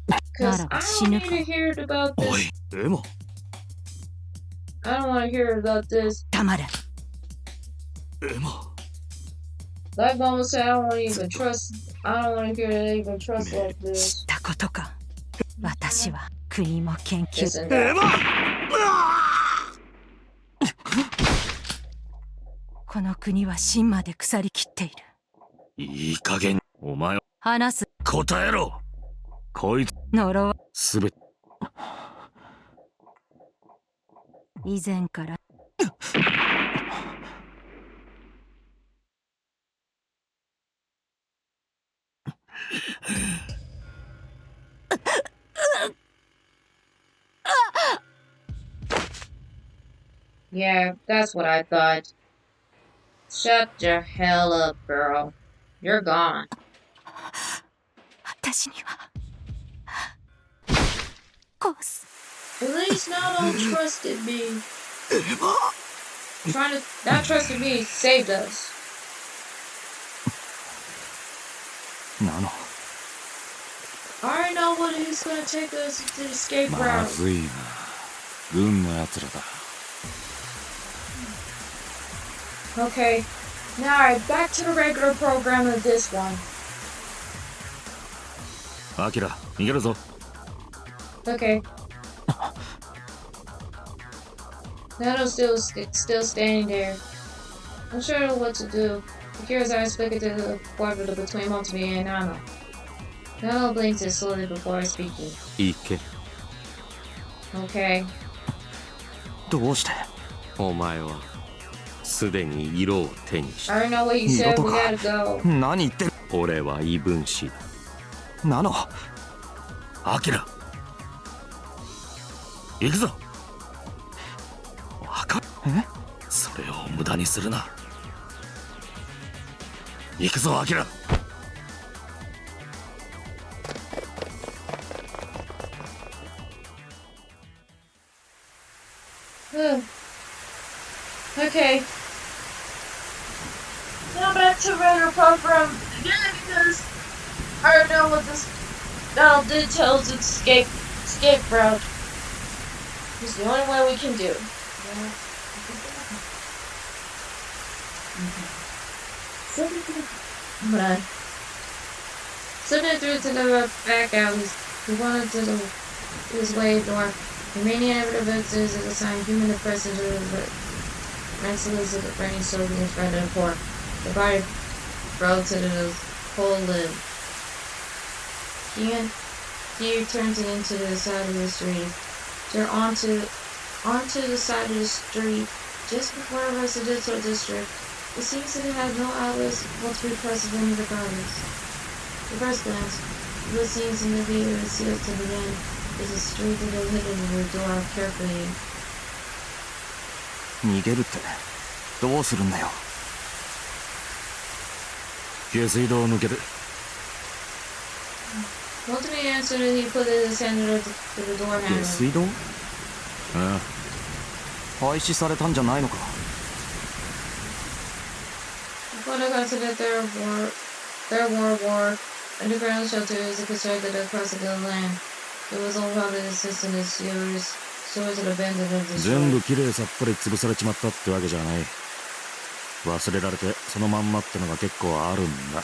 な Because ら I ば死 don't ぬ need か。 to hear about お this. いエモ。 I don't want to hear about this. たまれ。エモ。 Like Mama said, I don't want to even trust. I don't want to hear that even trust like 知 this. ったことか。私は国も研究 This and that. この国は芯まで腐りきっている。いい加減お前話す答えろ。こいつ呪わすべて以前から Yeah, that's what I thought. Shut the hell up, girl. You're gone. 私にはコース At least now don't trusted me. Trying to not trusting me saved us. ナノ I already know what he's gonna take us to the escape ま route. ずいな。軍のやつらだ。Okay. Now, alright, back to the regular program of this one. アキラ、逃げるぞ。Okay. Nano's still standing there. I'm sure what to do. The curious eyes flicker to the border between Motomi and Nano. Nano blinks it slowly before speaking. 行け。 Okay. どうしてお前はすでに色を手にし I た。 already know what you 二度 said. と We か gotta go. 何言ってる俺は異分子だ。ナノアキラ。行くぞ。わかえそれを無駄にするな。行くぞ、アキラ。Okay. Now back to regular program again because I already know what this did tell us to escape route. It's the only way we can do. Hold on. Slipping through to the back alleys, he wanted to his way door. The many evidence is assigned human oppressors to the excellence of the burning soldiers in front of the poor. The body broke to the whole limb. He turns it into the side of the street. They're onto the side of the street just before a residential district. It seems that it had no outlets once we press any regardless. The first glance, what seems in the view is sealed to the end is a street that is hidden in the door carefully. 逃げるってどうするんだよ 下水道を抜ける。 Motomi answered and he put his hand to the door 下 handle. 水道あ廃止されたんじゃないのか Before the comes to the Third World War, underground shelter is constructed across the land. It was all about the assistance of sewers and abandoned and 全 destroyed. 部きれいさっぱり潰されちまったってわけじゃない。忘れられてそのまんまってのが結構あるんだ。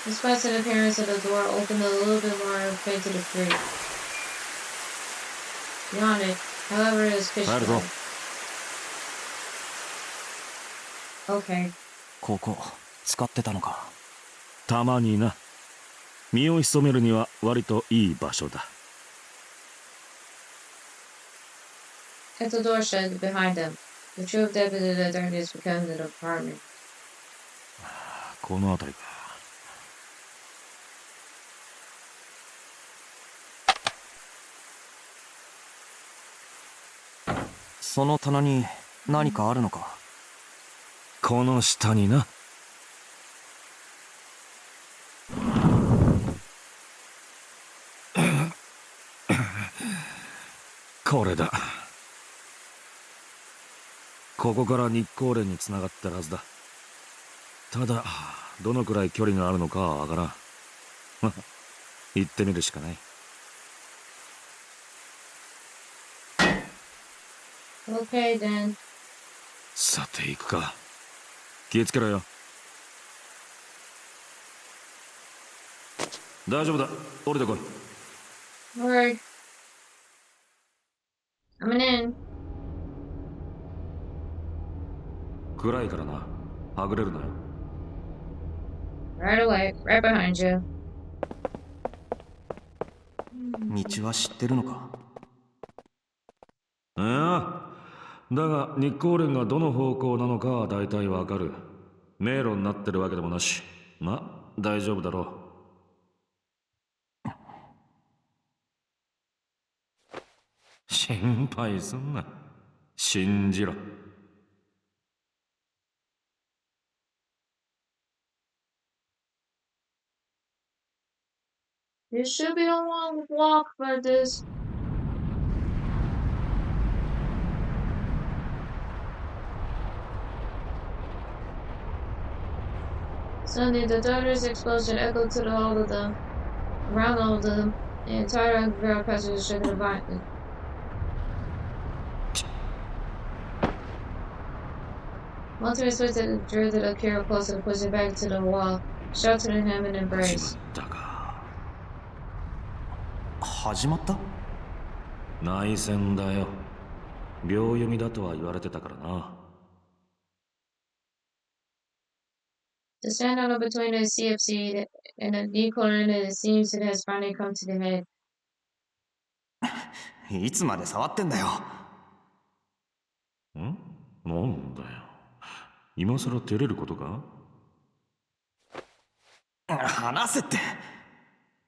Despite the appearance of the door opened a little bit more and fed to the street. Beyond it, however, is pitch Right, black. Okay. ここ使ってたのかたまにな。身を潜めるには割といい場所だ。 As the door shut behind them, the troop deputed the darkness becomes an apartment. この辺りか。 その棚に何かあるのかこの下にな。これだ。ここから日光連につながってるはずだ。ただどのくらい距離があるのかはわからん。行ってみるしかない。 Okay then. さて行くか。気をつけろよ。大丈夫だ。降りてこい。 Alright. Coming in. 暗いからな。はぐれるなよ。 Right away. Right behind you. 道は知ってるのかああ。だが日光連がどの方向なのかは大体わかる。迷路になってるわけでもなし。まあ大丈夫だろう。心配すんな。信じろ。You should be a long walk for this. Suddenly, the thunderous explosion echoed to the whole of them. Around all of them, the entire underground passage was shaken violently. Motomi expected and drew the Akira closer, pushing back to the wall, sheltering him in an 始 embrace. まったか。始まった？内戦だよ。秒読みだとは言われてたからな。The standoff between the CFC and the decoder, it seems it has finally come to the head. いつまで触ってんだよ。ん？なんだよ。今さら照れることか？話せって。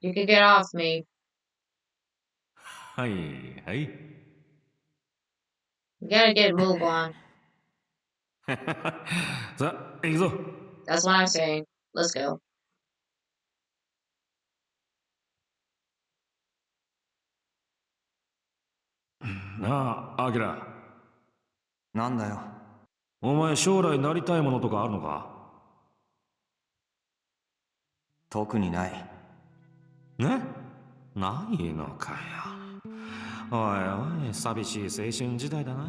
You can get off me. はいはい。You gotta get a move on. さあ、行くぞ。That's what I'm saying. Let's go. なあ、アキラ。なんだよ。お前将来なりたいものとかあるのか？特にない。ね？ないのかよ。おいおい、寂しい青春時代だな。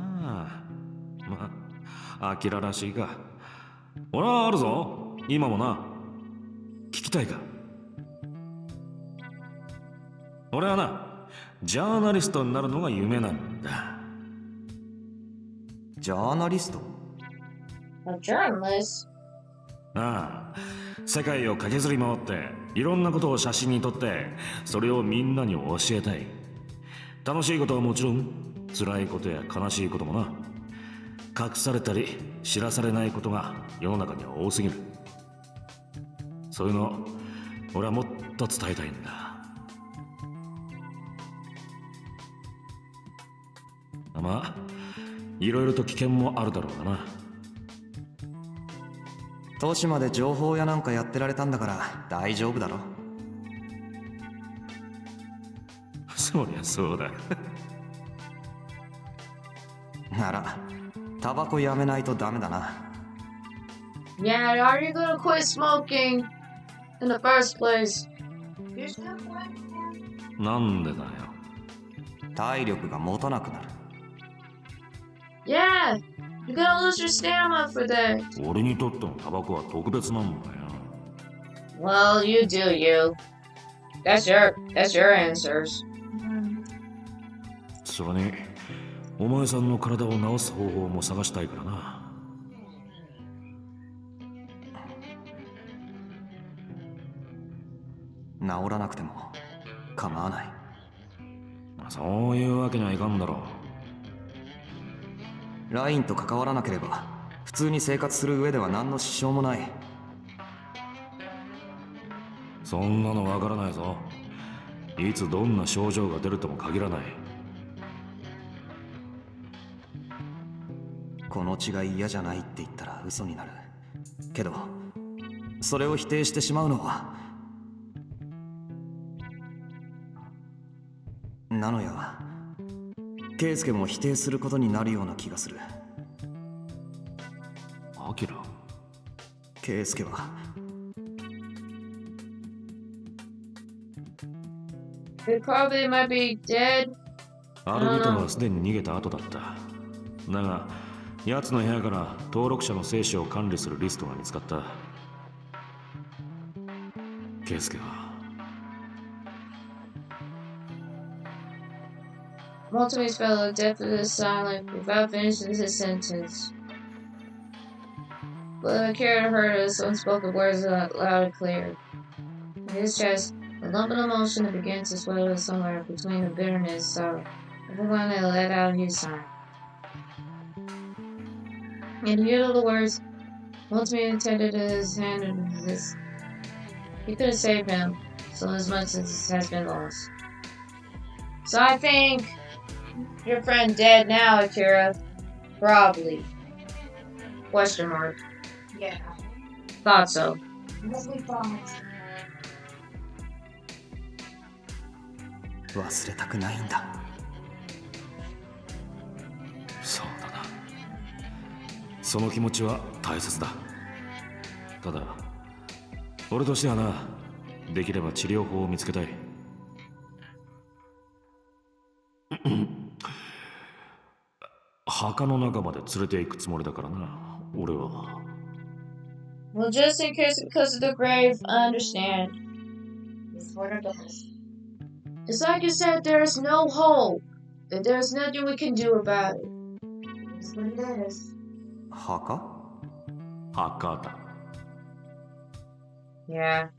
まあ、アキラらしいか。俺はあるぞ。今もな。聞きたいか？俺はな、ジャーナリストになるのが夢なんだ。ジャーナリスト？ A journalist? ああ、世界を駆けずり回っていろんなことを写真に撮ってそれをみんなに教えたい。楽しいことはもちろん辛いことや悲しいこともな。隠されたり知らされないことが世の中には多すぎる。そういうの俺はもっと伝えたいんだ。まあいろいろと危険もあるだろうがな。都市まで情報屋なんかやってられたんだから大丈夫だろ。そりゃそうだ。ならタバコやめないとダメだな。Yeah, are you gonna quit smoking in the first place? You're still playing? なんでだよ。体力が持たなくなる。Yeah, you're gonna lose your stamina for that. 俺にとってのタバコは特別なんだよ。Well, you do you. That's your answers. それにお前さんの体を治す方法も探したいからな。治らなくても構わない。そういうわけにはいかんだろう。ラインと関わらなければ普通に生活する上では何の支障もない。そんなのわからないぞ。いつどんな症状が出るとも限らない。この血が嫌じゃないって言ったら嘘になるけど、それを否定してしまうのはなのや圭介も否定することになるような気がする。アキラ、圭介はThey probably might be dead. アルビトはすでに逃げた後だった。だが奴の部屋から登録者の生死を管理するリストが見つかった。圭介はMotomi's fellow deathly silent without finishing his sentence. But Akira heard his unspoken words loud and clear. In his chest, a lump of emotion that began to swell somewhere between the bitterness and sorrow. Everyone had let out his sigh. In the middle of the words, Motomi intended his hand in his. He couldn't save him, so as much as has been lost. So I think Your friend dead now, Akira. Probably. Question mark. Yeah. Thought so. What we thought. 忘れたくないんだ。そうだな。その気持ちは大切だ。ただ俺としてはな、できれば治療法を見つけたい。墓の中まで連れて行くつもりだからな、俺は。Well, just in case because of the grave, I understand. It's what it does. It's like you said, there's no hope. And there's nothing we can do about it. It's what it is. 墓？墓だ。Yeah.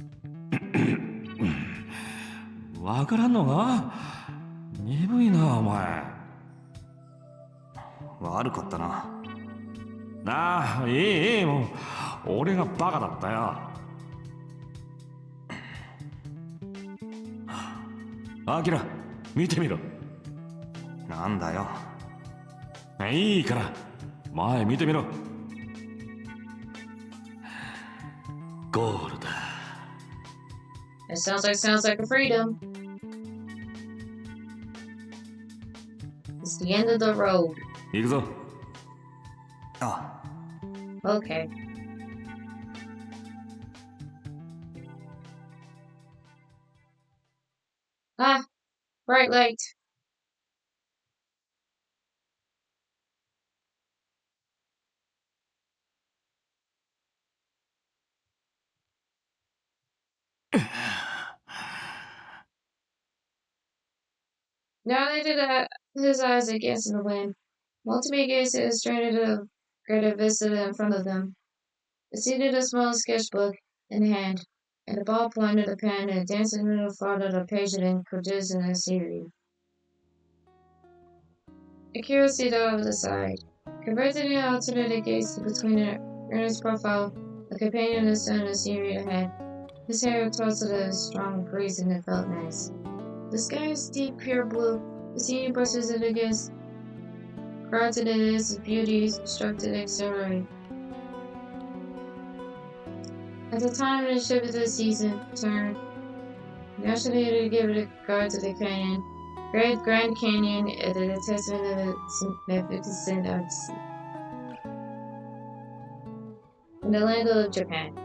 わからんのか？鈍いな、お前。悪かったな。ああ、いい、もう。俺がバカだったよ。アキラ、見てみろ。なんだよ。いいから、前見てみろ。ゴールだ。It sounds like a freedom. It's the end of the road. 行くぞ。あ、Okay. Ah, bright light. Now they did his eyes against in the wind. Motomi gazed at a stranded of greater vista in front of them. Seated a small sketchbook in hand, and a ballpoint and a pen, and dancing in the front of the page and producing a series. Akira seated over the side. Converting an alternate gaze between an earnest profile, a companion and sun, and a scenery ahead. His hair tossed a strong breeze and it felt nice. The sky is deep, pure blue. The scene brushes it against, granted it is beauty struck to accelerate. At the time of the shift of the season turned, naturally to give it a guard to the canyon. Great Grand Canyon is a testament of its magnificent arts. In the land of Japan,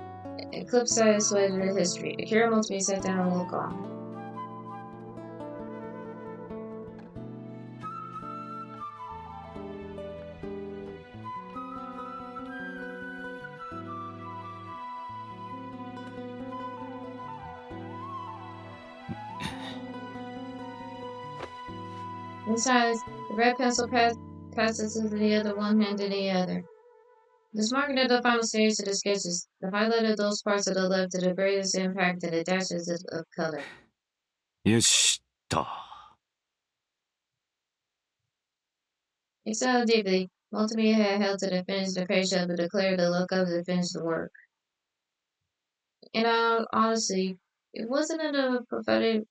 eclipse size swayed in history. Akira Motomi sat down and woke off. In silence, the red pencil passes to the other one hand to the other. This marking of the final stage of the sketches, the highlight of those parts of the left to the greatest impact to the dashes of color. よしと。Exhaled deeply, Motomi had held to the finish the page up to declare the look of the finished work. And honestly, it wasn't a prophetic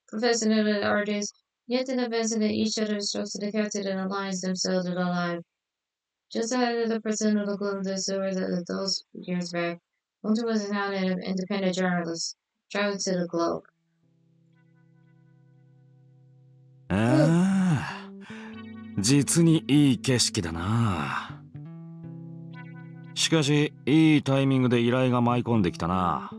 professing of the artist, yet the events in each other's strokes detected and aligns themselves with alive. Just ahead of the percent of the gloom of the sewers of those years back, Motomi was now an independent journalist, traveling to the globe. ああ、実にいい景色だな。しかしいいタイミングで依頼が舞い込んできたな。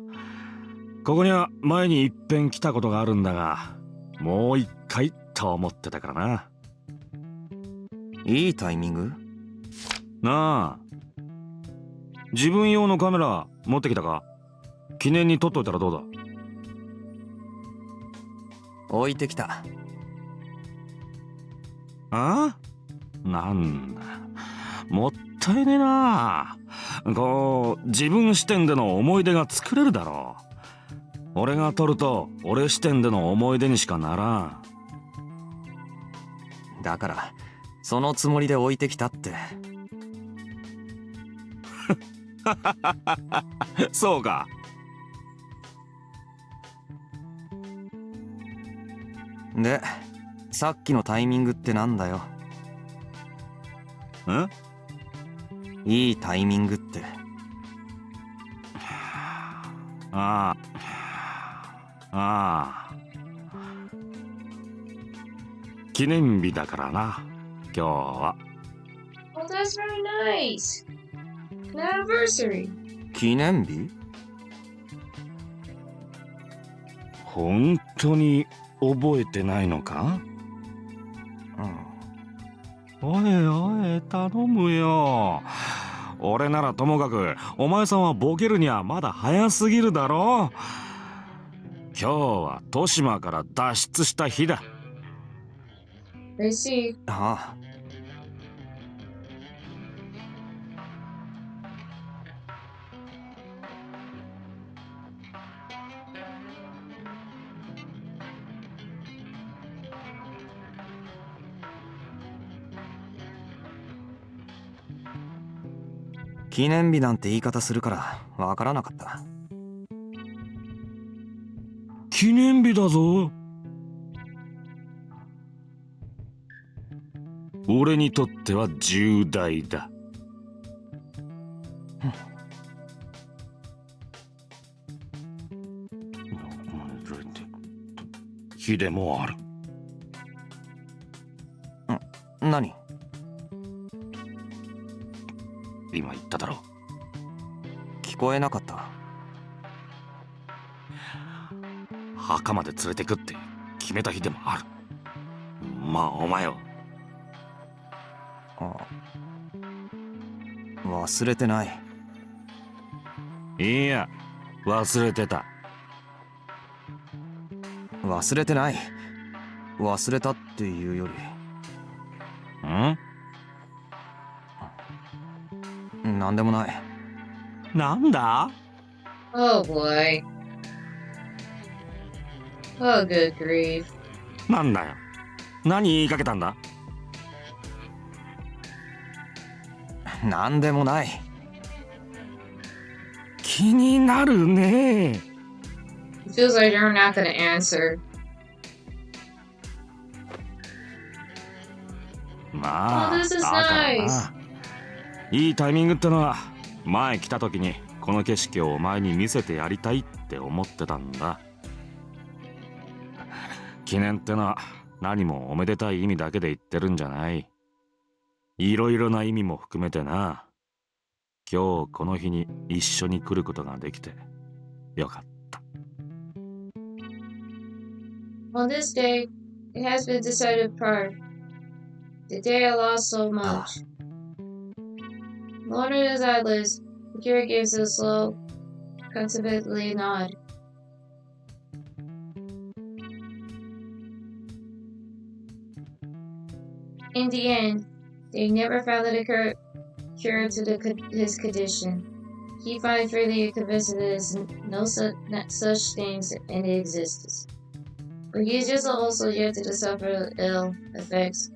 ここには前に一遍来たことがあるんだが、もう一回と思ってたからな。いいタイミング？なあ、自分用のカメラ持ってきたか？記念に撮っといたらどうだ？置いてきた。あ？なんだ、もったいねえな。こう自分視点での思い出が作れるだろう。俺が撮ると俺視点での思い出にしかならん。だからそのつもりで置いてきたって。そうか。で、さっきのタイミングってなんだよ。ん？いいタイミングって。ああ。記念日だからな、今日は。Oh, that's very nice. An anniversary. 記念日？本当に覚えてないのか？おいおい、頼むよ。俺ならともかく、お前さんはボケるにはまだ早すぎるだろ。今日は豊島から脱出した日だ。I see. ああ。記念日なんて言い方するからわからなかった。記念日だぞ。俺にとっては重大だ。日でもある。何？今言っただろ。聞こえなかった。墓まで連れてくって決めた日でもある。まあお前を。忘れてない。いや、忘れてた。忘れてない。忘れたっていうより。なんでもない。なんだ？ Oh boy. Oh, good grief. なんだよ。何言いかけたんだ？なんでもない。気になるね。It feels like you're not gonna answer. まあ、 Oh, this is だから nice. な。いいタイミングってのは、前来た時にこの景色をお前に見せてやりたいって思ってたんだ。記念ってのは何もおめでたい意味だけで言ってるんじゃない。いろいろな意味も含めてな。今日この日に一緒に来ることができてよかった。On this day, it has been decided prior. The day I lost so much. Longer as I lives, Akira gives a slow, contemplatively nod. In the end, they never found a cure to his condition. He finally freely convinced that there is no such things in existence. But he is just also yet to suffer ill effects.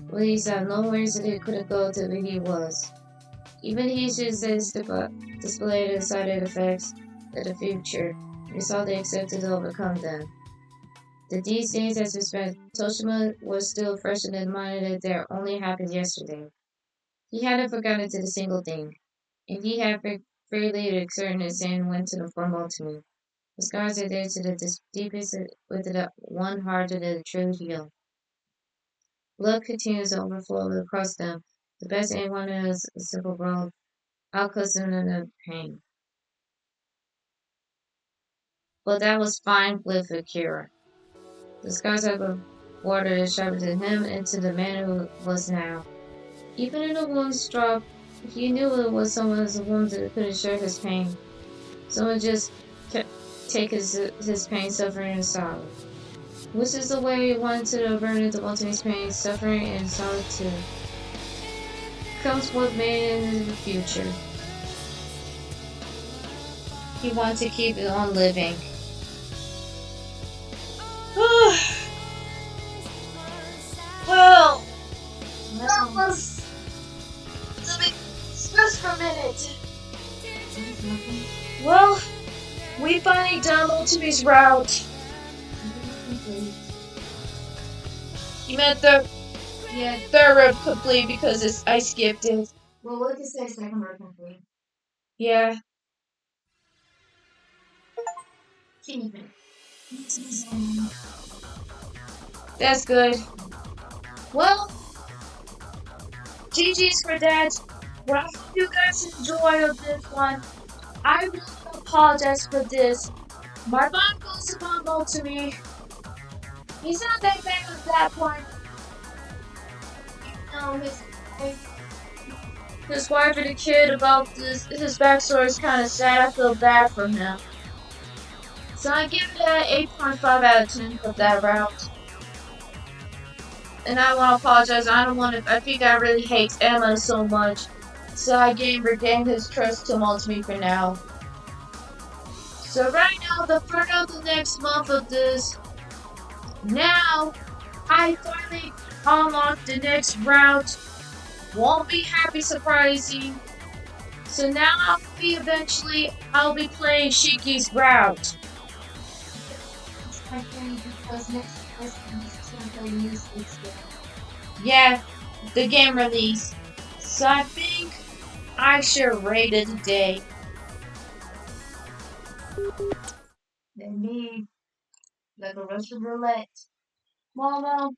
Well, he saw no ways that he could go to where he was. Even he should display the side effects of the future. We saw they accepted to overcome them. The these days as we spent, Toshima was still fresh in the mind that they only happened yesterday. He hadn't forgotten to the single thing, and he had freely exerted his hand went to inform Motomi. The scars are there to the deepest with the one heart of the true heal. Love continues to overflow across them. The best anyone is a simple world, accustomed to the pain. But that was fine with Akira. The scars of the water that sharpened him into the man who was now. Even in the wound's drop, he knew it was someone's wound that could share his pain. Someone just kept take his pain, suffering, and sorrow. Which is the way he wanted to burn into Motomi's pain, suffering, and sorrow too. Comes what made in the future. He wanted to keep it on living. Well, that was a big stress for a minute. Well, we finally done Motomi's route. You meant the third road complete because I skipped it. Well, what is say second road complete? Yeah. Keep it. That's good. Well, GG's for that. Well, I hope you guys enjoyed this one. I really apologize for this. My mind goes upon Motomi. He's not that bad at that point. No, his wife and a kid about his backstory is kind of sad. I feel bad for him. So I give it an 8.5 out of 10 for that route. And I want to apologize. I think I really hate Emma so much. So I regained his trust to Motomi for now. So right now, the part of the next month of this, now I finally unlocked the next route. Won't be happy surprising. So now I'll be playing Shiki's route. Because next question is going to use this game. Yeah, the game release. So I think I should rate it today. Then be like a Russian roulette. Well,